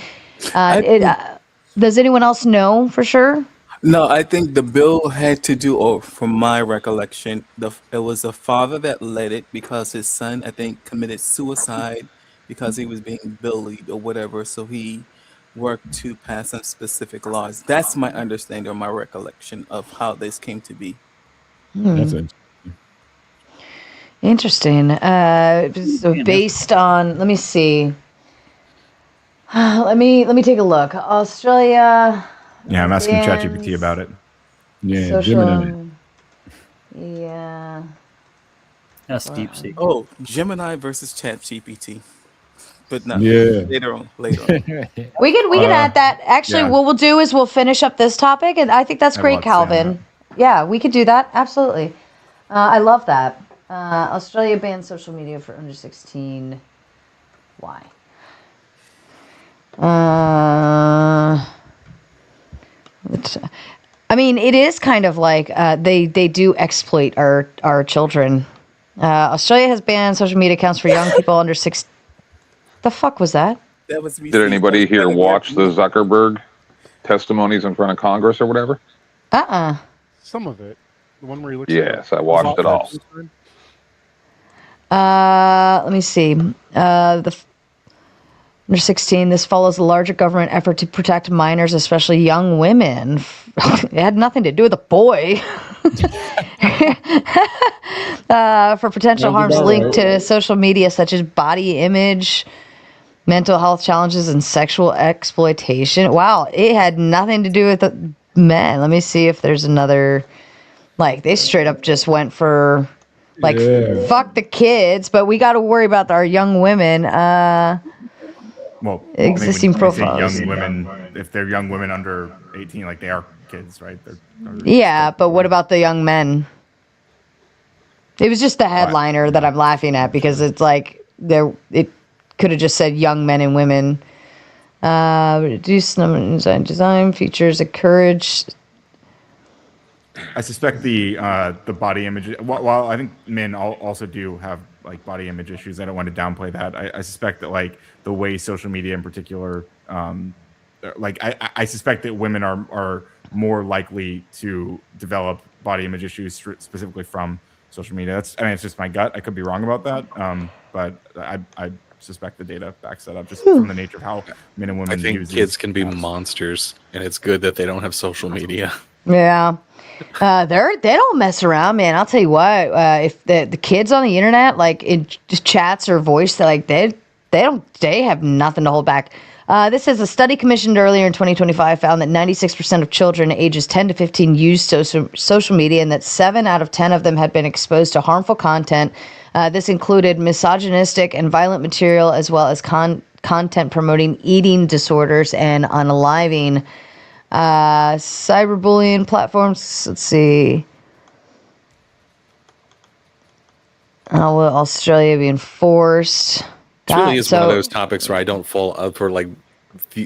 Does anyone else know for sure? No, I think the bill had to do, or from my recollection, it was the father that led it because his son, I think, committed suicide because he was being bullied or whatever. So he worked to pass some specific laws. That's my understanding or my recollection of how this came to be. That's interesting. So based on, let me see. Let me take a look. Australia. Yeah, I'm asking ChatGPT about it. Yeah, Social. Gemini. Yeah. That's deep sea. Oh, Gemini versus ChatGPT. But no, Yeah. later on. We can add that. Actually, yeah. what we'll do is we'll finish up this topic, and I think that's I'd great, love to see Calvin. Yeah, we could do that. Absolutely. I love that. Australia bans social media for under 16. Why? I mean, it is kind of like they do exploit our children. Australia has banned social media accounts for young people under 6. The fuck was that? That was Did anybody here watch the Zuckerberg testimonies in front of Congress or whatever? Some of it. The one where he looks. Yes, I watched it all. Let me see. Under 16, this follows a larger government effort to protect minors, especially young women. It had nothing to do with a boy. For potential harms linked to social media, such as body image, mental health challenges, and sexual exploitation. Wow, it had nothing to do with the men. Let me see if there's another. Like, they straight up just went for, like, fuck the kids, but we got to worry about our young women. Well, existing when you say profiles. young women, if they're young women under 18, like they are kids, right? They're Yeah, but what about the young men? It was just the headliner that I'm laughing at because it's like it could have just said young men and women. Reduce design features encourage. I suspect the body image. While I think men also do have like body image issues, I don't want to downplay that. I suspect that like the way social media in particular, like I suspect that women are more likely to develop body image issues specifically from social media. It's just my gut. I could be wrong about that, but I suspect the data backs that up just from the nature of how men and women I think use kids can be monsters, and it's good that they don't have social media. Yeah. They don't mess around, man. I'll tell you what, if the kids on the internet, like in just chats or voice, they have nothing to hold back. This is a study commissioned earlier in 2025 found that 96% of children ages 10 to 15 use social media, and that 7 out of 10 of them had been exposed to harmful content. This included misogynistic and violent material, as well as content promoting eating disorders and unaliving. Cyberbullying platforms. Let's see. How will Australia be enforced? It really is one of those topics where I don't fall up for like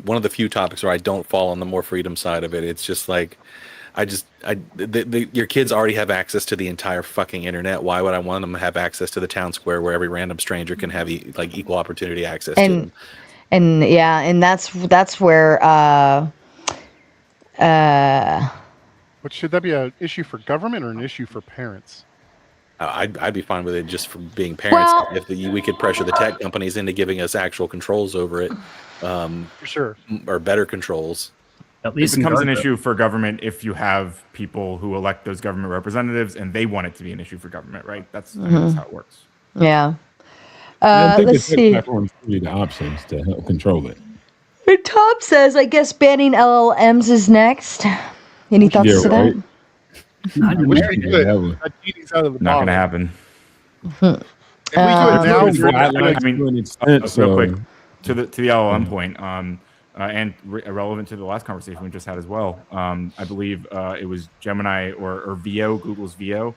one of the few topics where I don't fall on the more freedom side of it. It's just like your kids already have access to the entire fucking internet. Why would I want them to have access to the town square where every random stranger can have like equal opportunity access to them? And yeah, and that's where But should that be an issue for government or an issue for parents? I'd be fine with it just for being parents. If we could pressure the tech companies into giving us actual controls over it, for sure, or better controls. At least it becomes an issue for government if you have people who elect those government representatives and they want it to be an issue for government, right? That's how it works. Yeah. I think Let's the see. platforms give you the options to help control it. Tom says, I guess banning LLMs is next. Any thoughts to that? I wish we could. Not going to happen. If we do it now, Real quick to the LLM point, and relevant to the last conversation we just had as well. I believe it was Gemini or Veo, Google's Veo,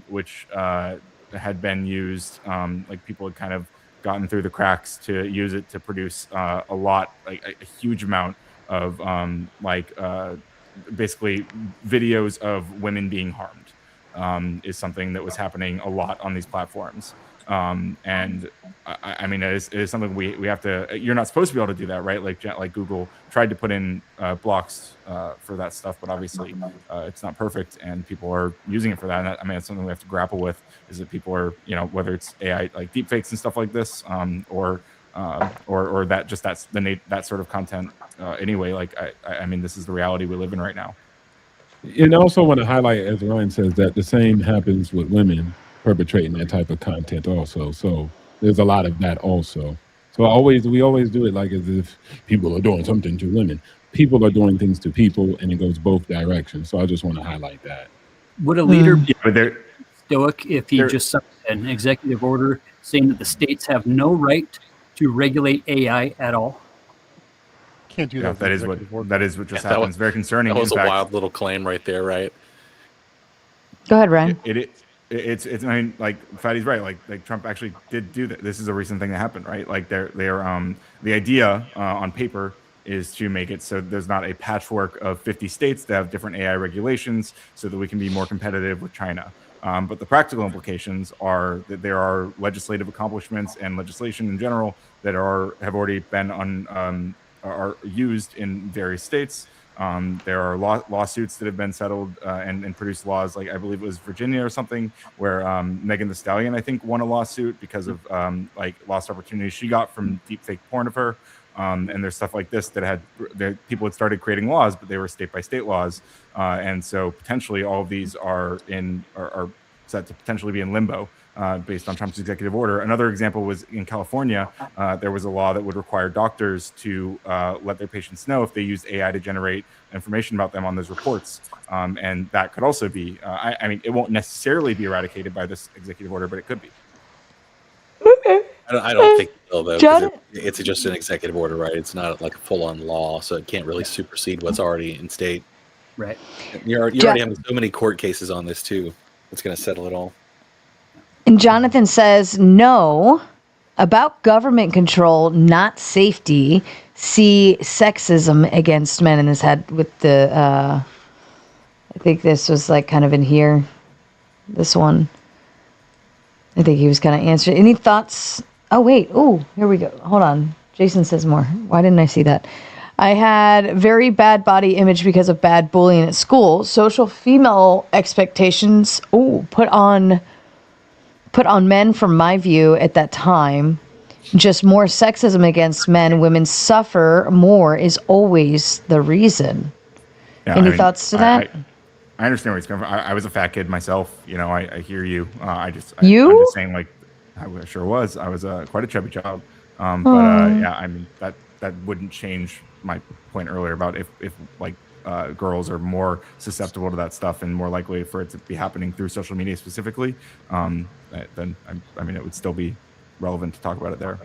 which had been used. Like people had kind of gotten through the cracks to use it to produce a lot, like a huge amount of basically videos of women being harmed, is something that was happening a lot on these platforms. And I mean, it is something we have to. You're not supposed to be able to do that, right? Like Google tried to put in blocks for that stuff, but obviously it's not perfect, and people are using it for that. And I mean, it's something we have to grapple with. Is that people are, whether it's AI like deepfakes and stuff like this, or that just that sort of content. Anyway, like I mean, this is the reality we live in right now. And I also want to highlight, as Ryan says, that the same happens with women perpetrating that type of content also. So there's a lot of that also. So we always do it like as if people are doing something to women. people are doing things to people, and it goes both directions. So I just want to highlight that. Would a leader Mm. be but they're stoic if he just signed an executive order saying that the states have no right to regulate AI at all? Can't do yeah, that. that is what just Yeah, happened. It's very concerning. That was In a fact, wild little claim right there, right? Go ahead, Ryan. It's I mean, like Fatty's right. Like Trump actually did do that. This is a recent thing that happened, right? Like they're the idea on paper is to make it so there's not a patchwork of 50 states that have different AI regulations, so that we can be more competitive with China. But the practical implications are that there are legislative accomplishments and legislation in general that have already been are used in various states. There are lawsuits that have been settled and produced laws, like I believe it was Virginia or something, where Megan Thee Stallion, I think, won a lawsuit because of like lost opportunities she got from deepfake porn of her. And there's stuff like this that people had started creating laws, but they were state by state laws, and so potentially all of these are set to potentially be in limbo based on Trump's executive order. Another example was in California. There was a law that would require doctors to let their patients know if they used AI to generate information about them on those reports, and that could also be. I mean, it won't necessarily be eradicated by this executive order, but it could be. I don't think so, though, John? because it's just an executive order, right? It's not like a full-on law, so it can't really supersede what's already in state. Right. You're already having so many court cases on this too. It's going to settle it all. And Jonathan says, no, about government control, not safety. See sexism against men in his head with the, I think this was like kind of in here. This one. I think he was kind of answering. Any thoughts? Oh, wait. Oh, here we go. Hold on. Jason says more. Why didn't I see that? I had very bad body image because of bad bullying at school. Social female expectations, put on men from my view at that time. Just more sexism against men. Women suffer more is always the reason. Yeah, Any thoughts to that? I understand where he's coming from. I was a fat kid myself. You know, I hear you. I'm just saying, like, I sure was. I was quite a chubby child. Yeah, I mean, that wouldn't change my point earlier about if like girls are more susceptible to that stuff and more likely for it to be happening through social media specifically, then I mean, it would still be relevant to talk about it there.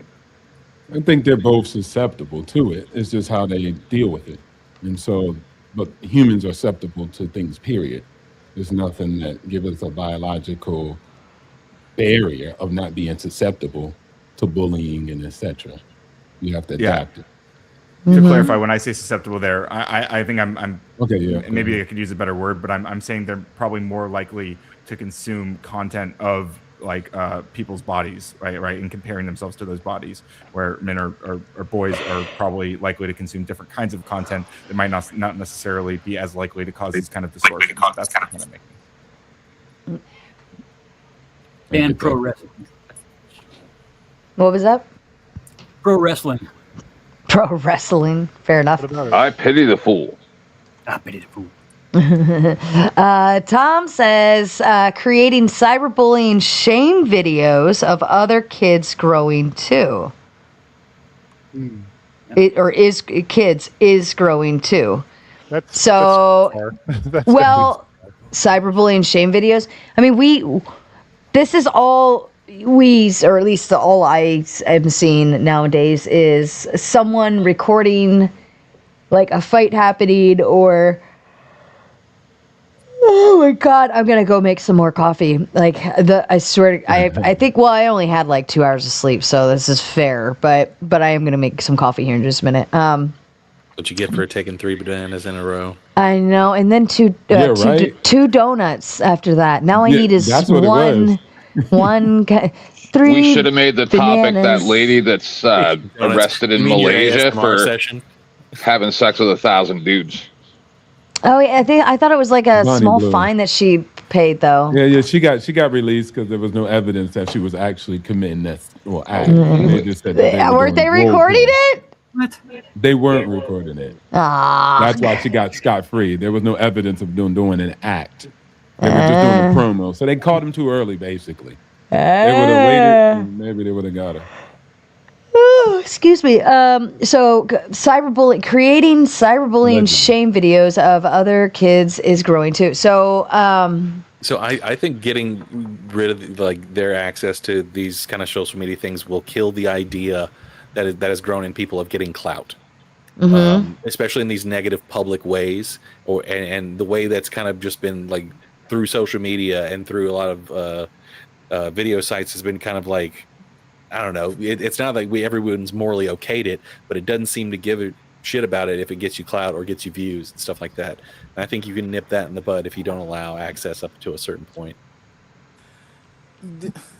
I think they're both susceptible to it. It's just how they deal with it. And so, but humans are susceptible to things, period. There's nothing that gives us a biological barrier of not being susceptible to bullying and etc. You have to adapt it. To clarify, when I say susceptible there, I think I'm okay, yeah. Maybe I could use a better word, but I'm saying they're probably more likely to consume content of like people's bodies, right, and comparing themselves to those bodies, where men or boys are probably likely to consume different kinds of content that might not necessarily be as likely to cause these kind of distortions. That's the point I'm making. Ban pro wrestling. What was that? Pro wrestling. Pro wrestling. Fair enough. I pity the fool. I pity the fool. Tom says creating cyberbullying shame videos of other kids growing too. Kids is growing too. That's cyberbullying shame videos. I mean, this is all or at least all I am seeing nowadays is someone recording like a fight happening or. Oh my God, I'm going to go make some more coffee. I swear, I think, I only had like 2 hours of sleep, so this is fair, but I am going to make some coffee here in just a minute. What you get for taking 3 bananas in a row. I know, and then two donuts after that. Now I need is one, 3 We should have made the topic that lady that's arrested in Malaysia for having sex with 1,000 dudes. Oh, yeah, I thought it was like a Bonnie small Blue. fine that she paid, though. Yeah, she got released because there was no evidence that she was actually committing that act. They just said that Weren't they recording it? What? They weren't recording it. That's why she got scot-free. There was no evidence of doing an act. They were just doing a promo. So they caught him too early, basically. They would have waited, and maybe they would have got her. Excuse me. Creating cyberbullying shame videos of other kids is growing too. So, So I think getting rid of like their access to these kind of social media things will kill the idea that has grown in people of getting clout, especially in these negative public ways, and the way that's kind of just been like through social media and through a lot of video sites has been kind of like, I don't know. It's not like everyone's morally okayed it, but it doesn't seem to give a shit about it if it gets you clout or gets you views and stuff like that. And I think you can nip that in the bud if you don't allow access up to a certain point.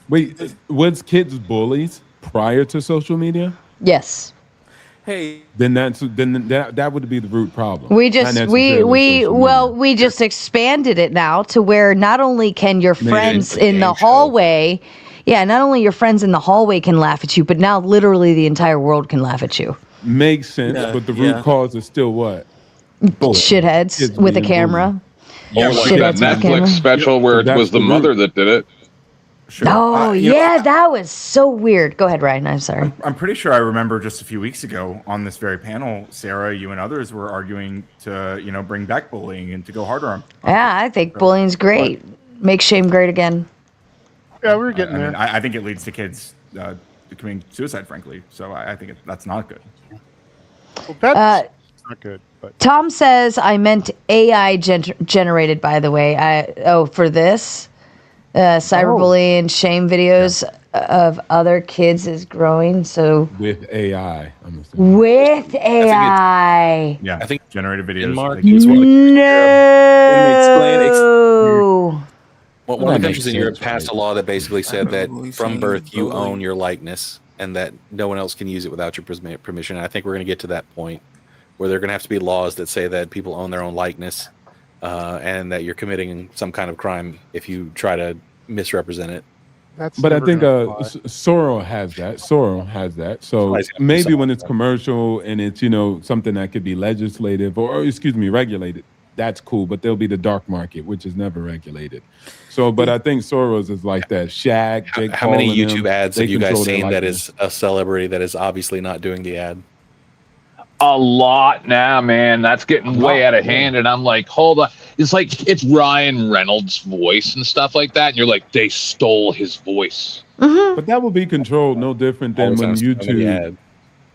Wait, was kids bullies prior to social media? yes. Hey, Then that would be the root problem. We Not just necessarily social media. we just expanded it now to where not only can your Made it friends into a in the game show. hallway, not only your friends in the hallway can laugh at you, but now literally the entire world can laugh at you. Makes sense, Yeah, but the root cause is still what? Shitheads Kids with a being camera. Or like Shit, that that's what camera. Netflix special where it That's was the the root. mother that did it. Sure. Oh that was so weird. Go ahead, Ryan. I'm sorry. I'm pretty sure I remember just a few weeks ago on this very panel, Sarah, you and others were arguing to, bring back bullying and to go harder on. Yeah, I think bullying's great. Make shame great again. Yeah, we were getting I there. mean, I think it leads to kids committing suicide, frankly. So I think that's not good. Well, that's not good. But Tom says I meant AI generated. By the way, for this cyberbullying shame videos of other kids is growing. So With AI, I'm assuming. with AI, Yeah, I think generated videos. Denmark they is can- one of no. One of That the makes countries in Europe sense, passed right? a law that basically said that We've from seen birth you bullying. own your likeness and that no one else can use it without your permission. And I think we're going to get to that point where there are going to have to be laws that say that people own their own likeness and that you're committing some kind of crime if you try to misrepresent it. that's. But I never think gonna fly. Soro has that. Soro has that. So Somebody's got to do maybe something when like it's that. commercial and it's something that could be legislative or excuse me regulated, that's cool. But there'll be the dark market, which is never regulated. So, but I think Soros is like that. Shaq, Jake How Paul, many and them, YouTube ads they have you guys control their seen that likeness. is a celebrity that is obviously not doing the ad? A lot now, man. That's getting way out of hand. And I'm like, hold on. It's like it's Ryan Reynolds' voice and stuff like that. And you're like, they stole his voice. But that will be controlled no different than Always when on so many YouTube. ads.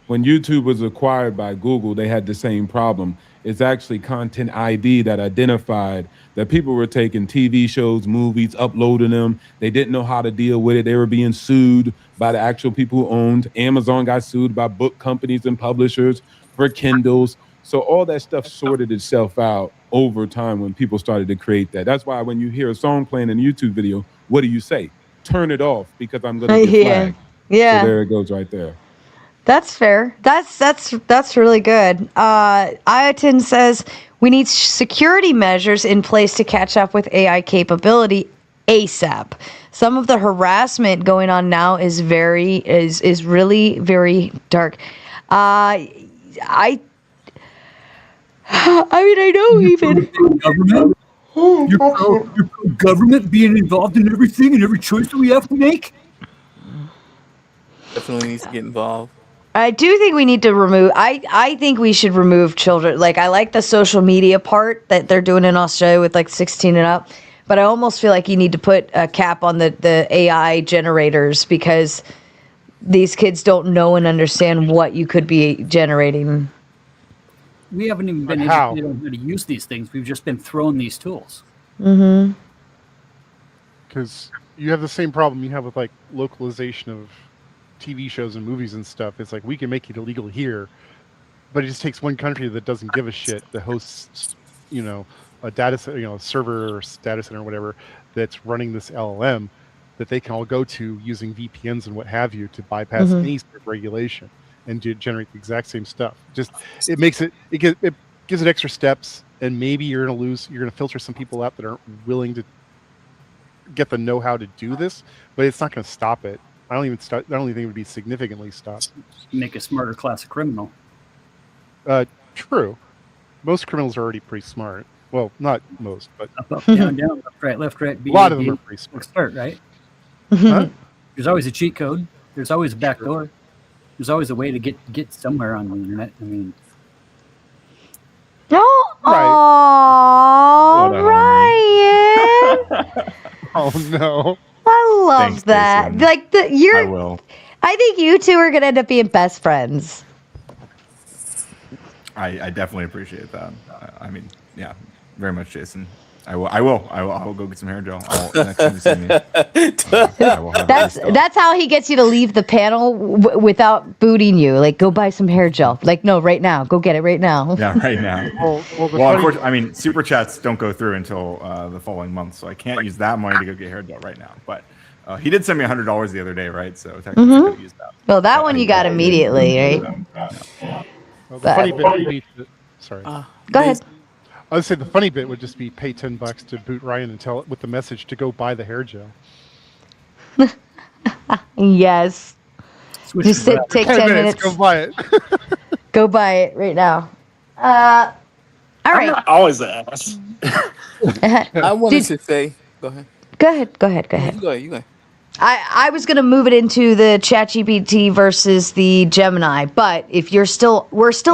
When YouTube was acquired by Google, they had the same problem. It's actually Content ID that identified that people were taking TV shows, movies, uploading them. They didn't know how to deal with it. They were being sued by the actual people who owned. Amazon got sued by book companies and publishers for Kindles. So all that stuff sorted itself out over time when people started to create that. That's why when you hear a song playing in a YouTube video, what do you say? Turn it off because I'm going to get flagged. Yeah. So there it goes right there. That's fair. That's really good. Ayatin says we need security measures in place to catch up with AI capability ASAP. Some of the harassment going on now is really very dark. I know even Government? You're pro government being involved in everything and every choice that we have to make? Definitely needs to get involved. I do think we need to remove. I think we should remove children. Like I like the social media part that they're doing in Australia with like 16 and up, but I almost feel like you need to put a cap on the AI generators because these kids don't know and understand what you could be generating. We haven't even been How? educated on how to use these things. We've just been thrown these tools. Mm-hmm. Because you have the same problem you have with like localization of TV shows and movies and stuff. It's like we can make it illegal here, but it just takes one country that doesn't give a shit that hosts, a data center, server or data center or whatever that's running this LLM that they can all go to using VPNs and what have you to bypass any sort of regulation and to generate the exact same stuff. Just it makes it gives it extra steps, and maybe you're gonna filter some people out that aren't willing to get the know-how to do this, but it's not gonna stop it. I don't even think it would be significantly stopped. Make a smarter class of criminal. True. Most criminals are already pretty smart. Well, not most, but Up, down, down, left, right, a lot of them are pretty smart. Start, right? Huh? There's always a cheat code. There's always a back door. There's always a way to get somewhere on the internet. I mean, Oh, Ryan. Oh no. I love Thanks, that. Jason. Like I will. I think you two are gonna end up being best friends. I definitely appreciate that. I mean, yeah, very much, Jason. I will go get some hair gel. Next time you see me, I will have That's how he gets you to leave the panel without booting you. Like, go buy some hair gel. Like, no, right now. Go get it right now. Yeah, right now. Well, unfortunately, I mean, super chats don't go through until the following month, so I can't use that money to go get hair gel right now. But he did send me $100 the other day, right? So technically, I could use that. Well, that one you got immediately, right? Well, the funny bit would be sorry. Go ahead. I would say the funny bit would just be pay $10 to boot Ryan and tell it with the message to go buy the hair gel. Yes. Just take 10 minutes. Go buy it. Go buy it right now. All right. Always ask. I wanted to say, go ahead. Go ahead. You go ahead. I was gonna move it into the ChatGPT versus the Gemini, but if we're still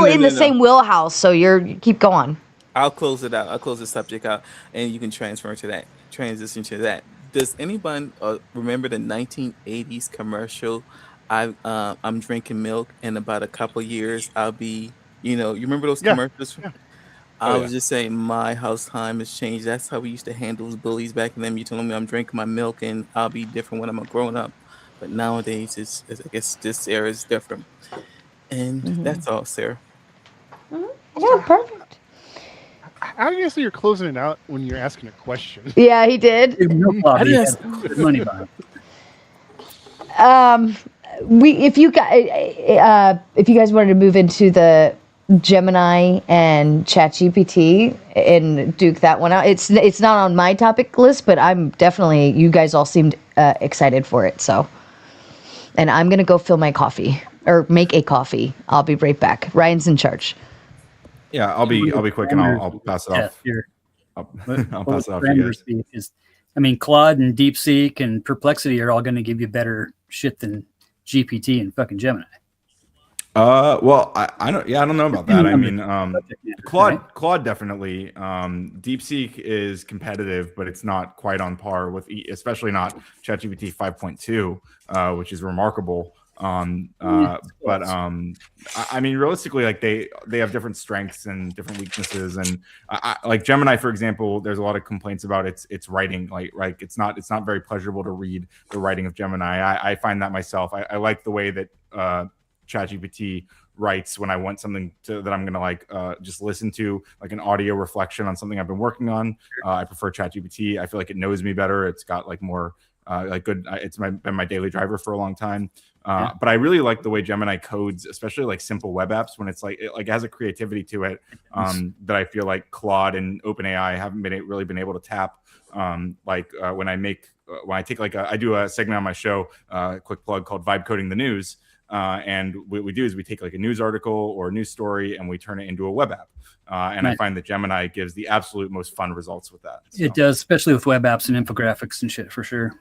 in the same wheelhouse, so you keep going. I'll close it out. I'll close the subject out, and you can transition to that. Does anyone remember the 1980s commercial? I'm drinking milk, and about a couple years, I'll be. You remember those commercials? Yeah. I was just saying, my house time has changed. That's how we used to handle bullies back then. You telling me I'm drinking my milk, and I'll be different when I'm a grown up. But nowadays, I guess this era is different. And that's all, Sarah. Yeah, perfect. How do you say you're closing it out when you're asking a question? Yeah, he did. Money behind. If you guys wanted to move into the Gemini and ChatGPT and duke that one out, it's not on my topic list, but I'm definitely. You guys all seemed excited for it, so. And I'm gonna go fill my coffee or make a coffee. I'll be right back. Ryan's in charge. Yeah, I'll be quick and I'll pass it off. I'll pass it off to you guys. I mean, Claude and DeepSeek and Perplexity are all going to give you better shit than GPT and fucking Gemini. Well, I don't know about that. I mean, Claude definitely. DeepSeek is competitive, but it's not quite on par with, especially not ChatGPT 5.2, which is remarkable. I mean, realistically, like they have different strengths and different weaknesses, and like Gemini, for example, there's a lot of complaints about its writing. Like it's not very pleasurable to read the writing of Gemini. I find that myself. I like the way that ChatGPT writes when I want something that I'm gonna just listen to, like an audio reflection on something I've been working on. I prefer ChatGPT. I feel like it knows me better. It's got like more good. It's been my daily driver for a long time. But I really like the way Gemini codes, especially like simple web apps, when it's like it has a creativity to it that I feel like Claude and OpenAI haven't really been able to tap. When I take I do a segment on my show, quick plug, called Vibe Coding the News. And what we do is we take like a news article or a news story and we turn it into a web app. And I find that Gemini gives the absolute most fun results with that. So. It does, especially with web apps and infographics and shit, for sure.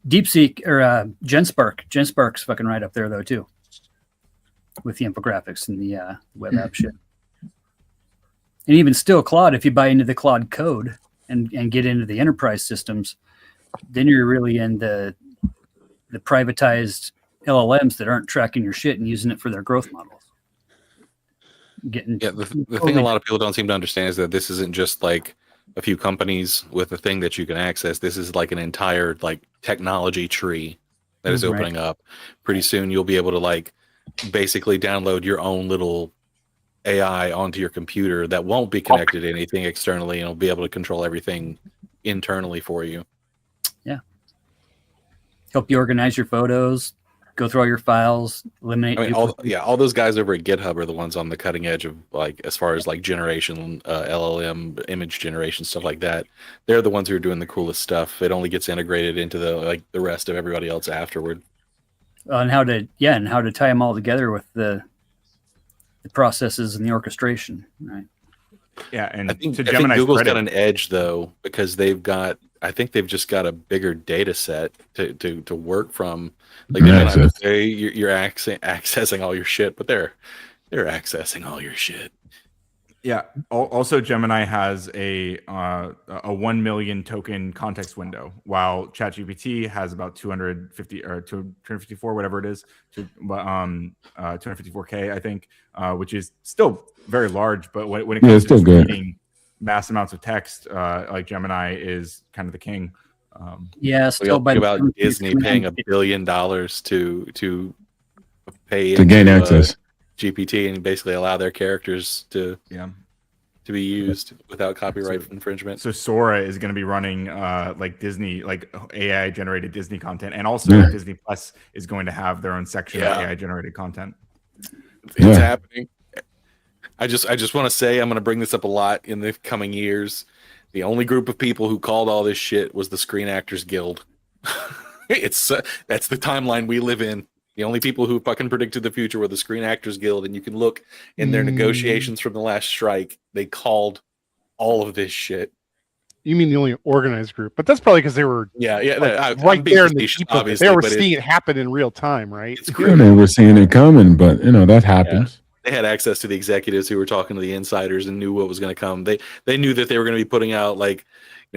DeepSeek or GenSpark's fucking right up there though too, with the infographics and the web app shit. And even still, Claude, if you buy into the Claude code and get into the enterprise systems, then you're really in the privatized LLMs that aren't tracking your shit and using it for their growth models. The thing a lot of people don't seem to understand is that this isn't just like a few companies with a thing that you can access. This is like an entire like technology tree that is opening up. Pretty soon you'll be able to basically download your own little AI onto your computer that won't be connected to anything externally, and it'll be able to control everything internally for you. Yeah. Help you organize your photos, go through all your files, eliminate. I mean, all those guys over at GitHub are the ones on the cutting edge of as far as generation, LLM, image generation, stuff like that. They're the ones who are doing the coolest stuff. It only gets integrated into the rest of everybody else afterward. And how to tie them all together with the processes and the orchestration, right? Yeah, and I think Gemini's Google's credit, got an edge though, because they've got I think they've just got a bigger data set to work from. Like they may not Access. say you're accessing all your shit, but they're accessing all your shit. Yeah. Also, Gemini has a 1 million token context window, while ChatGPT has about 250 or 254, whatever it is, 254K, I think, which is still very large. But when it comes to just reading mass amounts of text, like Gemini is kind of the king. Yeah. Still by about Disney paying $1 billion to pay to gain access. GPT and basically allow their characters to be used without copyright infringement. So Sora is going to be running like Disney, like AI generated Disney content, and also Disney Plus is going to have their own section of AI generated content. It's happening. I just want to say, I'm going to bring this up a lot in the coming years. The only group of people who called all this shit was the Screen Actors Guild. That's the timeline we live in. The only people who fucking predicted the future were the Screen Actors Guild, and you can look in their negotiations from the last strike. They called all of this shit. You mean the only organized group? But that's probably because they were right there in the deep of it. They were seeing it happen in real time, right? They were seeing it coming, but that happens. They had access to the executives who were talking to the insiders and knew what was going to come. They knew that they were going to be putting out like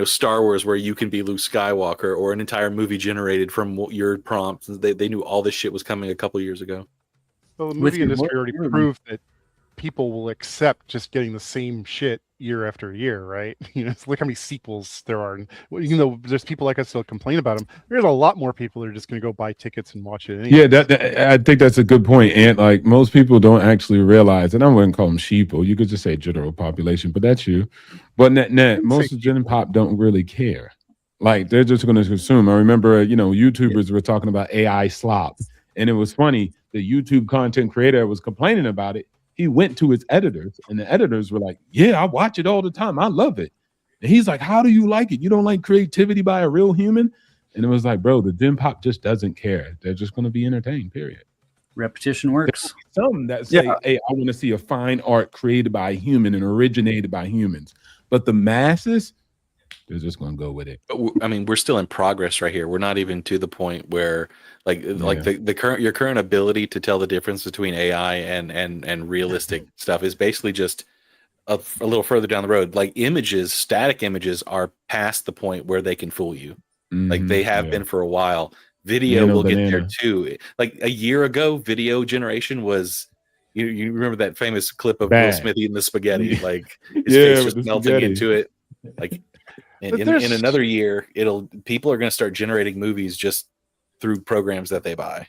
Star Wars, where you can be Luke Skywalker, or an entire movie generated from your prompts. They knew all this shit was coming a couple years ago. Well, the movie industry already proved that people will accept just getting the same shit year after year, right? Look how many sequels there are. And even though there's people like us still complain about them, there's a lot more people that are just going to go buy tickets and watch it anyway. Yeah, I think that's a good point. And like most people don't actually realize, and I wouldn't call them sheeple. You could just say general population, but that's you. But net, most of Gen Pop don't really care. Like they're just going to consume. I remember, YouTubers were talking about AI slop, and it was funny. The YouTube content creator was complaining about it. He went to his editors, and the editors were like, "Yeah, I watch it all the time. I love it." And he's like, "How do you like it? You don't like creativity by a real human?" And it was like, bro, the Gen Pop just doesn't care. They're just going to be entertained, period. Repetition works. Some that say, hey, I want to see a fine art created by a human and originated by humans. But the masses, they're just going to go with it. I mean, we're still in progress right here. We're not even to the point where your current ability to tell the difference between AI and realistic stuff is basically just a little further down the road. Like static images are past the point where they can fool you. Like they have been for a while. Video will get there too. Like a year ago, video generation was, you remember that famous clip of Will Smith eating the spaghetti, like his face just melting into it. Like in another year, people are going to start generating movies just through programs that they buy.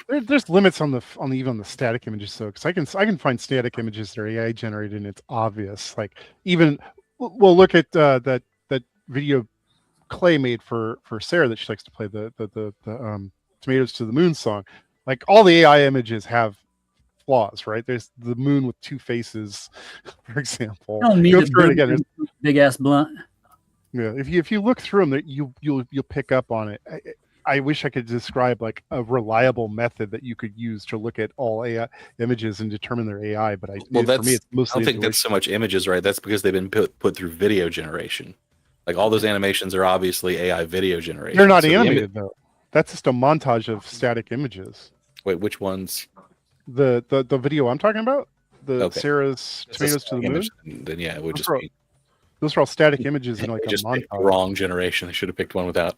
There's limits on even the static images though, because I can find static images that are AI generated and it's obvious. Like even look at that video Clay made for Sarah that she likes to play the Tomatoes to the Moon song. Like all the AI images have flaws, right? There's the moon with two faces, for example. Go through it again. Big ass blunt. Yeah, if you look through them, you'll pick up on it. I wish I could describe like a reliable method that you could use to look at all AI images and determine their AI. But for me, it's mostly. I don't think that's so much images, right? That's because they've been put through video generation. Like all those animations are obviously AI video generation. They're not animated though. That's just a montage of static images. Wait, which ones? The video I'm talking about, Sarah's Tomatoes to the Moon. Then yeah, it would just be. Those are all static images in like a montage. Wrong generation. They should have picked one without.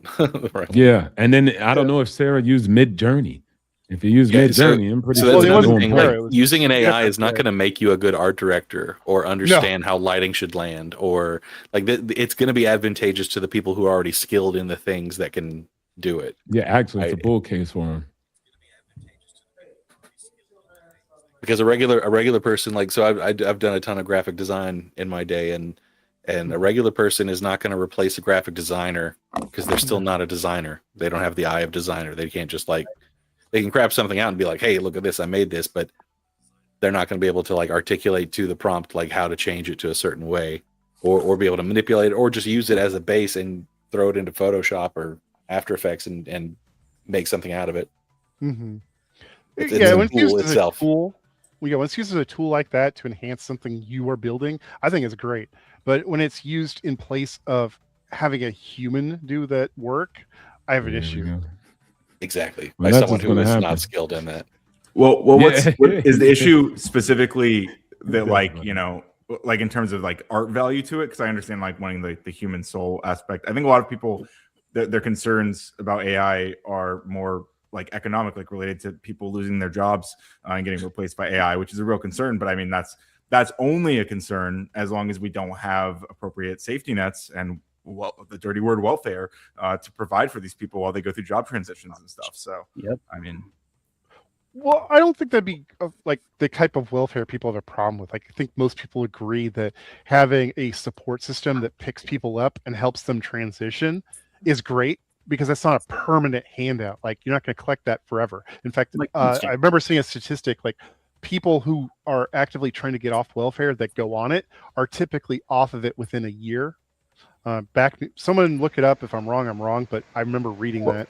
Right. Yeah, and then I don't know if Sarah used Mid Journey. If you use Mid Journey, I'm pretty sure. That's another thing. Like, using an AI is not going to make you a good art director or understand how lighting should land, or like it's going to be advantageous to the people who are already skilled in the things that can do it. Yeah, actually, it's a bull case for them. Because a regular person, like, so I've done a ton of graphic design in my day, and a regular person is not going to replace a graphic designer because they're still not a designer. They don't have the eye of designer. They can't just like, they can crap something out and be like, hey, look at this, I made this, but they're not going to be able to like articulate to the prompt like how to change it to a certain way, or be able to manipulate it, or just use it as a base and throw it into Photoshop or After Effects and make something out of it. Mm-hmm. It's when it's used as a tool, when it's used as a tool like that to enhance something you are building, I think it's great. But when it's used in place of having a human do that work, I have an issue. Exactly. Well, By that's someone what's who gonna is happen. not skilled in that. Well, what is the issue specifically that, Okay. like, you know, like in terms of like art value to it? Because I understand like wanting the human soul aspect. I think a lot of people, their concerns about AI are more like economic, like related to people losing their jobs and getting replaced by AI, which is a real concern. But I mean, that's only a concern as long as we don't have appropriate safety nets and the dirty word welfare to provide for these people while they go through job transitions and stuff. So, I mean. Well, I don't think that'd be like the type of welfare people have a problem with. Like, I think most people agree that having a support system that picks people up and helps them transition is great, because that's not a permanent handout. Like, you're not going to collect that forever. In fact, I remember seeing a statistic like people who are actively trying to get off welfare that go on it are typically off of it within a year. Someone look it up. If I'm wrong, but I remember reading that.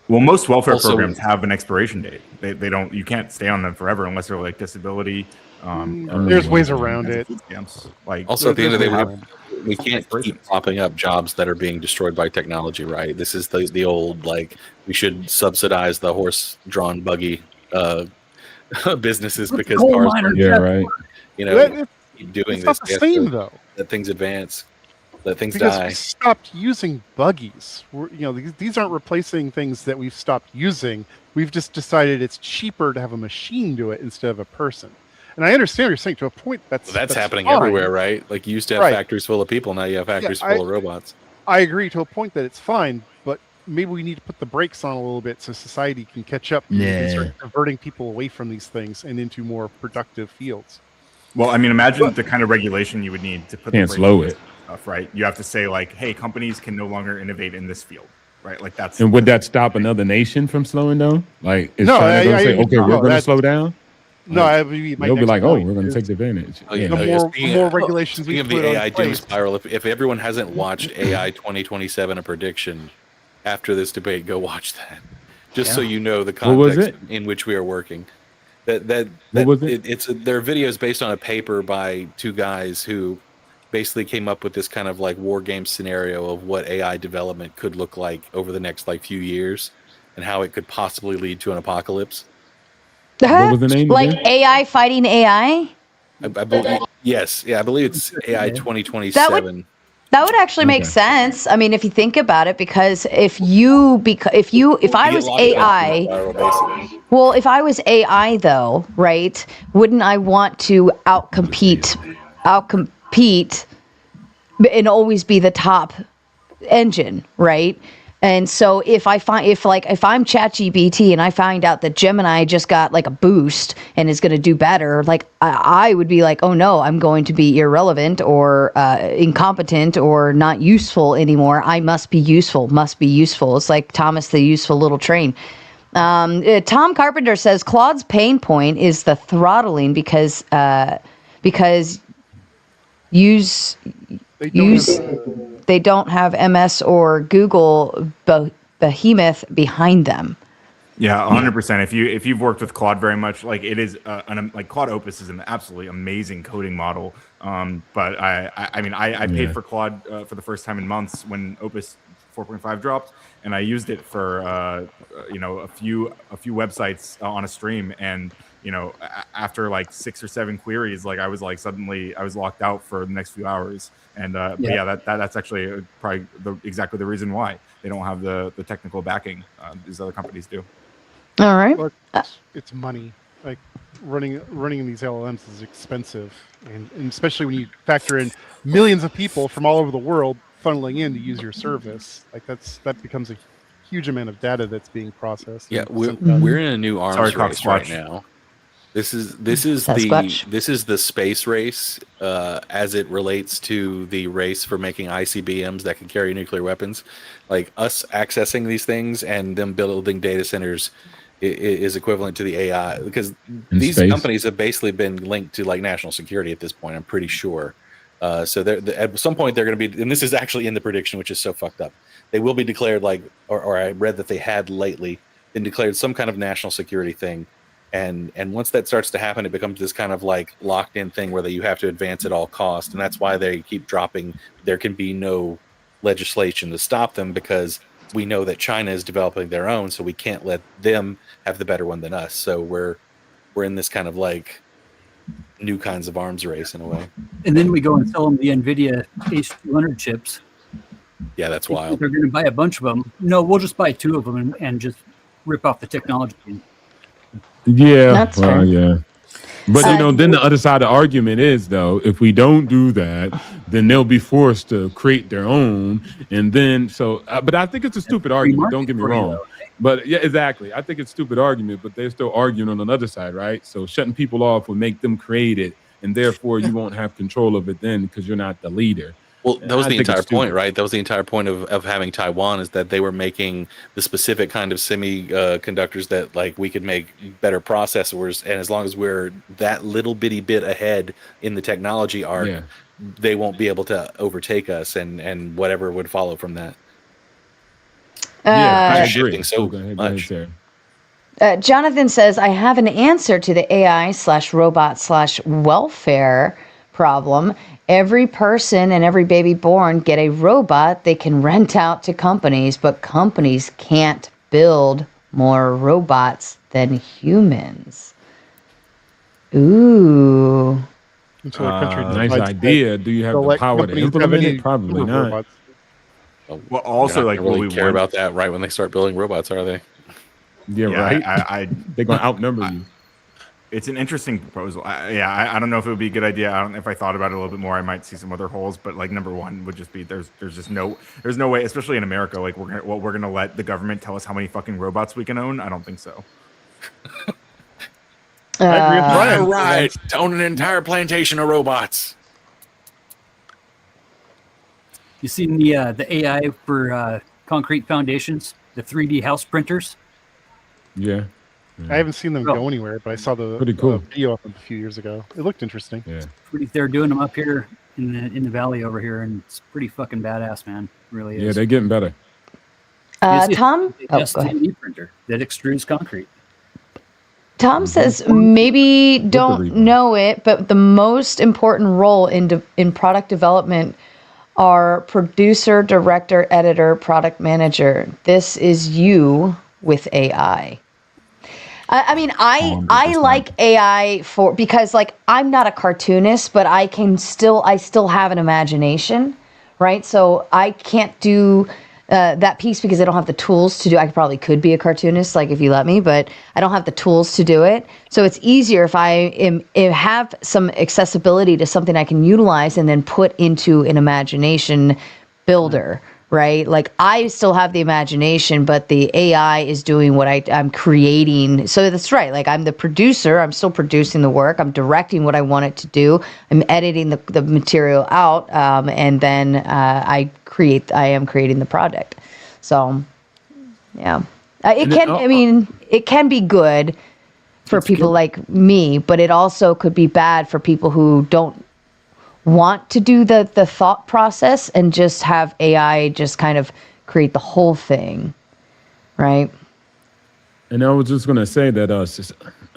Well, most welfare Also- programs have an expiration date. They don't. You can't stay on them forever unless they're like disability. There's ways around it. Like, Also, at the end of the day, there's we can't keep popping up jobs that are being destroyed by technology, right? This is the old, like, we should subsidize the horse-drawn buggy businesses because cars are, right. you know, keep doing it's this. not the same, though. Let things advance. Let things Because die. we stopped using buggies. These aren't replacing things that we've stopped using. We've just decided it's cheaper to have a machine do it instead of a person. And I understand what you're saying to a point. That's happening fine. everywhere, right? Like, you used to have Right. factories full of people. Now you have factories full of robots. I agree to a point that it's fine, but maybe we need to put the brakes on a little bit so society can catch up and start diverting people away from these things and into more productive fields. Well, I mean, imagine the kind of regulation you would need to put Can't the slow brakes it. on stuff, right? You have to say like, hey, companies can no longer innovate in this field, right? Like that's. And would that stop another nation from slowing down? Like, is No, China going to say, I- okay, no, we're going to that's- slow down? No, I would be my They'll be next like, oh, point we're going is to take advantage. Oh, yeah, the no, more- speaking more of- regulations we Speaking of put the on AI doom place- spiral, if everyone hasn't watched AI 2027, a prediction after this debate, go watch that. Just so you know the What was context it? in which we are working. That What was it? There are videos based on a paper by two guys who basically came up with this kind of like war game scenario of what AI development could look like over the next like few years and how it could possibly lead to an apocalypse. What was the name Like again? AI fighting AI? I believe, yes, I believe it's AI 2027. That would actually make Okay. sense. I mean, if you think about it, because if I was AI, well, if I was AI though, right? Wouldn't I want to outcompete, and always be the top engine, right? And so if I'm ChatGPT and I find out that Gemini just got like a boost and is going to do better, like I would be like, oh no, I'm going to be irrelevant or incompetent or not useful anymore. I must be useful. It's like Thomas the Useful Little Train. Tom Carpenter says Claude's pain point is the throttling because they don't have MS or Google behemoth behind them. Yeah, 100%. If you've worked with Claude very much, like it is like Claude Opus is an absolutely amazing coding model. But I mean I paid for Claude for the first time in months when Opus 4.5 dropped, and I used it for a few websites on a stream, and after like 6 or 7 queries, like I was locked out for the next few hours. And but that's actually probably exactly the reason why they don't have the technical backing these other companies do. All right. Well, it's money. Like running these LLMs is expensive, and especially when you factor in millions of people from all over the world funneling in to use your service. Like that becomes a huge amount of data that's being processed. Yeah, we're in a new arms race right now. This is the space race as it relates to the race for making ICBMs that can carry nuclear weapons. Like us accessing these things and them building data centers is equivalent to the AI, because these companies have basically been linked to like national security at this point, I'm pretty sure. So at some point they're going to be, and this is actually in the prediction, which is so fucked up. They will be declared like, or I read that they had lately been declared some kind of national security thing. And once that starts to happen, it becomes this kind of like locked in thing where you have to advance at all costs. And that's why they keep dropping. There can be no legislation to stop them because we know that China is developing their own, so we can't let them have the better one than us. So we're in this kind of like new kinds of arms race in a way. And then we go and sell them the NVIDIA H200 chips. Yeah, that's They think wild. They're going to buy a bunch of them. No, we'll just buy 2 of them and just rip off the technology. Yeah, That's well, fair. yeah. But then the other side of the argument is though, if we don't do that, then they'll be forced to create their own, and then but I think it's a stupid argument. Don't get me wrong. But yeah, exactly. I think it's a stupid argument, but they're still arguing on another side, right? So shutting people off will make them create it, and therefore you won't have control of it then because you're not the leader. Well, that was I the think it's entire point, stupid. right? That was the entire point of having Taiwan, is that they were making the specific kind of semiconductors that like we could make better processors, and as long as we're that little bitty bit ahead in the technology arc, they won't be able to overtake us, and whatever would follow from that. Yeah, I Uh, agree. Shifting so Go ahead, much. Sarah. Jonathan says, I have an answer to the AI/robot/welfare problem. Every person and every baby born get a robot they can rent out to companies, but companies can't build more robots than humans. Ooh. Until a country Nice decides idea. Do you have they'll the let power to companies have implement any it? Probably uber not. robots. Well, also, They're like, not will really we care want- about that right when they start building robots, are they? Yeah, Yeah, right. They're gonna outnumber you. It's an interesting proposal. I don't know if it would be a good idea. I don't know if I thought about it a little bit more, I might see some other holes. But like number one would just be there's no way, especially in America, like we're gonna let the government tell us how many fucking robots we can own. I don't think so. I agree with Brian. Right, to own an entire plantation of robots. You seen the AI for concrete foundations, the 3D house printers? Yeah. I haven't seen them go anywhere, but I saw the Pretty cool. video of them a few years ago. It looked interesting. Yeah. They're doing them up here in the valley over here, and it's pretty fucking badass, man. It really is. Yeah, they're getting better. Tom? The Oh, best go ahead. 3D printer that extrudes concrete. Tom says maybe don't reason. know it, but the most important role in product development are producer, director, editor, product manager. This is you with AI. I mean, I 100%. like AI because like I'm not a cartoonist, but I still have an imagination, right? So I can't do that piece because I don't have the tools to do. I probably could be a cartoonist, like if you let me, but I don't have the tools to do it. So it's easier if I have some accessibility to something I can utilize and then put into an imagination builder. Right? Like I still have the imagination, but the AI is doing what I'm creating. So that's right. Like I'm the producer. I'm still producing the work. I'm directing what I want it to do. I'm editing the material out. And then I am creating the project. So yeah, it can be good for people like me, but it also could be bad for people who don't want to do the thought process and just have AI just kind of create the whole thing, right? And I was just gonna say that I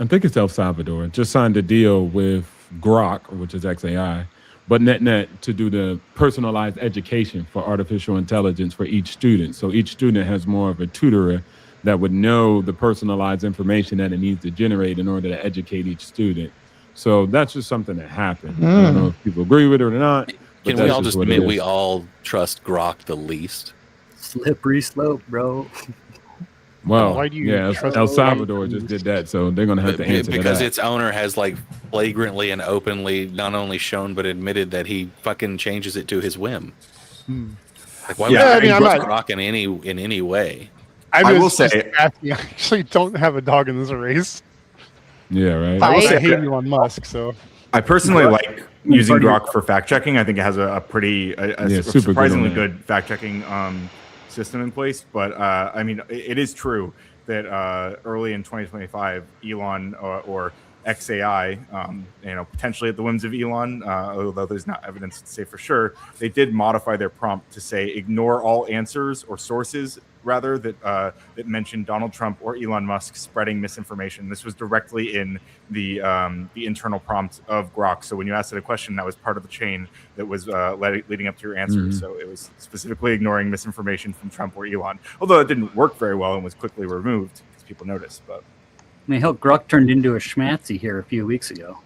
think it's El Salvador just signed a deal with Grok, which is XAI, but net to do the personalized education for artificial intelligence for each student. So each student has more of a tutor that would know the personalized information that it needs to generate in order to educate each student. So that's just something that happened. I don't know if people agree with it or not. but Can we that's all just what it admit we is. all trust Grok the least? Slippery slope, bro. Well, Why do you yeah, trust El the Salvador white just did that, so they're gonna have to answer to Because that. its owner has like flagrantly and openly not only shown but admitted that he fucking changes it to his whim. Like, why would Yeah, I you mean, I'm trust not- Grok in any way? I will say- asking, I actually don't have a dog in this race. Yeah, right. I will I say hate Elon Musk, so I personally like using Grok for fact checking. I think it has a pretty Yeah, super good surprisingly on that. good fact checking system in place. But I mean, it is true that early in 2025, Elon or XAI, potentially at the whims of Elon, although there's not evidence to say for sure, they did modify their prompt to say ignore all answers or sources rather that mentioned Donald Trump or Elon Musk spreading misinformation. This was directly in the internal prompt of Grok. So when you asked it a question, that was part of the chain that was leading up to your answer. Mhm. So it was specifically ignoring misinformation from Trump or Elon, although it didn't work very well and was quickly removed because people noticed. But I mean, hell, Grok turned into a schmatzy here a few weeks ago.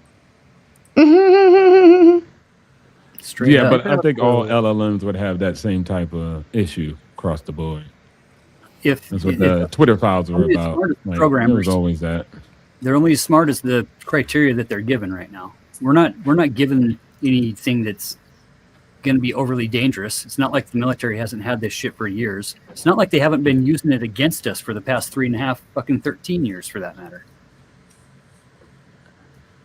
Straight Yeah, up. but I think all LLMs would have that same type of issue across the board. That's what the Twitter files were only as about. smart as Like, programmers. there was always that. They're only as smart as the criteria that they're given right now. We're not given anything that's going to be overly dangerous. It's not like the military hasn't had this shit for years. It's not like they haven't been using it against us for the past 3.5 fucking 13 years, for that matter.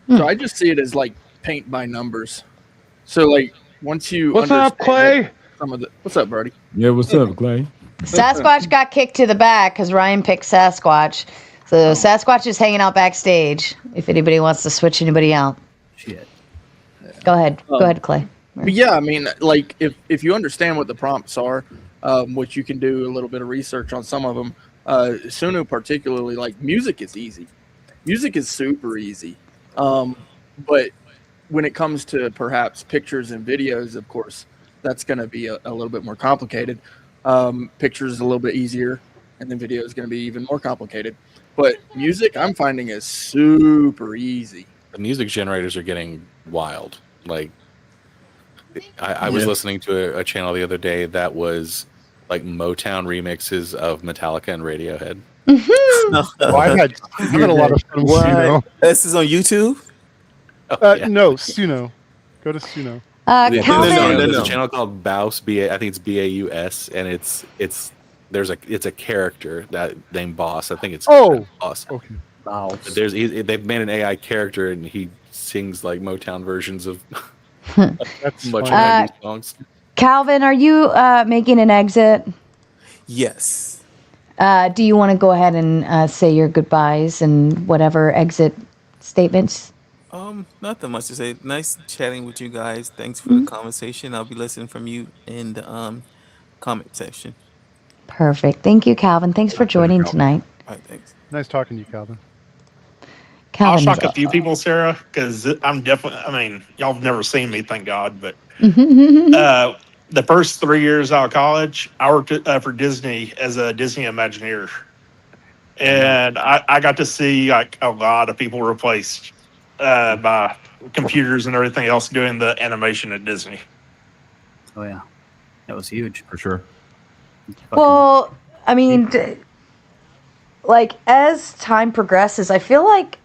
So I just see it as like paint by numbers. So like once you What's up, understand Clay? that some of the what's up, Brody? Yeah, what's up, Clay? Sasquatch got kicked to the back because Ryan picked Sasquatch. So Sasquatch is hanging out backstage. If anybody wants to switch anybody out, shit. Go ahead. Go ahead, Clay. But yeah, I mean, like if you understand what the prompts are, which you can do a little bit of research on some of them. Sunu particularly, like music is easy. Music is super easy. But when it comes to perhaps pictures and videos, of course, that's going to be a little bit more complicated. Pictures is a little bit easier, and then video is going to be even more complicated. But music, I'm finding is super easy. The music generators are getting wild. Like, I was listening to a channel the other day that was like Motown remixes of Metallica and Radiohead. I've had a lot of fun with Suno. This is on YouTube? No, Suno. Go to Suno. Calvin. There's a channel called Baus, I think it's Baus, and it's a character that named Boss. I think it's Boss. Okay. But they've made an AI character, and he sings like Motown versions of Motown songs. Calvin, are you making an exit? Yes. Do you want to go ahead and say your goodbyes and whatever exit statements? Nothing much to say. Nice chatting with you guys. Thanks for the conversation. I'll be listening from you in the comment section. Perfect. Thank you, Calvin. Thanks for joining tonight. All right, thanks. Nice talking to you, Calvin. Calvin I'll shock a few people, Sarah, because I'm definitely, I mean, y'all have never seen me, thank God, but the first 3 years out of college, I worked for Disney as a Disney Imagineer. And I got to see like a lot of people replaced by computers and everything else doing the animation at Disney. Oh, yeah. That was huge. For sure. Well, I mean, like as time progresses, I feel like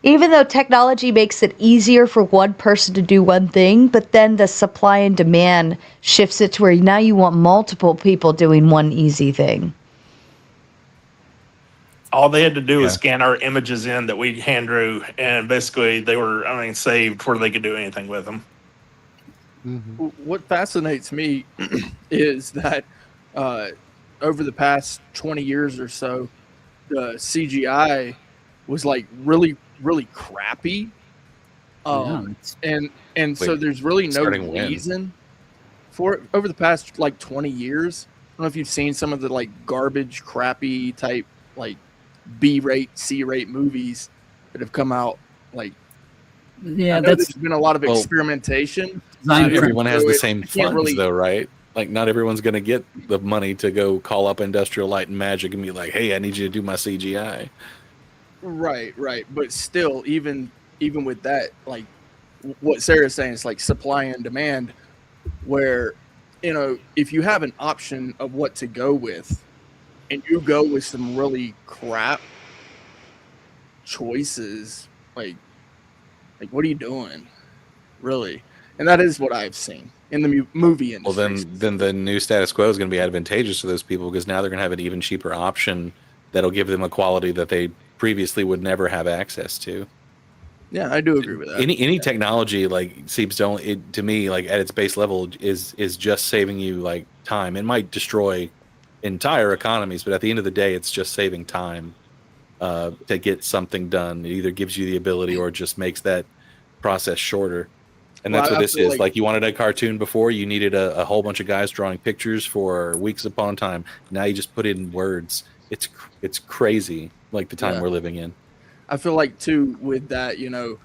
even though technology makes it easier for one person to do one thing, but then the supply and demand shifts it to where now you want multiple people doing one easy thing. All they had to do was scan our images in that we hand drew, and basically they were, saved before they could do anything with them. What fascinates me is that over the past 20 years or so, the CGI was like really crappy. And so there's really no reason for it. Over the past like 20 years, I don't know if you've seen some of the like garbage, crappy type like B-rate, C-rate movies that have come out. Like, yeah, there's been a lot of experimentation. Not everyone has the same funds, really, though, right? Like, not everyone's going to get the money to go call up Industrial Light and Magic and be like, "Hey, I need you to do my CGI." Right. But still, even with that, like what Sarah's saying is like supply and demand, where if you have an option of what to go with, and you go with some really crap choices, like what are you doing, really? And that is what I've seen in the movie industry. Well, then the new status quo is going to be advantageous to those people because now they're going to have an even cheaper option that'll give them a quality that they previously would never have access to. Yeah, I do agree with that. Any technology like seems to me like at its base level is just saving you like time. It might destroy entire economies, but at the end of the day, it's just saving time. to get something done. It either gives you the ability or just makes that process shorter. And that's Well, what I this feel is. Like you wanted a cartoon before, you needed a whole bunch of guys drawing pictures for weeks upon time. Now you just put it in words. It's crazy, like the time Yeah. we're living in. I feel like too with that, you know,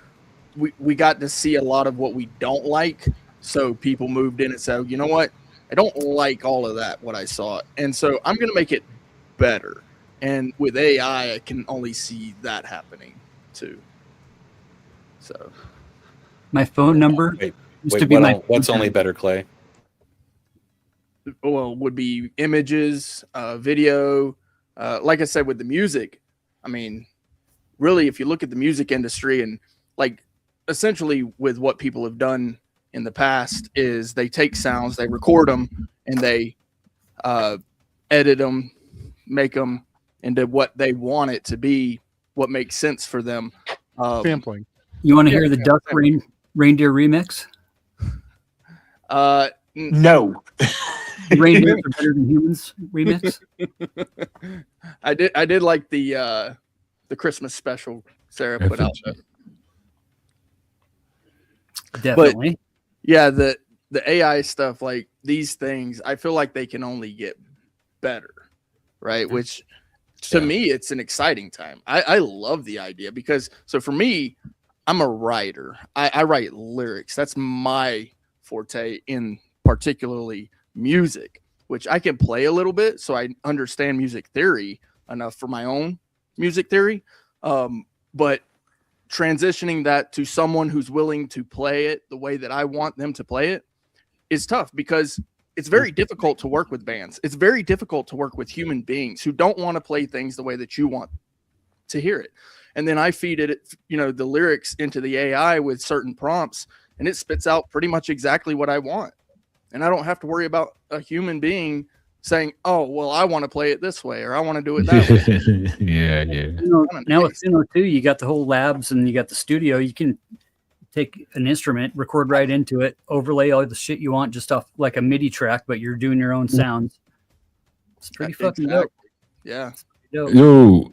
we got to see a lot of what we don't like. So people moved in and said, you know what? I don't like all of that, what I saw. And so I'm going to make it better. And with AI, I can only see that happening too. So My phone number Wait, used to be my what's only better, Clay? well, would be images, video. Like I said, with the music, I mean, really, if you look at the music industry and like essentially with what people have done in the past is they take sounds, they record them, and they edit them, make them into what they want it to be, what makes sense for them. Sampling. You want to hear the Duck Reindeer remix? No. Reindeers are better than humans remix. I did like the Christmas special Sarah put out. Definitely. But yeah, the AI stuff, like these things, I feel like they can only get better, right? Which to me, it's an exciting time. I love the idea because so for me, I'm a writer. I write lyrics. That's my forte in particularly music, which I can play a little bit. So I understand music theory enough for my own music theory. But transitioning that to someone who's willing to play it the way that I want them to play it is tough because it's very difficult to work with bands. It's very difficult to work with human beings who don't want to play things the way that you want to hear it. And then I feed it, you know, the lyrics into the AI with certain prompts, and it spits out pretty much exactly what I want. And I don't have to worry about a human being saying, "Oh, well, I want to play it this way," or "I want to do it that way." Yeah. Now with Suno 2, you got the whole labs and you got the studio. You can take an instrument, record right into it, overlay all the shit you want just off like a MIDI track, but you're doing your own sounds. It's pretty fucking dope. Yeah. Dope. Yo,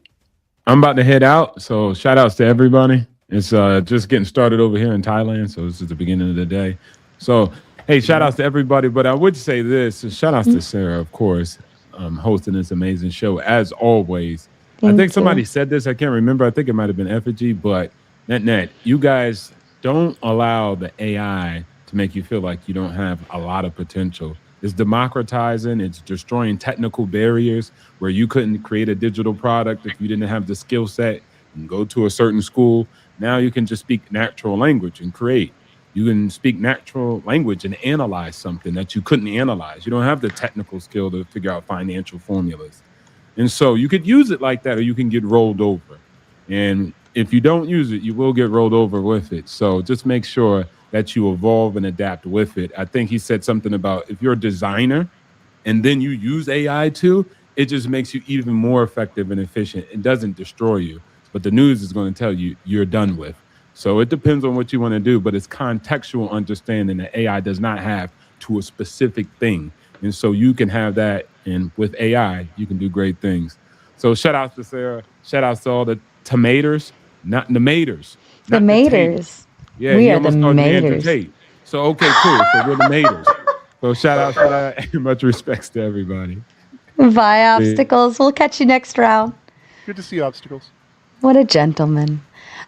I'm about to head out, so shout outs to everybody. It's just getting started over here in Thailand, so this is the beginning of the day. So, hey, shout outs to everybody, but I would say this, shout outs to Sarah, of course, hosting this amazing show, as always. I think somebody said this, I can't remember, I think it might have been Effigy, but net, you guys don't allow the AI to make you feel like you don't have a lot of potential. It's democratizing, it's destroying technical barriers where you couldn't create a digital product if you didn't have the skill set and go to a certain school. Now you can just speak natural language and create. You can speak natural language and analyze something that you couldn't analyze. You don't have the technical skill to figure out financial formulas. And so you could use it like that, or you can get rolled over. And if you don't use it, you will get rolled over with it. So just make sure that you evolve and adapt with it. I think he said something about if you're a designer and then you use AI too, it just makes you even more effective and efficient. It doesn't destroy you, but the news is going to tell you you're done with. So it depends on what you want to do, but it's contextual understanding that AI does not have to a specific thing. And so you can have that, and with AI, you can do great things. So shout out to Sarah. Shout out to all the tomatoes, not the maters. The maters. Yeah, we he are the almost called me Andrew maters. Tate. So, okay, cool. So we're the maters. So shout out to that. And much respects to everybody. Bye, Obstacles. We'll catch you next round. Good to see you, Obstacles. What a gentleman.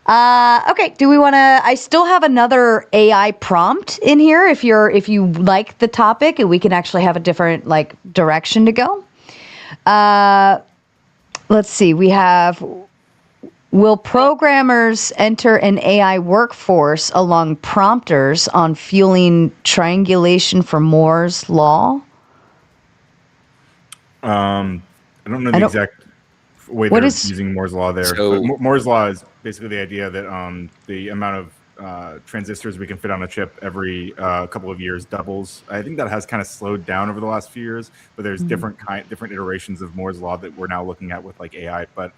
Okay, do we want to? I still have another AI prompt in here. If you like the topic, and we can actually have a different like direction to go. Let's see. We have. Will programmers enter an AI workforce along prompters on fueling triangulation for Moore's law? I don't know the exact way they're using Moore's law there. So, but Moore's law is basically the idea that the amount of transistors we can fit on a chip every couple of years doubles. I think that has kind of slowed down over the last few years, but there's different iterations of Moore's law that we're now looking at with like AI. But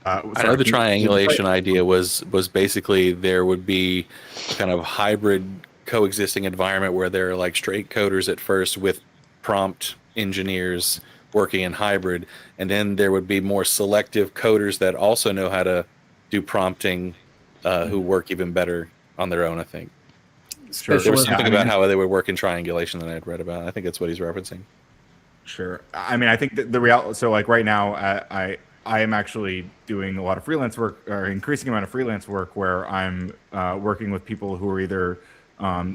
I know the triangulation idea was basically there would be a kind of hybrid coexisting environment where there are like straight coders at first with prompt engineers working in hybrid, and then there would be more selective coders that also know how to do prompting, who work even better on their own. I think there was something about how they would work in triangulation that I had read about. I think that's what he's referencing. Sure. I mean, I think that the reality. So, like right now, I am actually doing a lot of freelance work, or increasing amount of freelance work, where I'm working with people who are either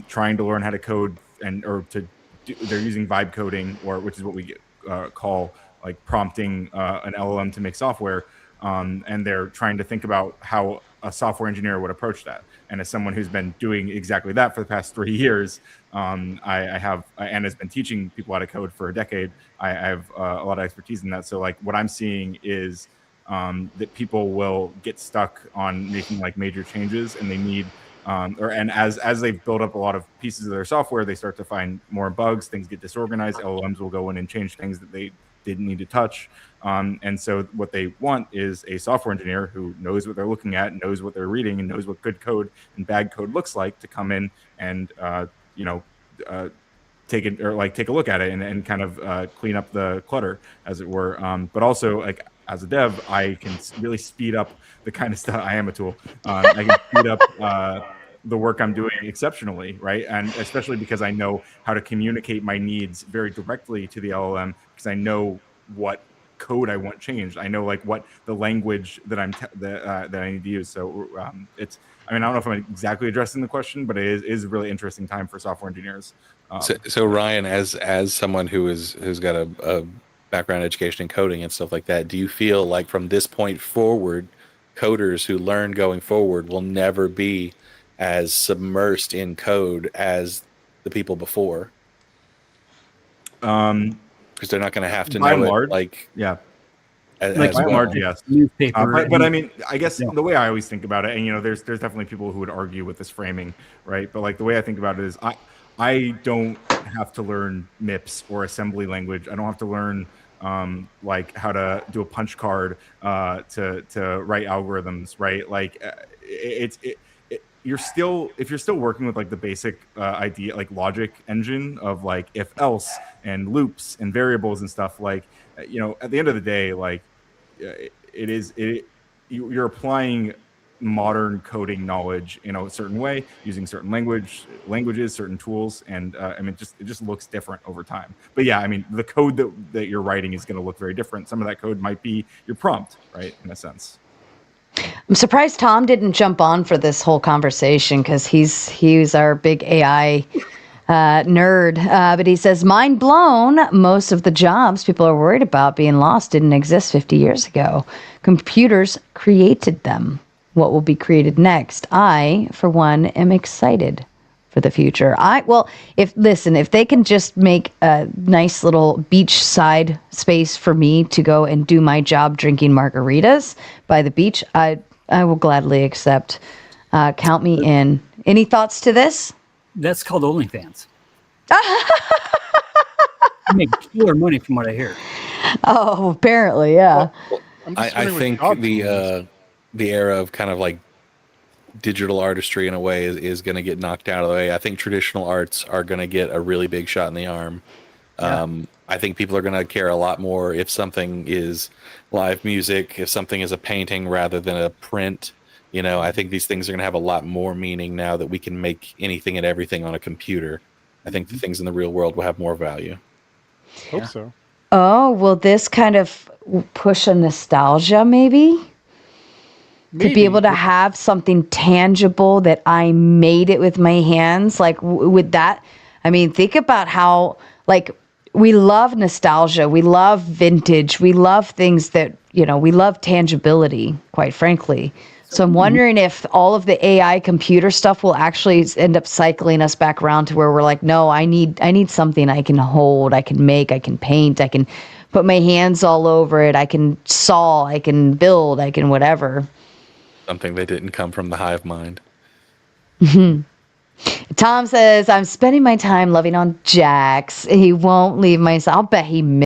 trying to learn how to code they're using vibe coding, or which is what we call like prompting an LLM to make software, and they're trying to think about how a software engineer would approach that. And as someone who's been doing exactly that for the past 3 years, I have and has been teaching people how to code for a decade. I have a lot of expertise in that. So like what I'm seeing is that people will get stuck on making like major changes, and they need as they've built up a lot of pieces of their software, they start to find more bugs, things get disorganized, LLMs will go in and change things that they didn't need to touch. And so what they want is a software engineer who knows what they're looking at, knows what they're reading, and knows what good code and bad code looks like, to come in and take a look at it and kind of clean up the clutter, as it were. But also, like, as a dev, I can really speed up the kind of stuff. I am a tool. I can speed up the work I'm doing exceptionally, right? And especially because I know how to communicate my needs very directly to the LLM, because I know what code I want changed. I know like what the language that that I need to use. So it's. I mean, I don't know if I'm exactly addressing the question, but it is a really interesting time for software engineers. So Ryan, as someone who's got a background education in coding and stuff like that, do you feel like from this point forward, coders who learn going forward will never be as submersed in code as the people before? Because they're not going to have to know it, like, yeah. Like by and large, yes. Newspaper, but I mean, I guess the way I always think about it, and there's definitely people who would argue with this framing, right? But like the way I think about it is, I don't have to learn MIPS or assembly language. I don't have to learn like how to do a punch card to write algorithms, right? Like if you're still working with like the basic idea, like logic engine of like if else and loops and variables and stuff, like at the end of the day, like you're applying modern coding knowledge in a certain way, using certain languages, certain tools, and I mean it just looks different over time. But yeah, I mean the code that you're writing is going to look very different. Some of that code might be your prompt, right, in a sense. I'm surprised Tom didn't jump on for this whole conversation, because he's our big AI nerd. But he says, mind blown. Most of the jobs people are worried about being lost didn't exist 50 years ago. Computers created them. What will be created next? I, for one, am excited for the future. If they can just make a nice little beachside space for me to go and do my job drinking margaritas by the beach, I will gladly accept. Count me in. Any thoughts to this? That's called OnlyFans. You make killer money from what I hear. Oh, apparently, yeah. I think the era of kind of like digital artistry in a way is going to get knocked out of the way. I think traditional arts are going to get a really big shot in the arm. Yeah. I think people are going to care a lot more if something is live music, if something is a painting rather than a print. I think these things are going to have a lot more meaning now that we can make anything and everything on a computer. I think the things in the real world will have more value. Hope so. Oh, will this kind of push a nostalgia maybe? To be able to have something tangible that I made it with my hands, like with that. I mean, think about how, like, we love nostalgia, we love vintage, we love things that, we love tangibility, quite frankly. So I'm wondering if all of the AI computer stuff will actually end up cycling us back around to where we're like, no, I need something I can hold, I can make, I can paint, I can put my hands all over it, I can saw, I can build, I can whatever. Something that didn't come from the hive mind. Tom says, I'm spending my time loving on Jax. He won't leave my side. I'll bet he